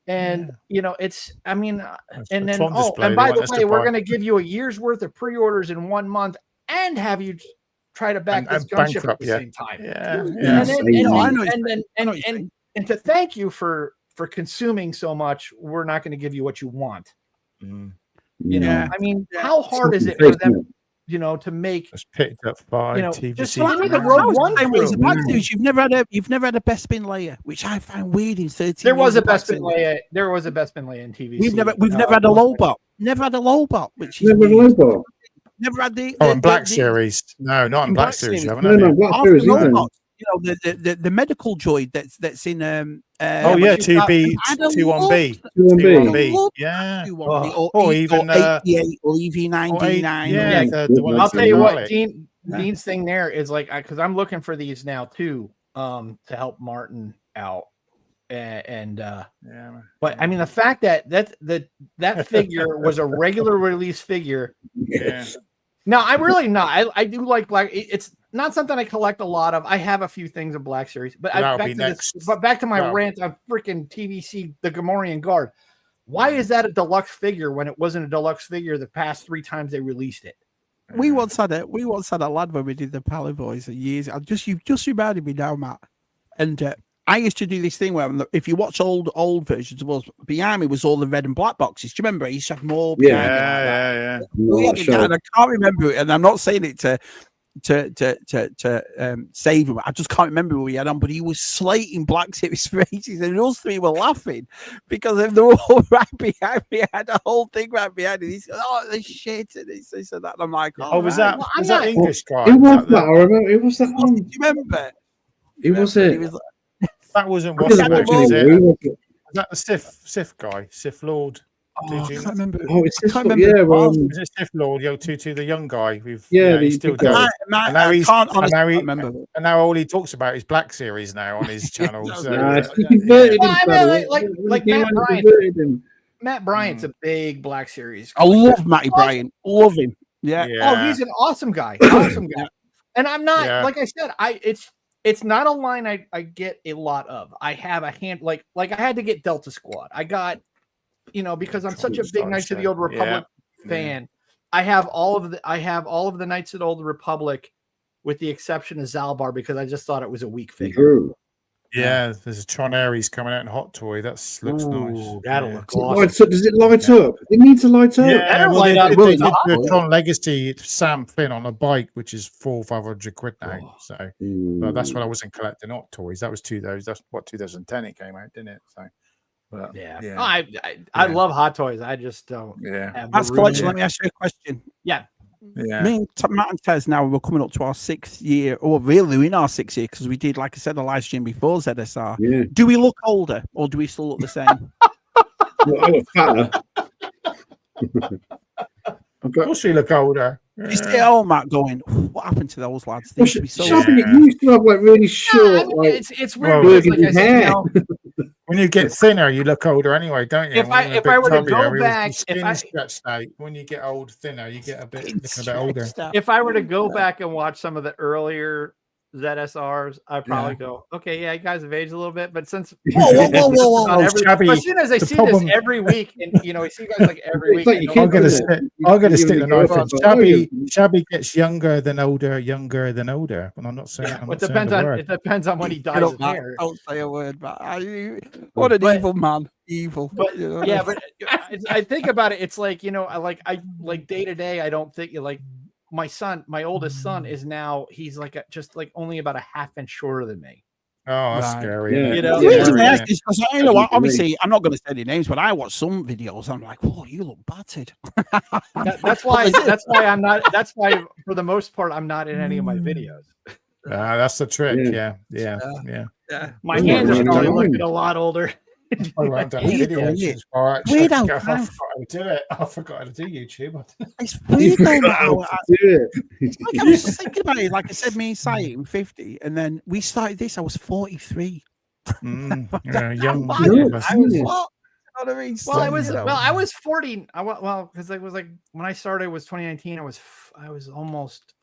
And it's. I mean, and then and by the way, we're going to give you a year's worth of pre-orders in 1 month, and have you try to back this gunship at the same time. And to thank you for consuming so much, we're not going to give you what you want. I mean, how hard is it for them, to make? Just picked up by TVC. Just the Rogue One. You've never had a Bespin layer, which I find weird in 13. There was a Bespin layer. There was a Bespin layer in TVC. We've never had a low bot. Never had a low bot. Which is never low bot. Never had the Black Series. No, not in Black Series. You haven't no, had no, it. Black Series either. You know, the medical droid that's in 2B, 21B. 21B. Yeah. Or even 88 or EV99. Yeah, the one I'll tell you what, Dalek. Dean's thing there is like, because I'm looking for these now too, to help Martin out. But I mean, the fact that figure was a regular release figure. Yeah. No, I'm really not. I do like Black. It's not something I collect a lot of. I have a few things of Black Series, but back to my rant on freaking TVC, the Gamorrean Guard. Why is that a deluxe figure when it wasn't a deluxe figure the past 3 times they released it? We once had a lad when we did the Pally Boys years. You've just reminded me now, Matt. And I used to do this thing where, if you watch old versions of us, behind me was all the red and black boxes. Do you remember? He used to have more. Yeah. And I can't remember it, and I'm not saying it to save him. I just can't remember what he had on, but he was slating Black Series for ages, and us 3 were laughing because they were all right behind me. I had a whole thing right behind him. He said, "Oh, the shit," and this and that. And I'm like, was that English guy? It was that. I remember. It was that one. Do you remember? It was it. That wasn't Was was that the Sith guy, Sith Lord? I can't remember. Oh, it's Sith Lord. Yeah, is it Sith Lord? Tutu, the young guy. He's still does. And now all he talks about is Black Series now on his channel. Matt Bryant's a big Black Series. I love Matty Bryant. Love him. Yeah. Oh, he's an awesome guy. Awesome guy. And I'm not like I said. It's not a line I get a lot of. I have a hand like I had to get Delta Squad. I got, because I'm such a big Knights of the Old Republic fan. I have all of the Knights of the Old Republic, with the exception of Zalbar, because I just thought it was a weak figure. Yeah, there's a Tron Ares coming out in Hot Toy. That looks nice. That'll look awesome. Does it light up? It needs to light up. Yeah, they did the Tron Legacy Sam Finn on a bike, which is 400-500 quid now. So, but that's when I wasn't collecting Hot Toys. That was 2010 it came out, didn't it? So, but, I love Hot Toys. I just don't. Yeah, that's collection. Let me ask you a question. Yeah. Yeah. Me and Matt and Tez now, we're coming up to our 6th year, or really we're in our 6th year, because we did, like I said, a live stream before ZSR. Yeah. Do we look older, or do we still look the same? I look fatter. Of course we look older. You see Matt going, what happened to those lads? They used to be so it used to have like really short, it's weird. Like I said, when you get thinner, you look older anyway, don't you? If I were to go back, when you get thinner, you get a bit older. If I were to go back and watch some of the earlier ZSRs, I'd probably go, okay, yeah, you guys have aged a little bit, but since whoa, as soon as I see this every week, and I see you guys like every week, I'm gonna stick the knife in. Shabby gets younger than older, and I'm not saying it depends on when he dyes his hair. Don't say a word, but what an evil man. Evil. But but I think about it, it's like, I like day to day, I don't think my oldest son is now, he's just only about a half inch shorter than me. Oh, that's scary. The reason I ask is because obviously I'm not going to say any names, but I watch some videos. I'm like, oh, you look battered. That's why I'm not. That's why for the most part I'm not in any of my videos. That's the trick. Yeah. My hands are probably looking a lot older. I forgot to do YouTube. It's weird though. I was just thinking about it. Like I said, me and Sai were 50, and then we started this. I was 43. Young. I was 40. Because it was like when I started, it was 2019. I was almost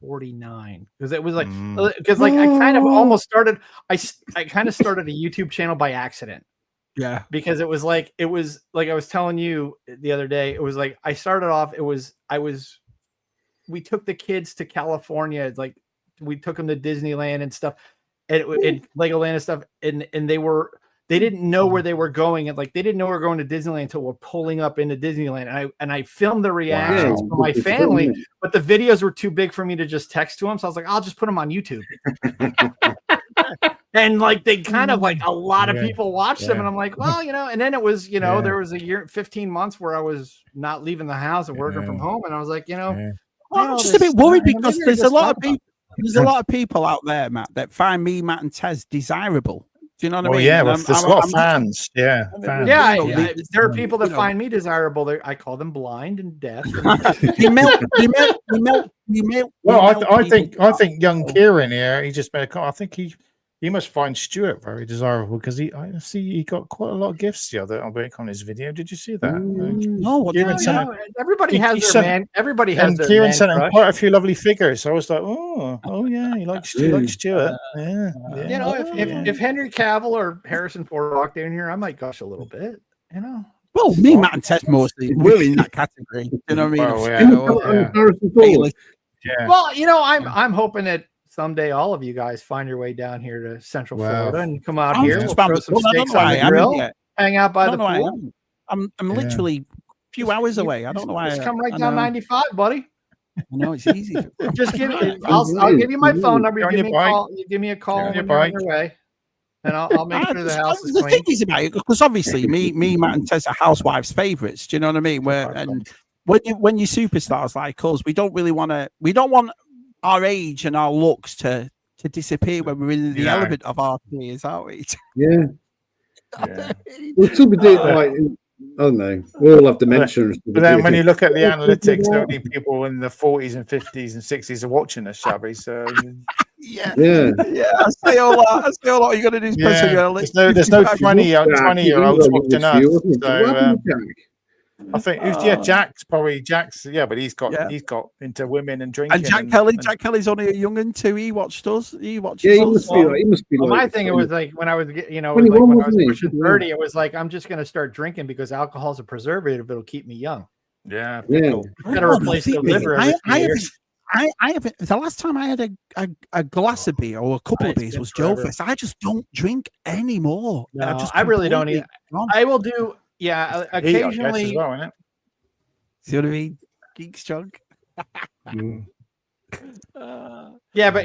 49, because it was like I kind of almost started. I kind of started a YouTube channel by accident. Yeah, because it was like I was telling you the other day. It was like I started off. We took the kids to California. Like we took them to Disneyland and stuff, and Legoland and stuff, and they didn't know where they were going, and they didn't know we were going to Disneyland until we're pulling up into Disneyland. And I filmed the reactions for my family, but the videos were too big for me to just text to them. So I was like, I'll just put them on YouTube. And like they kind of like a lot of people watched them, and I'm like, well, and then it was, there was a year, 15 months where I was not leaving the house and working from home, and I was like, I'm just a bit worried because there's a lot of people. There's a lot of people out there, Matt, that find me, Matt, and Tez desirable. Do you know what I mean? Yeah, well, there's a lot of fans. Yeah, fans. There are people that find me desirable. I call them blind and deaf. You melt. Well, I think young Kieran here, he just made a comment. I think he must find Stuart very desirable because I see he got quite a lot of gifts the other on his video. Did you see that? No, everybody has their man. Everybody has their Kieran man sent him crush. quite a few lovely figures. So I was like, oh yeah, he likes Stuart. If Henry Cavill or Harrison Ford walked in here, I might gush a little bit. Well, me, Matt, and Tess mostly we're in that category. You know what I mean? Well, I'm hoping that someday all of you guys find your way down here to Central Florida and come out here. We'll throw some steaks on the grill, hang out by the pool. I'm literally a few hours away. I don't know why. Just come right down 95, buddy. I know it's easy. Just give me. I'll give you my phone number. You give me a call when you're on your way, and I'll make sure the house is clean. The thing is about it, because obviously me, Matt, and Tess are housewives' favorites. Do you know what I mean? And when you superstars like us, we don't want our age and our looks to disappear when we're in the element of our careers, aren't we? Yeah. We'll still be doing like, I don't know, we all have dementia. But then when you look at the analytics, only people in the 40s and 50s and 60s are watching us, Shabby. So I say all that. You got to do is press on your list. There's no 20-year-olds watching us. So I think Jack's, but he's got into women and drinking. And Jack Kelly's only a young'un too. He watched us. He must be. My thing, it was like when I was, when I was pushing 30, it was like I'm just gonna start drinking because alcohol is a preservative. It'll keep me young. Yeah. Gotta replace the liver. I haven't. The last time I had a glass of beer or a couple of beers was Joe Fest. I just don't drink anymore. No, I really don't either. I will do. Yeah, occasionally. Well, isn't it? See what I mean? Geek Strong. Yeah, but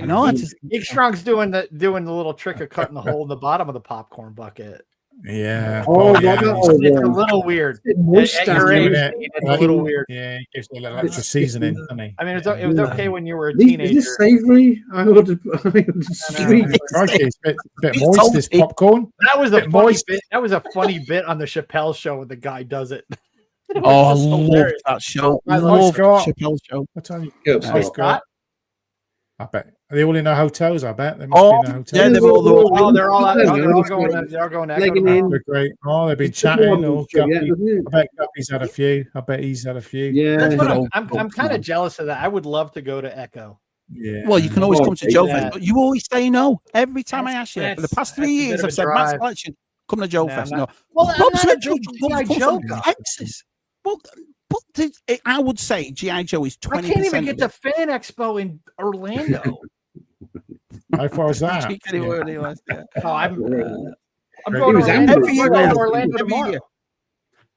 Geek Strong's doing the little trick of cutting the hole in the bottom of the popcorn bucket. Yeah. It's a little weird. It's a little weird. Yeah, it gives a little extra seasoning, doesn't he? I mean, it was okay when you were a teenager. Is this savory? It's a bit moist, this popcorn. That was a funny bit. That was a funny bit on the Chappelle show when the guy does it. Oh, I love that show. I love Chappelle's show. What time you Scott? I bet. Are they all in their hotels? I bet they must be in a hotel. Yeah, they're all going. They're going. They're great. Oh, they've been chatting. I bet Guppy's had a few. I bet he's had a few. Yeah, I'm kind of jealous of that. I would love to go to Echo. Yeah. Well, you can always come to Joe Fest, but you always say no. Every time I ask you, for the past 3 years, I've said Matt's collection. Come to Joe Fest. No. Well, but I would say G.I. Joe is 20%. I can't even get to Fan Expo in Orlando. How far is that? I'm going to Orlando tomorrow.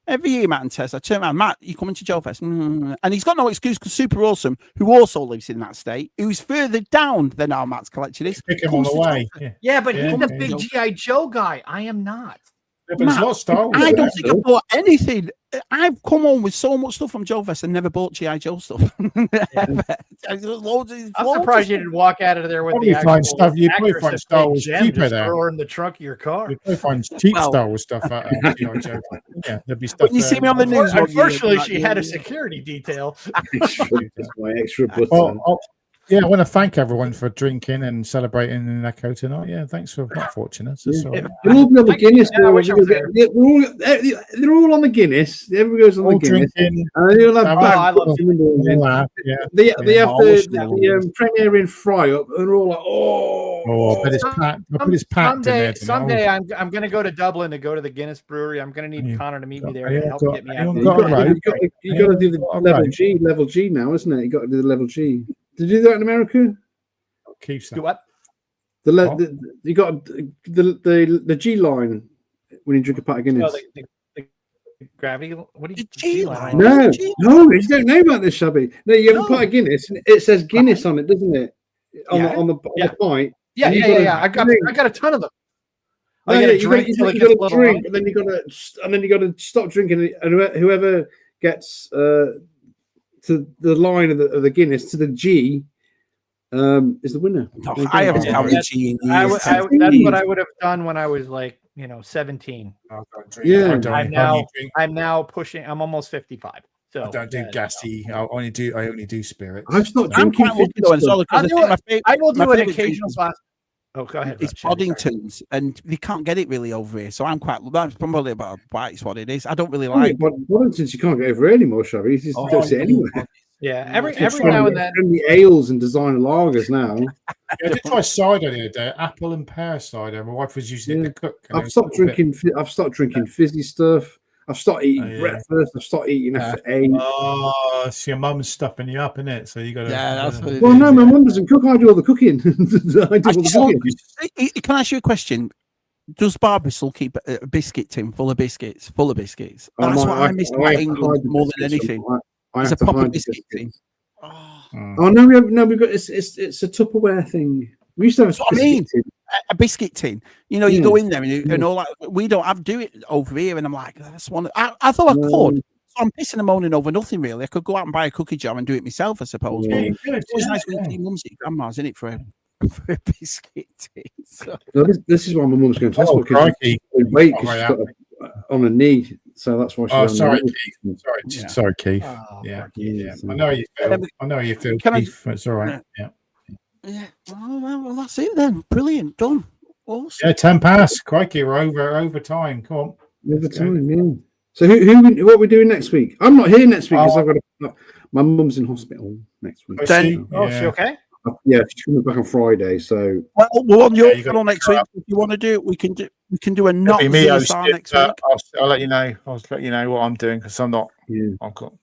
Every year, Matt and Tess, I turn around, Matt, you coming to Joe Fest? And he's got no excuse because Super Awesome, who also lives in that state, who's further down than our Matt's collection is. Pick him on the way. Yeah, but he's a big G.I. Joe guy. I am not. Yeah, but Matt, Star Wars, I don't think I bought anything. I've come home with so much stuff from Joe Fest and never bought G.I. Joe stuff. I'm surprised you didn't walk out of there with the actual stuff. You probably find Star Wars cheaper there. Or in the trunk of your car. You probably find cheap Star Wars stuff out of G.I. Joe. Yeah, there'd be stuff. When you see me on the news, unfortunately, she had a security detail. My extra button. Yeah, I want to thank everyone for drinking and celebrating in Echo tonight. Yeah, thanks for not fortunate. They're all on the Guinness. They're all on the Guinness. Everyone goes on the Guinness. And they all have they have the premiering fry up, and they're all like, but it's packed. It's packed. Someday I'm going to go to Dublin to go to the Guinness brewery. I'm going to need Connor to meet me there to help get me out. You got to do the level G now, isn't it? You got to do the level G. Did you do that in America? Keeps do what? You got the G line when you drink a pot of Guinness. The gravity. What do you G line? No, you don't know about this, Shabby. No, you have a pot of Guinness and it says Guinness on it, doesn't it? On the pint. Yeah. I got a ton of them. You got to drink, and then you got to stop drinking, and whoever gets to the line of the Guinness to the G is the winner. I haven't counted G in years. That's what I would have done when I was like 17. Yeah, I'm now pushing. I'm almost 55. So I don't do gassy. I only do spirits. I've stopped drinking. I will do an occasional glass. Oh, go ahead. It's Boddington's, and they can't get it really over here. So I'm that's probably about it's what it is. I don't really like Boddington's. You can't get over anymore, Shabby. You just don't see it anywhere. Yeah, every now and then. The ales and designer lagers now. I did try cider the other day, apple and pear cider. My wife was using it to cook. I've stopped drinking fizzy stuff. I've started eating breakfast. I've started eating after 8. Oh, it's your mum's stuffing you up, innit? So you got to. Yeah, that's what it well, is, no, my mum doesn't cook. I do all the cooking. Can I ask you a question? Does Barbristle keep a biscuit tin full of biscuits? That's what I miss about England more than anything. It's a proper biscuit tin. Oh no, we've got it's a Tupperware thing. We used to have a biscuit tin. You go in there and all that. We don't do it over here, and I'm like, that's one. I thought I could. So I'm pissing and moaning over nothing really. I could go out and buy a cookie jar and do it myself, I suppose. Yeah, it's always nice when you see mum's at grandma's, isn't it, for a biscuit tin? So. No, this is why my mum's going to hospital because she's got on a knee. So that's why she's sorry, Keith. Sorry, Keith. Yeah. I know you feel. Keith. It's all right. Yeah. Well, that's it then. Brilliant. Done. Awesome. Yeah, 10 past. Crikey, we're over time. Come on. Over time, yeah. So what are we doing next week? I'm not here next week because I've got my mum's in hospital next week. Is she okay? Yeah, she's coming back on Friday. So we're on your channel next week. If you want to do it, we can do a not ZSR next week. I'll let you know. I'll let you know what I'm doing because I'm not. Yeah. I've got.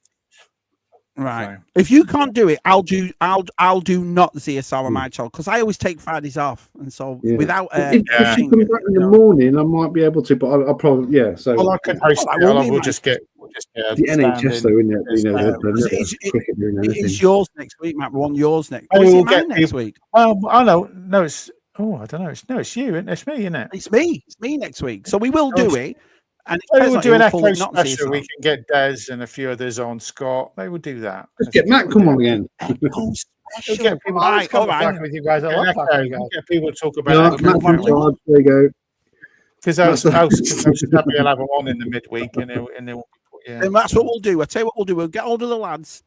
Right. If you can't do it, I'll do not ZSR on my channel because I always take Fridays off, and so without. If you come back in the morning, I might be able to, but I'll probably So I can host. We'll just get the NHS though, isn't it? It's yours next week, Matt. We want yours next. We'll get next week. Well, I know. No, it's. Oh, I don't know. It's you. It's me, isn't it? It's me. It's me next week. So we will do it. And we'll do an Echo special. We can get Des and a few others on. Scott, maybe we'll do that. Let's get Matt. Come on again. Echo special. Get people with you guys. I love talking to you guys. Get people to talk about. There you go. Because I will have them on in the midweek, and they'll. And that's what we'll do. I tell you what we'll do. We'll get hold of the lads.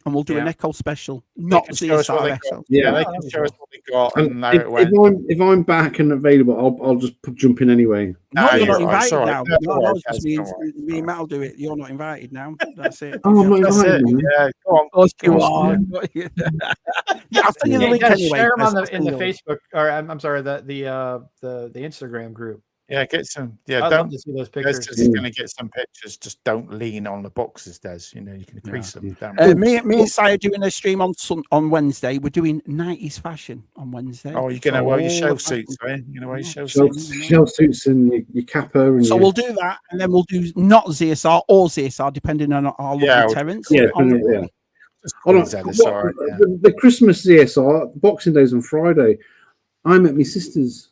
And we'll do an Echo special, not ZSR Echo. Yeah, they can show us what we got. And if I'm back and available, I'll just jump in anyway. No, you're not invited now. Me and Matt will do it. You're not invited now. That's it. Oh, I'm not invited. Yeah, go on. Of course you are. Yeah, I'll send you the link anyway. Share them in the Facebook, or I'm sorry, the Instagram group. Yeah, get some. Yeah, I'd love to see those pictures. Just going to get some pictures. Just don't lean on the boxes, Des. You can crease them. Me and Si are doing a stream on Wednesday. We're doing 90s fashion on Wednesday. Oh, you're going to wear your shelf suits, right? You're going to wear your shelf suits and your kappa. And so we'll do that, and then we'll do not ZSR or ZSR, depending on our lovely Terence. Yeah. The Christmas ZSR, Boxing Day's on Friday. I'm at my sister's.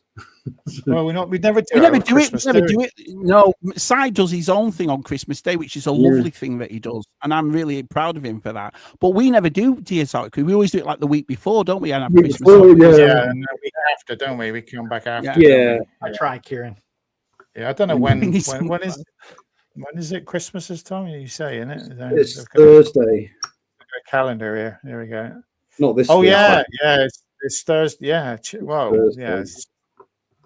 Well, we never do it. No, Si does his own thing on Christmas Day, which is a lovely thing that he does, and I'm really proud of him for that. But we never do DSR because we always do it like the week before, don't we? And have Christmas. And the week after, don't we? We come back after. Yeah. I try, Kieran. Yeah, I don't know when is it Christmas time? You say, isn't it? It's Thursday. Calendar here. There we go. Not this. Oh yeah. It's Thursday. Yeah. Well, Thursday.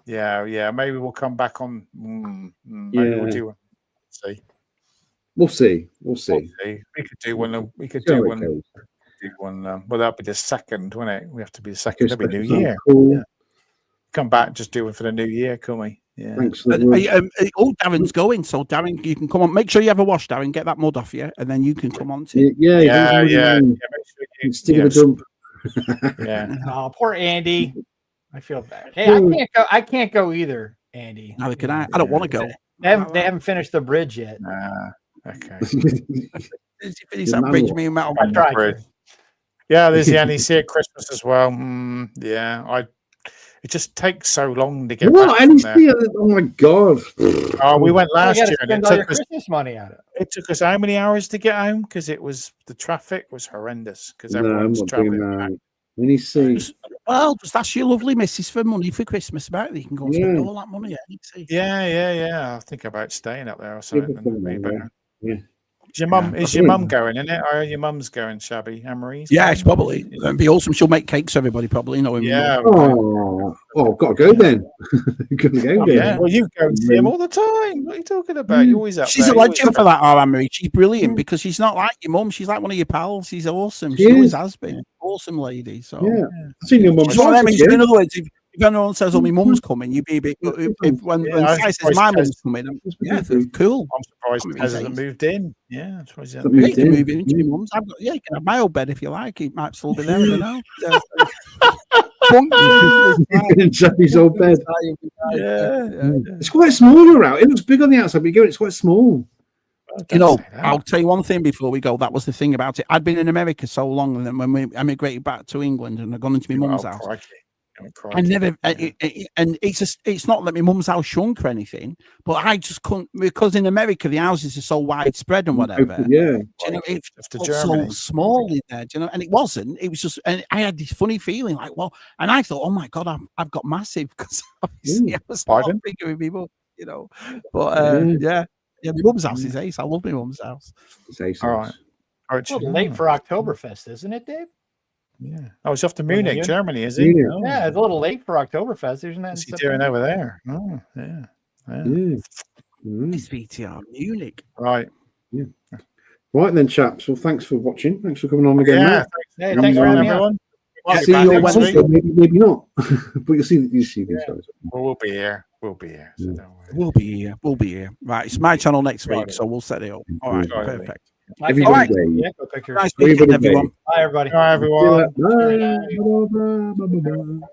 Yeah. Maybe we'll come back on. Maybe we'll do one. See. We'll see. We could do one. We could do one. Well, that'll be the second, won't it? We have to be the second. That'll be New Year. Cool. Yeah. Come back, just do it for the New Year, can we? Yeah. Thanks. Darren's going, so Darren, you can come on. Make sure you have a wash, Darren. Get that mud off you, and then you can come on too. Yeah. Stick in the dump. Yeah. Oh, poor Andy. I feel bad. Hey, I can't go either, Andy. Neither can I. I don't want to go. They haven't finished the bridge yet. Okay. Finish that bridge, me and Matt. Yeah, there's the NEC at Christmas as well. it just takes so long to get What? back I from didn't there. see it. Oh my god! Oh, we went last You year, gotta and spend all your Christmas money at it. it took us how many hours to get home? Because the traffic was horrendous. Because No, I'm everyone's not doing traveling back. that. When you see, Well, just ask your lovely missus for money for Christmas about it. You can go and spend all that money. Yeah. I think about staying up there or something. Yeah. Is your mum going in it? Or your mum's going, Shabby? Anne-Marie's? Yeah, it's probably. It'd be awesome. She'll make cakes for everybody, probably. Yeah. Oh, I've got to go then. Gotta go then. Yeah. Well, you go and see him all the time. What are you talking about? You're always up She's there. a legend for that, Anne-Marie. She's brilliant because she's not like your mum. She's like one of your pals. She's awesome. She always has been. Awesome lady. So yeah, I've seen your mum. In other words, if anyone says, "Oh, my mum's coming," you'd be a bit. When I says my mum's coming, yeah, cool. I'm surprised Pez hasn't moved in. Yeah, I'm surprised he hasn't moved in. Move into your mum's. You can have my old bed if you like. It might still be there. I don't know. Shabby's old bed. Yeah. It's quite small. You're out. It looks big on the outside, but you go, it's quite small. I'll tell you one thing before we go. That was the thing about it. I'd been in America so long, and then when we emigrated back to England and I'd gone into my mum's house, I never. And it's not that my mum's house shrunk or anything, but I just couldn't, because in America the houses are so widespread and whatever. Yeah, it's so small in there. And it wasn't. It was just, and I had this funny feeling like, well, and I thought, oh my god, I've got massive because obviously I was bigger with people, But yeah. Yeah, my mum's house is ace. I love my mum's house. It's ace. All right. It's a little late for Oktoberfest, isn't it, Dave? Yeah. Oh, it's off to Munich, Germany, is it? Yeah, it's a little late for Oktoberfest, isn't that? What's he doing over there? Oh, yeah. It's VTR Munich. Right. Yeah. Right then, chaps. Well, thanks for watching. Thanks for coming on again. Yeah. Thanks for having me on. See you on Wednesday. Maybe not, but you'll see these guys. Well, we'll be here. We'll be here. So We'll be here. Right, it's my channel next week, so we'll set it up. All right, perfect. Everybody, all right. Nice meeting everyone. Bye, everybody. Bye, everyone. Bye. Bye.